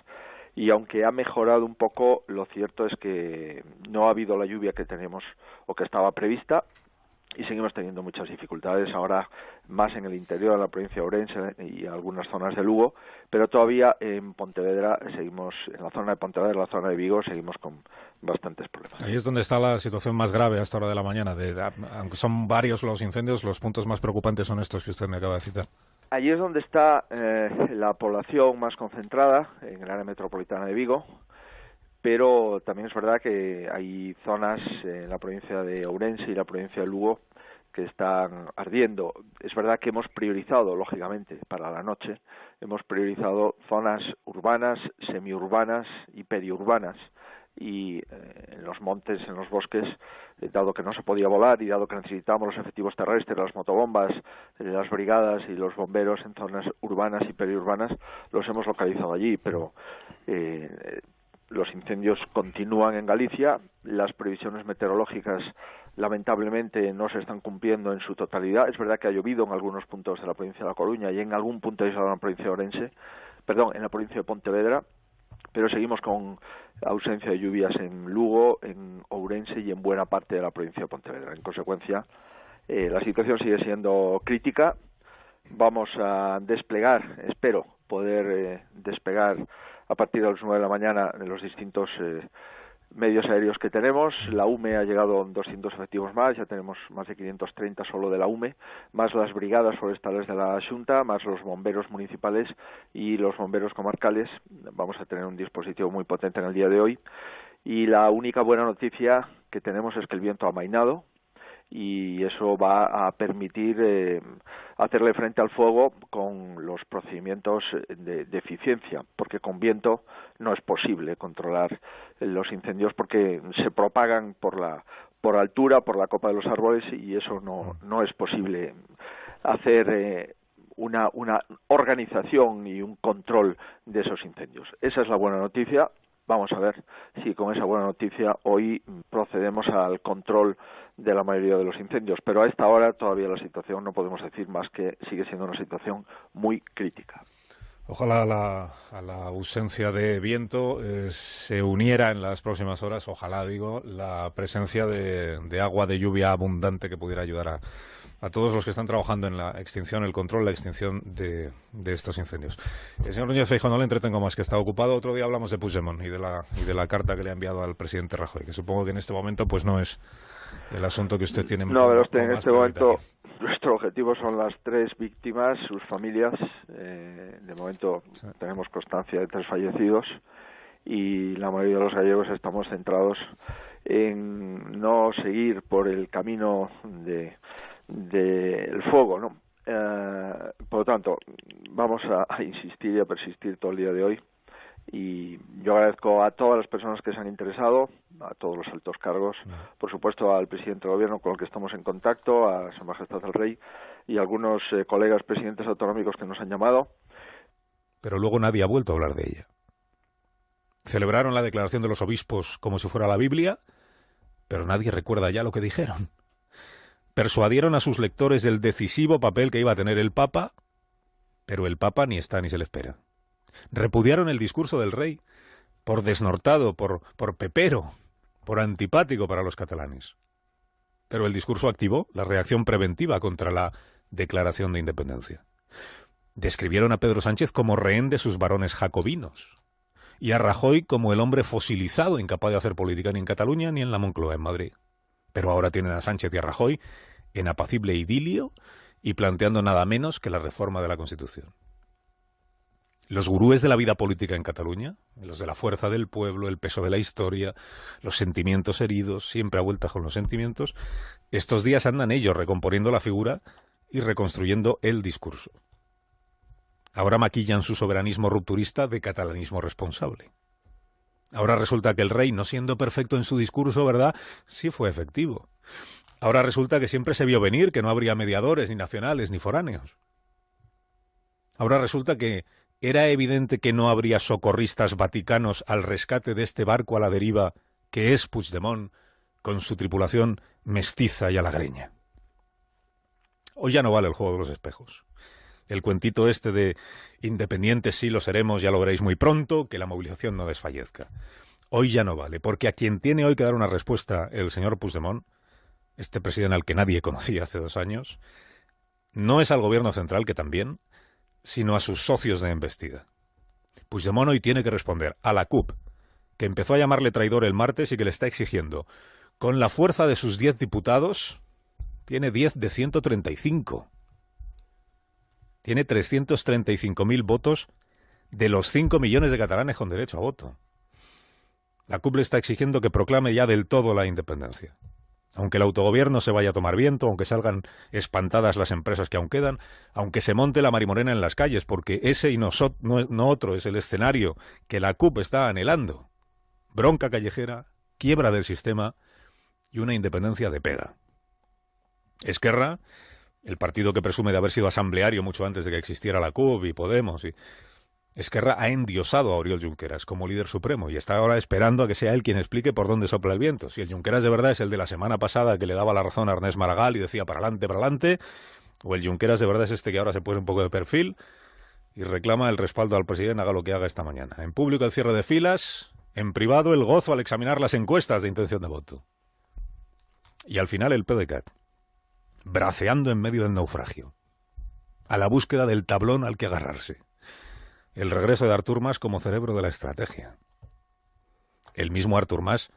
Y aunque ha mejorado un poco, lo cierto es que no ha habido la lluvia que teníamos o que estaba prevista. Y seguimos teniendo muchas dificultades ahora, más en el interior de la provincia de Ourense y algunas zonas de Lugo, pero todavía en Pontevedra seguimos, en la zona de Pontevedra, en la zona de Vigo, seguimos con bastantes problemas. Ahí es donde está la situación más grave a esta hora de la mañana. Aunque son varios los incendios, los puntos más preocupantes son estos que usted me acaba de citar. Allí es donde está la población más concentrada, en el área metropolitana de Vigo, pero también es verdad que hay zonas en la provincia de Ourense y la provincia de Lugo que están ardiendo. Es verdad que hemos priorizado, lógicamente, para la noche, hemos priorizado zonas urbanas, semiurbanas y periurbanas. Y en los montes, en los bosques, dado que no se podía volar y dado que necesitábamos los efectivos terrestres, las motobombas, las brigadas y los bomberos en zonas urbanas y periurbanas, los hemos localizado allí, pero los incendios continúan en Galicia, las previsiones meteorológicas lamentablemente no se están cumpliendo en su totalidad. Es verdad que ha llovido en algunos puntos de la provincia de La Coruña y en algún punto de la provincia de Ourense, en la provincia de Pontevedra, pero seguimos con ausencia de lluvias en Lugo, en Ourense y en buena parte de la provincia de Pontevedra. En consecuencia, la situación sigue siendo crítica. Vamos a desplegar, espero poder despegar a partir de las 9 de la mañana en los distintos medios aéreos que tenemos. La UME ha llegado 200 efectivos más, ya tenemos más de 530 solo de la UME, más las brigadas forestales de la Xunta, más los bomberos municipales y los bomberos comarcales. Vamos a tener un dispositivo muy potente en el día de hoy. Y la única buena noticia que tenemos es que el viento ha amainado, y eso va a permitir hacerle frente al fuego con los procedimientos de eficiencia, porque con viento no es posible controlar los incendios porque se propagan por altura, por la copa de los árboles, y eso no es posible hacer una organización y un control de esos incendios. Esa es la buena noticia. Vamos a ver si con esa buena noticia hoy procedemos al control de la mayoría de los incendios, pero a esta hora todavía la situación no podemos decir más que sigue siendo una situación muy crítica. Ojalá a la ausencia de viento se uniera en las próximas horas, ojalá digo, la presencia de agua de lluvia abundante que pudiera ayudar a todos los que están trabajando en la extinción, el control, la extinción de estos incendios. El señor Núñez Feijóo, no le entretengo más, que está ocupado. Otro día hablamos de Puigdemont y de la carta que le ha enviado al presidente Rajoy, que supongo que en este momento pues no es el asunto que usted tiene. No, pero en este momento nuestro objetivo son las 3 víctimas, sus familias. De momento tenemos constancia de 3 fallecidos y la mayoría de los gallegos estamos centrados en no seguir por el camino del fuego, ¿no? Por lo tanto, vamos a insistir y a persistir todo el día de hoy, y yo agradezco a todas las personas que se han interesado, a todos los altos cargos, por supuesto al presidente del gobierno con el que estamos en contacto, a Su Majestad el Rey y a algunos colegas presidentes autonómicos que nos han llamado. Pero luego nadie ha vuelto a hablar de ella. Celebraron la declaración de los obispos como si fuera la Biblia, pero nadie recuerda ya lo que dijeron. Persuadieron a sus lectores del decisivo papel que iba a tener el Papa, pero el Papa ni está ni se le espera. Repudiaron el discurso del rey por desnortado, por pepero, por antipático para los catalanes. Pero el discurso activó la reacción preventiva contra la declaración de independencia. Describieron a Pedro Sánchez como rehén de sus varones jacobinos y a Rajoy como el hombre fosilizado, incapaz de hacer política ni en Cataluña ni en la Moncloa, en Madrid. Pero ahora tienen a Sánchez y a Rajoy en apacible idilio y planteando nada menos que la reforma de la Constitución. Los gurúes de la vida política en Cataluña, los de la fuerza del pueblo, el peso de la historia, los sentimientos heridos, siempre a vuelta con los sentimientos, estos días andan ellos recomponiendo la figura y reconstruyendo el discurso. Ahora maquillan su soberanismo rupturista de catalanismo responsable. Ahora resulta que el rey, no siendo perfecto en su discurso, ¿verdad?, sí fue efectivo. Ahora resulta que siempre se vio venir que no habría mediadores, ni nacionales, ni foráneos. Ahora resulta que era evidente que no habría socorristas vaticanos al rescate de este barco a la deriva que es Puigdemont, con su tripulación mestiza y halagreña. Hoy ya no vale el juego de los espejos. El cuentito este de independientes sí lo seremos, ya lo veréis muy pronto, que la movilización no desfallezca. Hoy ya no vale, porque a quien tiene hoy que dar una respuesta el señor Puigdemont, este presidente al que nadie conocía hace 2 años, no es al gobierno central, que también, sino a sus socios de embestida. Puigdemont hoy tiene que responder a la CUP, que empezó a llamarle traidor el martes y que le está exigiendo, con la fuerza de sus 10 diputados, tiene 10 de 135. Tiene 335.000 votos de los 5 millones de catalanes con derecho a voto. La CUP le está exigiendo que proclame ya del todo la independencia. Aunque el autogobierno se vaya a tomar viento, aunque salgan espantadas las empresas que aún quedan, aunque se monte la marimorena en las calles, porque ese y no otro es el escenario que la CUP está anhelando. Bronca callejera, quiebra del sistema y una independencia de pega. Esquerra, el partido que presume de haber sido asambleario mucho antes de que existiera la CUP y Podemos, Esquerra ha endiosado a Oriol Junqueras como líder supremo y está ahora esperando a que sea él quien explique por dónde sopla el viento. Si el Junqueras de verdad es el de la semana pasada que le daba la razón a Ernest Maragall y decía para adelante, o el Junqueras de verdad es este que ahora se pone un poco de perfil y reclama el respaldo al presidente, haga lo que haga esta mañana. En público el cierre de filas, en privado el gozo al examinar las encuestas de intención de voto. Y al final el PDeCAT, braceando en medio del naufragio, a la búsqueda del tablón al que agarrarse. El regreso de Artur Mas como cerebro de la estrategia. El mismo Artur Mas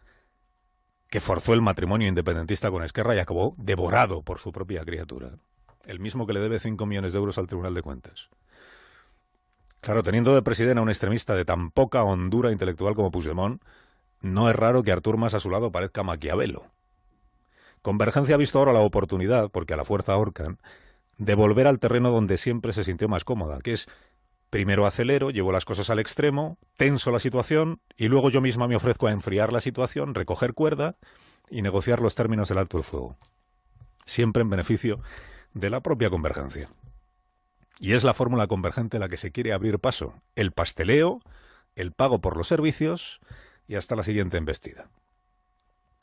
que forzó el matrimonio independentista con Esquerra y acabó devorado por su propia criatura. El mismo que le debe 5 millones de euros al Tribunal de Cuentas. Claro, teniendo de presidente a un extremista de tan poca hondura intelectual como Puigdemont, no es raro que Artur Mas a su lado parezca Maquiavelo. Convergencia ha visto ahora la oportunidad, porque a la fuerza ahorcan, de volver al terreno donde siempre se sintió más cómoda, que es primero acelero, llevo las cosas al extremo, tenso la situación y luego yo misma me ofrezco a enfriar la situación, recoger cuerda y negociar los términos del alto el fuego. Siempre en beneficio de la propia convergencia. Y es la fórmula convergente la que se quiere abrir paso. El pasteleo, el pago por los servicios y hasta la siguiente embestida.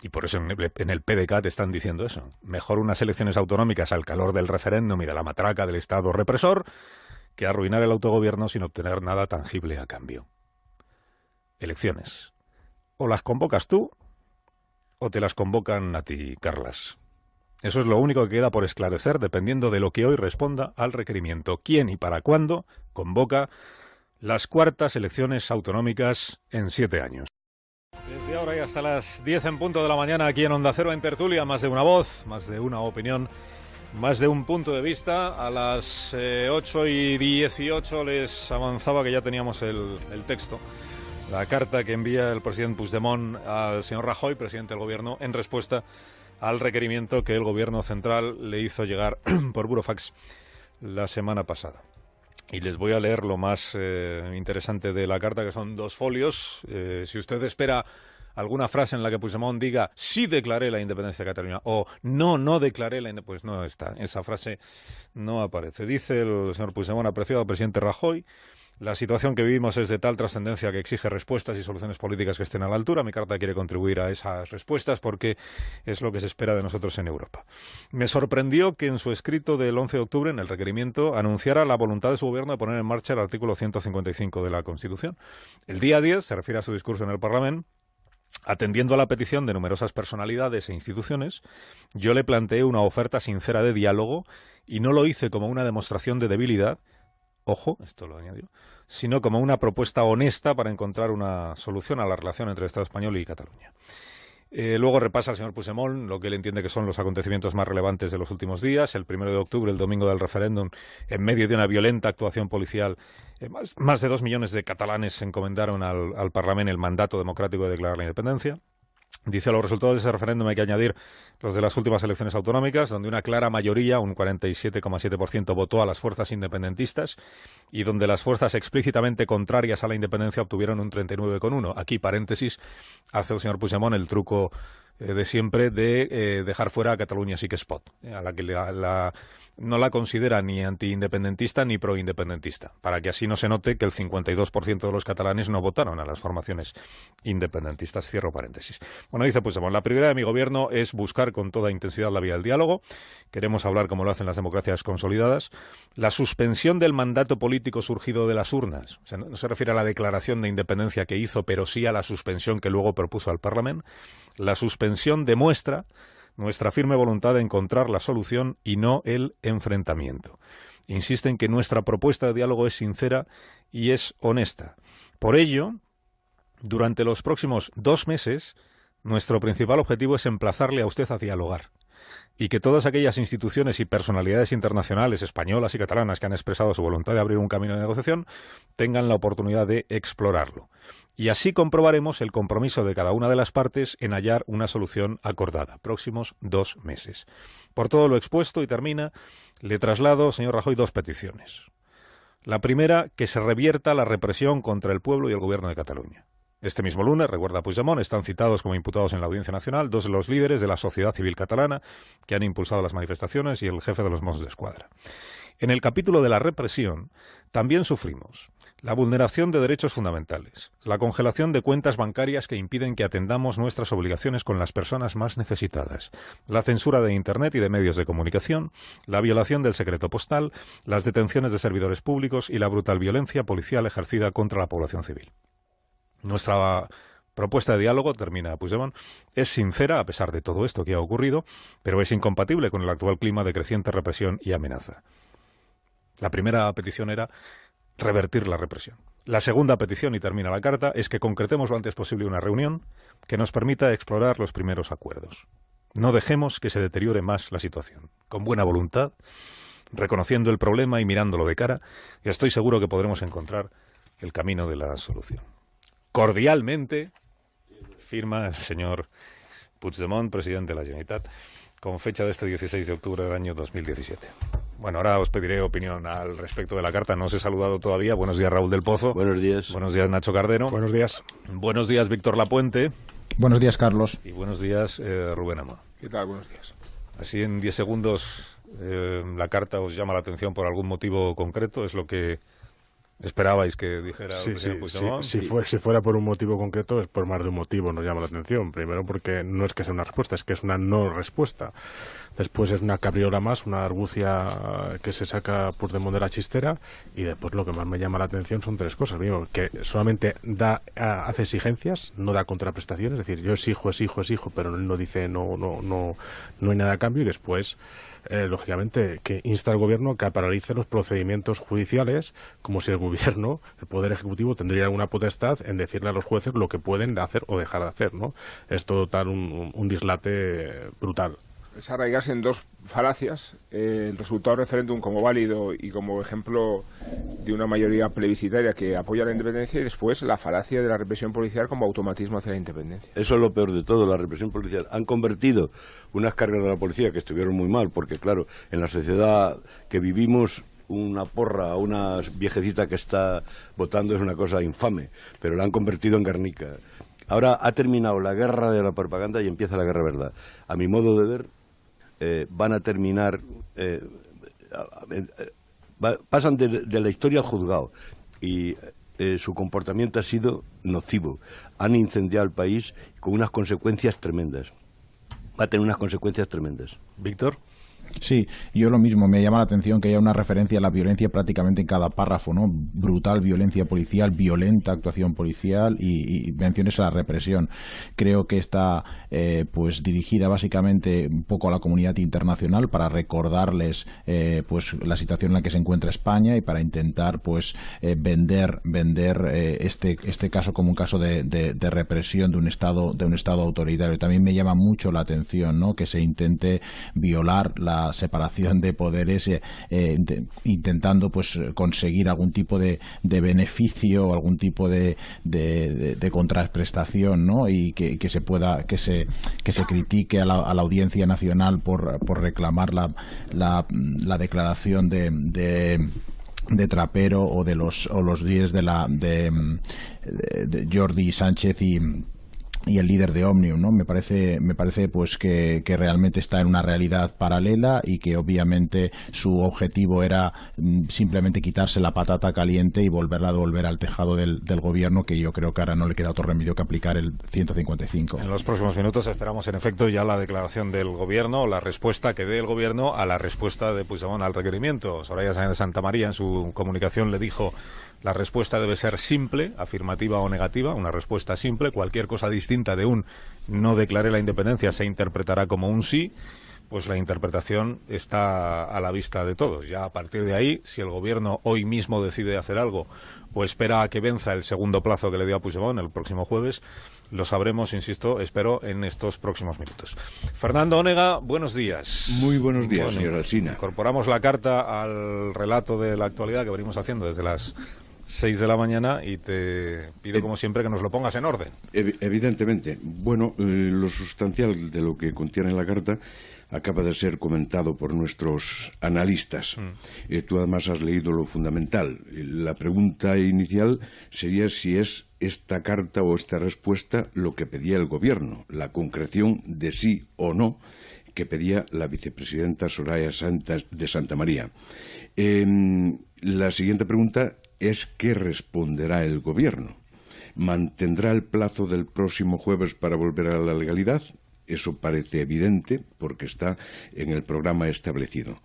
Y por eso en el PDeCAT están diciendo eso. Mejor unas elecciones autonómicas al calor del referéndum y de la matraca del Estado represor que arruinar el autogobierno sin obtener nada tangible a cambio. Elecciones. O las convocas tú, o te las convocan a ti, Carlas. Eso es lo único que queda por esclarecer dependiendo de lo que hoy responda al requerimiento. ¿Quién y para cuándo convoca las cuartas elecciones autonómicas en 7 años? Desde ahora y hasta las 10 en punto de la mañana aquí en Onda Cero en Tertulia, más de una voz, más de una opinión, más de un punto de vista. A las 8:18 les avanzaba que ya teníamos el texto, la carta que envía el presidente Puigdemont al señor Rajoy, presidente del gobierno, en respuesta al requerimiento que el gobierno central le hizo llegar por burofax la semana pasada. Y les voy a leer lo más interesante de la carta, que son 2 folios. Si usted espera alguna frase en la que Puigdemont diga sí declaré la independencia de Cataluña o no declaré la independencia, pues no está, esa frase no aparece. Dice el señor Puigdemont: apreciado presidente Rajoy, la situación que vivimos es de tal trascendencia que exige respuestas y soluciones políticas que estén a la altura. Mi carta quiere contribuir a esas respuestas porque es lo que se espera de nosotros en Europa. Me sorprendió que en su escrito del 11 de octubre, en el requerimiento, anunciara la voluntad de su gobierno de poner en marcha el artículo 155 de la Constitución. El día 10, se refiere a su discurso en el Parlamento, atendiendo a la petición de numerosas personalidades e instituciones, yo le planteé una oferta sincera de diálogo y no lo hice como una demostración de debilidad, ojo, esto lo añadió, sino como una propuesta honesta para encontrar una solución a la relación entre el Estado español y Cataluña. Luego repasa el señor Puigdemont lo que él entiende que son los acontecimientos más relevantes de los últimos días. El 1 de octubre, el domingo del referéndum, en medio de una violenta actuación policial, más de 2 millones de catalanes encomendaron al Parlamento el mandato democrático de declarar la independencia. Dice: a los resultados de ese referéndum hay que añadir los de las últimas elecciones autonómicas, donde una clara mayoría, un 47,7%, votó a las fuerzas independentistas y donde las fuerzas explícitamente contrarias a la independencia obtuvieron un 39,1%. Aquí, paréntesis, hace el señor Puigdemont el truco de siempre de dejar fuera a Catalunya Sí que es pot, a la que no la considera ni antiindependentista ni proindependentista, para que así no se note que el 52% de los catalanes no votaron a las formaciones independentistas. Cierro paréntesis. Bueno, dice Puigdemont: la prioridad de mi gobierno es buscar con toda intensidad la vía del diálogo. Queremos hablar como lo hacen las democracias consolidadas. La suspensión del mandato político surgido de las urnas, o sea, no se refiere a la declaración de independencia que hizo, pero sí a la suspensión que luego propuso al Parlamento. La suspensión demuestra nuestra firme voluntad de encontrar la solución y no el enfrentamiento. Insiste en que nuestra propuesta de diálogo es sincera y es honesta. Por ello, durante los próximos 2 meses, nuestro principal objetivo es emplazarle a usted a dialogar y que todas aquellas instituciones y personalidades internacionales españolas y catalanas que han expresado su voluntad de abrir un camino de negociación tengan la oportunidad de explorarlo. Y así comprobaremos el compromiso de cada una de las partes en hallar una solución acordada. Próximos 2 meses. Por todo lo expuesto, y termina, le traslado, señor Rajoy, 2 peticiones. La primera, que se revierta la represión contra el pueblo y el gobierno de Cataluña. Este mismo lunes, recuerda Puigdemont, están citados como imputados en la Audiencia Nacional 2 de los líderes de la sociedad civil catalana que han impulsado las manifestaciones y el jefe de los Mossos d'Esquadra. En el capítulo de la represión también sufrimos la vulneración de derechos fundamentales, la congelación de cuentas bancarias que impiden que atendamos nuestras obligaciones con las personas más necesitadas, la censura de Internet y de medios de comunicación, la violación del secreto postal, las detenciones de servidores públicos y la brutal violencia policial ejercida contra la población civil. Nuestra propuesta de diálogo, termina Puigdemont, es sincera a pesar de todo esto que ha ocurrido, pero es incompatible con el actual clima de creciente represión y amenaza. La primera petición era revertir la represión. La segunda petición, y termina la carta, es que concretemos lo antes posible una reunión que nos permita explorar los primeros acuerdos. No dejemos que se deteriore más la situación. Con buena voluntad, reconociendo el problema y mirándolo de cara, estoy seguro que podremos encontrar el camino de la solución. Cordialmente, firma el señor Puigdemont, presidente de la Generalitat, con fecha de este 16 de octubre del año 2017. Bueno, ahora os pediré opinión al respecto de la carta. No os he saludado todavía. Buenos días, Raúl del Pozo. Buenos días. Buenos días, Nacho Cardero. Buenos días. Buenos días, Víctor Lapuente. Buenos días, Carlos. Y buenos días, Rubén Amón. ¿Qué tal? Buenos días. Así en 10 segundos, la carta os llama la atención por algún motivo concreto. ¿Es lo que esperabais que dijera el presidente Puigdemont? Si fuera por un motivo concreto, es por más de un motivo nos llama la atención. Primero porque no es que sea una respuesta, es que es una no respuesta. Después es una cabriola más, una argucia que se saca Puigdemont de la chistera. Y después lo que más me llama la atención son 3 cosas. Primero, que solamente hace exigencias, no da contraprestaciones. Es decir, yo exijo, pero él no dice no hay nada a cambio. Y después, lógicamente, que insta al gobierno a que paralice los procedimientos judiciales, como si el gobierno, el Poder Ejecutivo, tendría alguna potestad en decirle a los jueces lo que pueden hacer o dejar de hacer, ¿no? Es todo tal un dislate brutal. Es arraigarse en 2 falacias, el resultado del referéndum como válido y como ejemplo de una mayoría plebiscitaria que apoya la independencia, y después la falacia de la represión policial como automatismo hacia la independencia. Eso es lo peor de todo, la represión policial. Han convertido unas cargas de la policía que estuvieron muy mal, porque claro, en la sociedad que vivimos, una porra, una viejecita que está votando es una cosa infame, pero la han convertido en Guernica. Ahora ha terminado la guerra de la propaganda y empieza la guerra verdad. A mi modo de ver, van a terminar, pasan de la historia al juzgado, y su comportamiento ha sido nocivo. Han incendiado el país con unas consecuencias tremendas. Va a tener unas consecuencias tremendas. Víctor. Sí, yo lo mismo, me llama la atención que haya una referencia a la violencia prácticamente en cada párrafo, ¿no? Brutal violencia policial, violenta actuación policial y menciones a la represión. Creo que está pues dirigida básicamente un poco a la comunidad internacional para recordarles pues la situación en la que se encuentra España y para intentar pues vender este caso como un caso de represión de un estado autoritario. También me llama mucho la atención, ¿no?, que se intente violar la separación de poderes, intentando pues conseguir algún tipo de beneficio o algún tipo de contraprestación, ¿no? Y que se critique a la Audiencia Nacional por reclamar la declaración de Trapero o los líderes de Jordi Sánchez y el líder de Òmnium, ¿no? Me parece pues que realmente está en una realidad paralela y que obviamente su objetivo era simplemente quitarse la patata caliente y volverla a devolver al tejado del gobierno, que yo creo que ahora no le queda otro remedio que aplicar el 155. En los próximos minutos esperamos en efecto ya la declaración del gobierno, la respuesta que dé el gobierno a la respuesta de Puigdemont al requerimiento. Soraya Sáenz de Santamaría en su comunicación le dijo: la respuesta debe ser simple, afirmativa o negativa, una respuesta simple. Cualquier cosa distinta de un no declaré la independencia se interpretará como un sí. pues la interpretación está a la vista de todos. Ya a partir de ahí, si el gobierno hoy mismo decide hacer algo o espera a que venza el segundo plazo que le dio a Puigdemont el próximo jueves, lo sabremos, insisto, espero, en estos próximos minutos. Fernando Onega, buenos días. Muy buenos días, señor Alsina. Incorporamos la carta al relato de la actualidad que venimos haciendo desde las 6 de la mañana y te pido, como siempre, que nos lo pongas en orden. Evidentemente. Bueno, lo sustancial de lo que contiene la carta acaba de ser comentado por nuestros analistas. Tú además has leído lo fundamental. La pregunta inicial sería si es esta carta o esta respuesta lo que pedía el gobierno, la concreción de sí o no que pedía la vicepresidenta Soraya de Santamaría. La siguiente pregunta es ¿qué responderá el gobierno? ¿Mantendrá el plazo del próximo jueves para volver a la legalidad? Eso parece evidente porque está en el programa establecido.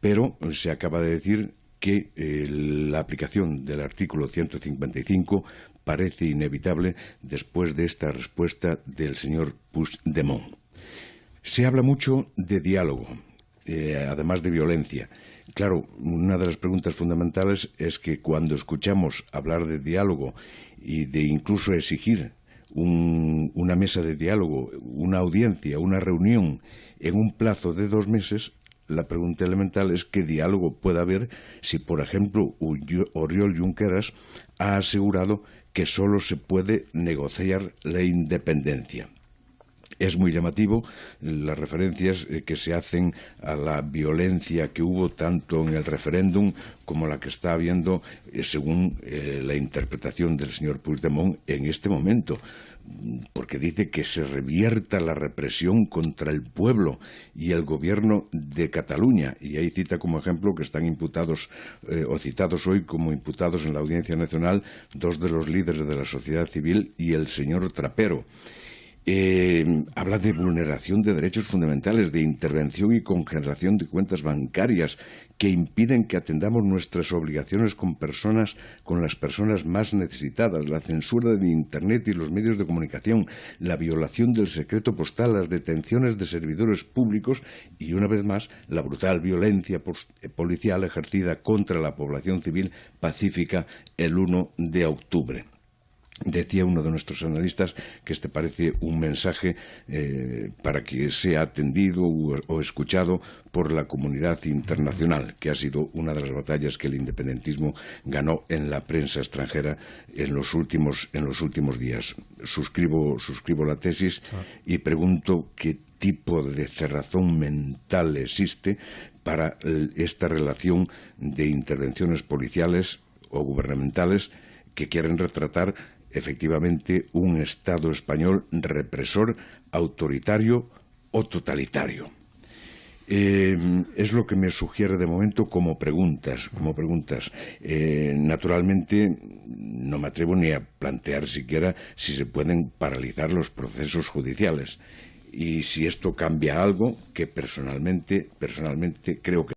Pero se acaba de decir que la aplicación del artículo 155 parece inevitable después de esta respuesta del señor Puigdemont. Se habla mucho de diálogo, además de violencia. Claro, una de las preguntas fundamentales es que cuando escuchamos hablar de diálogo y de incluso exigir una mesa de diálogo, una audiencia, una reunión en un plazo de 2 meses, la pregunta elemental es qué diálogo puede haber si, por ejemplo, Oriol Junqueras ha asegurado que solo se puede negociar la independencia. Es muy llamativo las referencias que se hacen a la violencia que hubo tanto en el referéndum como la que está habiendo según la interpretación del señor Puigdemont en este momento, porque dice que se revierta la represión contra el pueblo y el gobierno de Cataluña, y ahí cita como ejemplo que están imputados o citados hoy como imputados en la Audiencia Nacional 2 de los líderes de la sociedad civil y el señor Trapero. Habla de vulneración de derechos fundamentales, de intervención y congelación de cuentas bancarias que impiden que atendamos nuestras obligaciones con las personas más necesitadas, la censura de Internet y los medios de comunicación, la violación del secreto postal, las detenciones de servidores públicos y, una vez más, la brutal violencia policial ejercida contra la población civil pacífica el 1 de octubre. Decía uno de nuestros analistas que este parece un mensaje para que sea atendido o escuchado por la comunidad internacional, que ha sido una de las batallas que el independentismo ganó en la prensa extranjera en los últimos días. Suscribo la tesis y pregunto qué tipo de cerrazón mental existe para esta relación de intervenciones policiales o gubernamentales que quieren retratar efectivamente un Estado español represor, autoritario o totalitario. Es lo que me sugiere de momento como preguntas. Naturalmente no me atrevo ni a plantear siquiera si se pueden paralizar los procesos judiciales y si esto cambia algo que personalmente creo que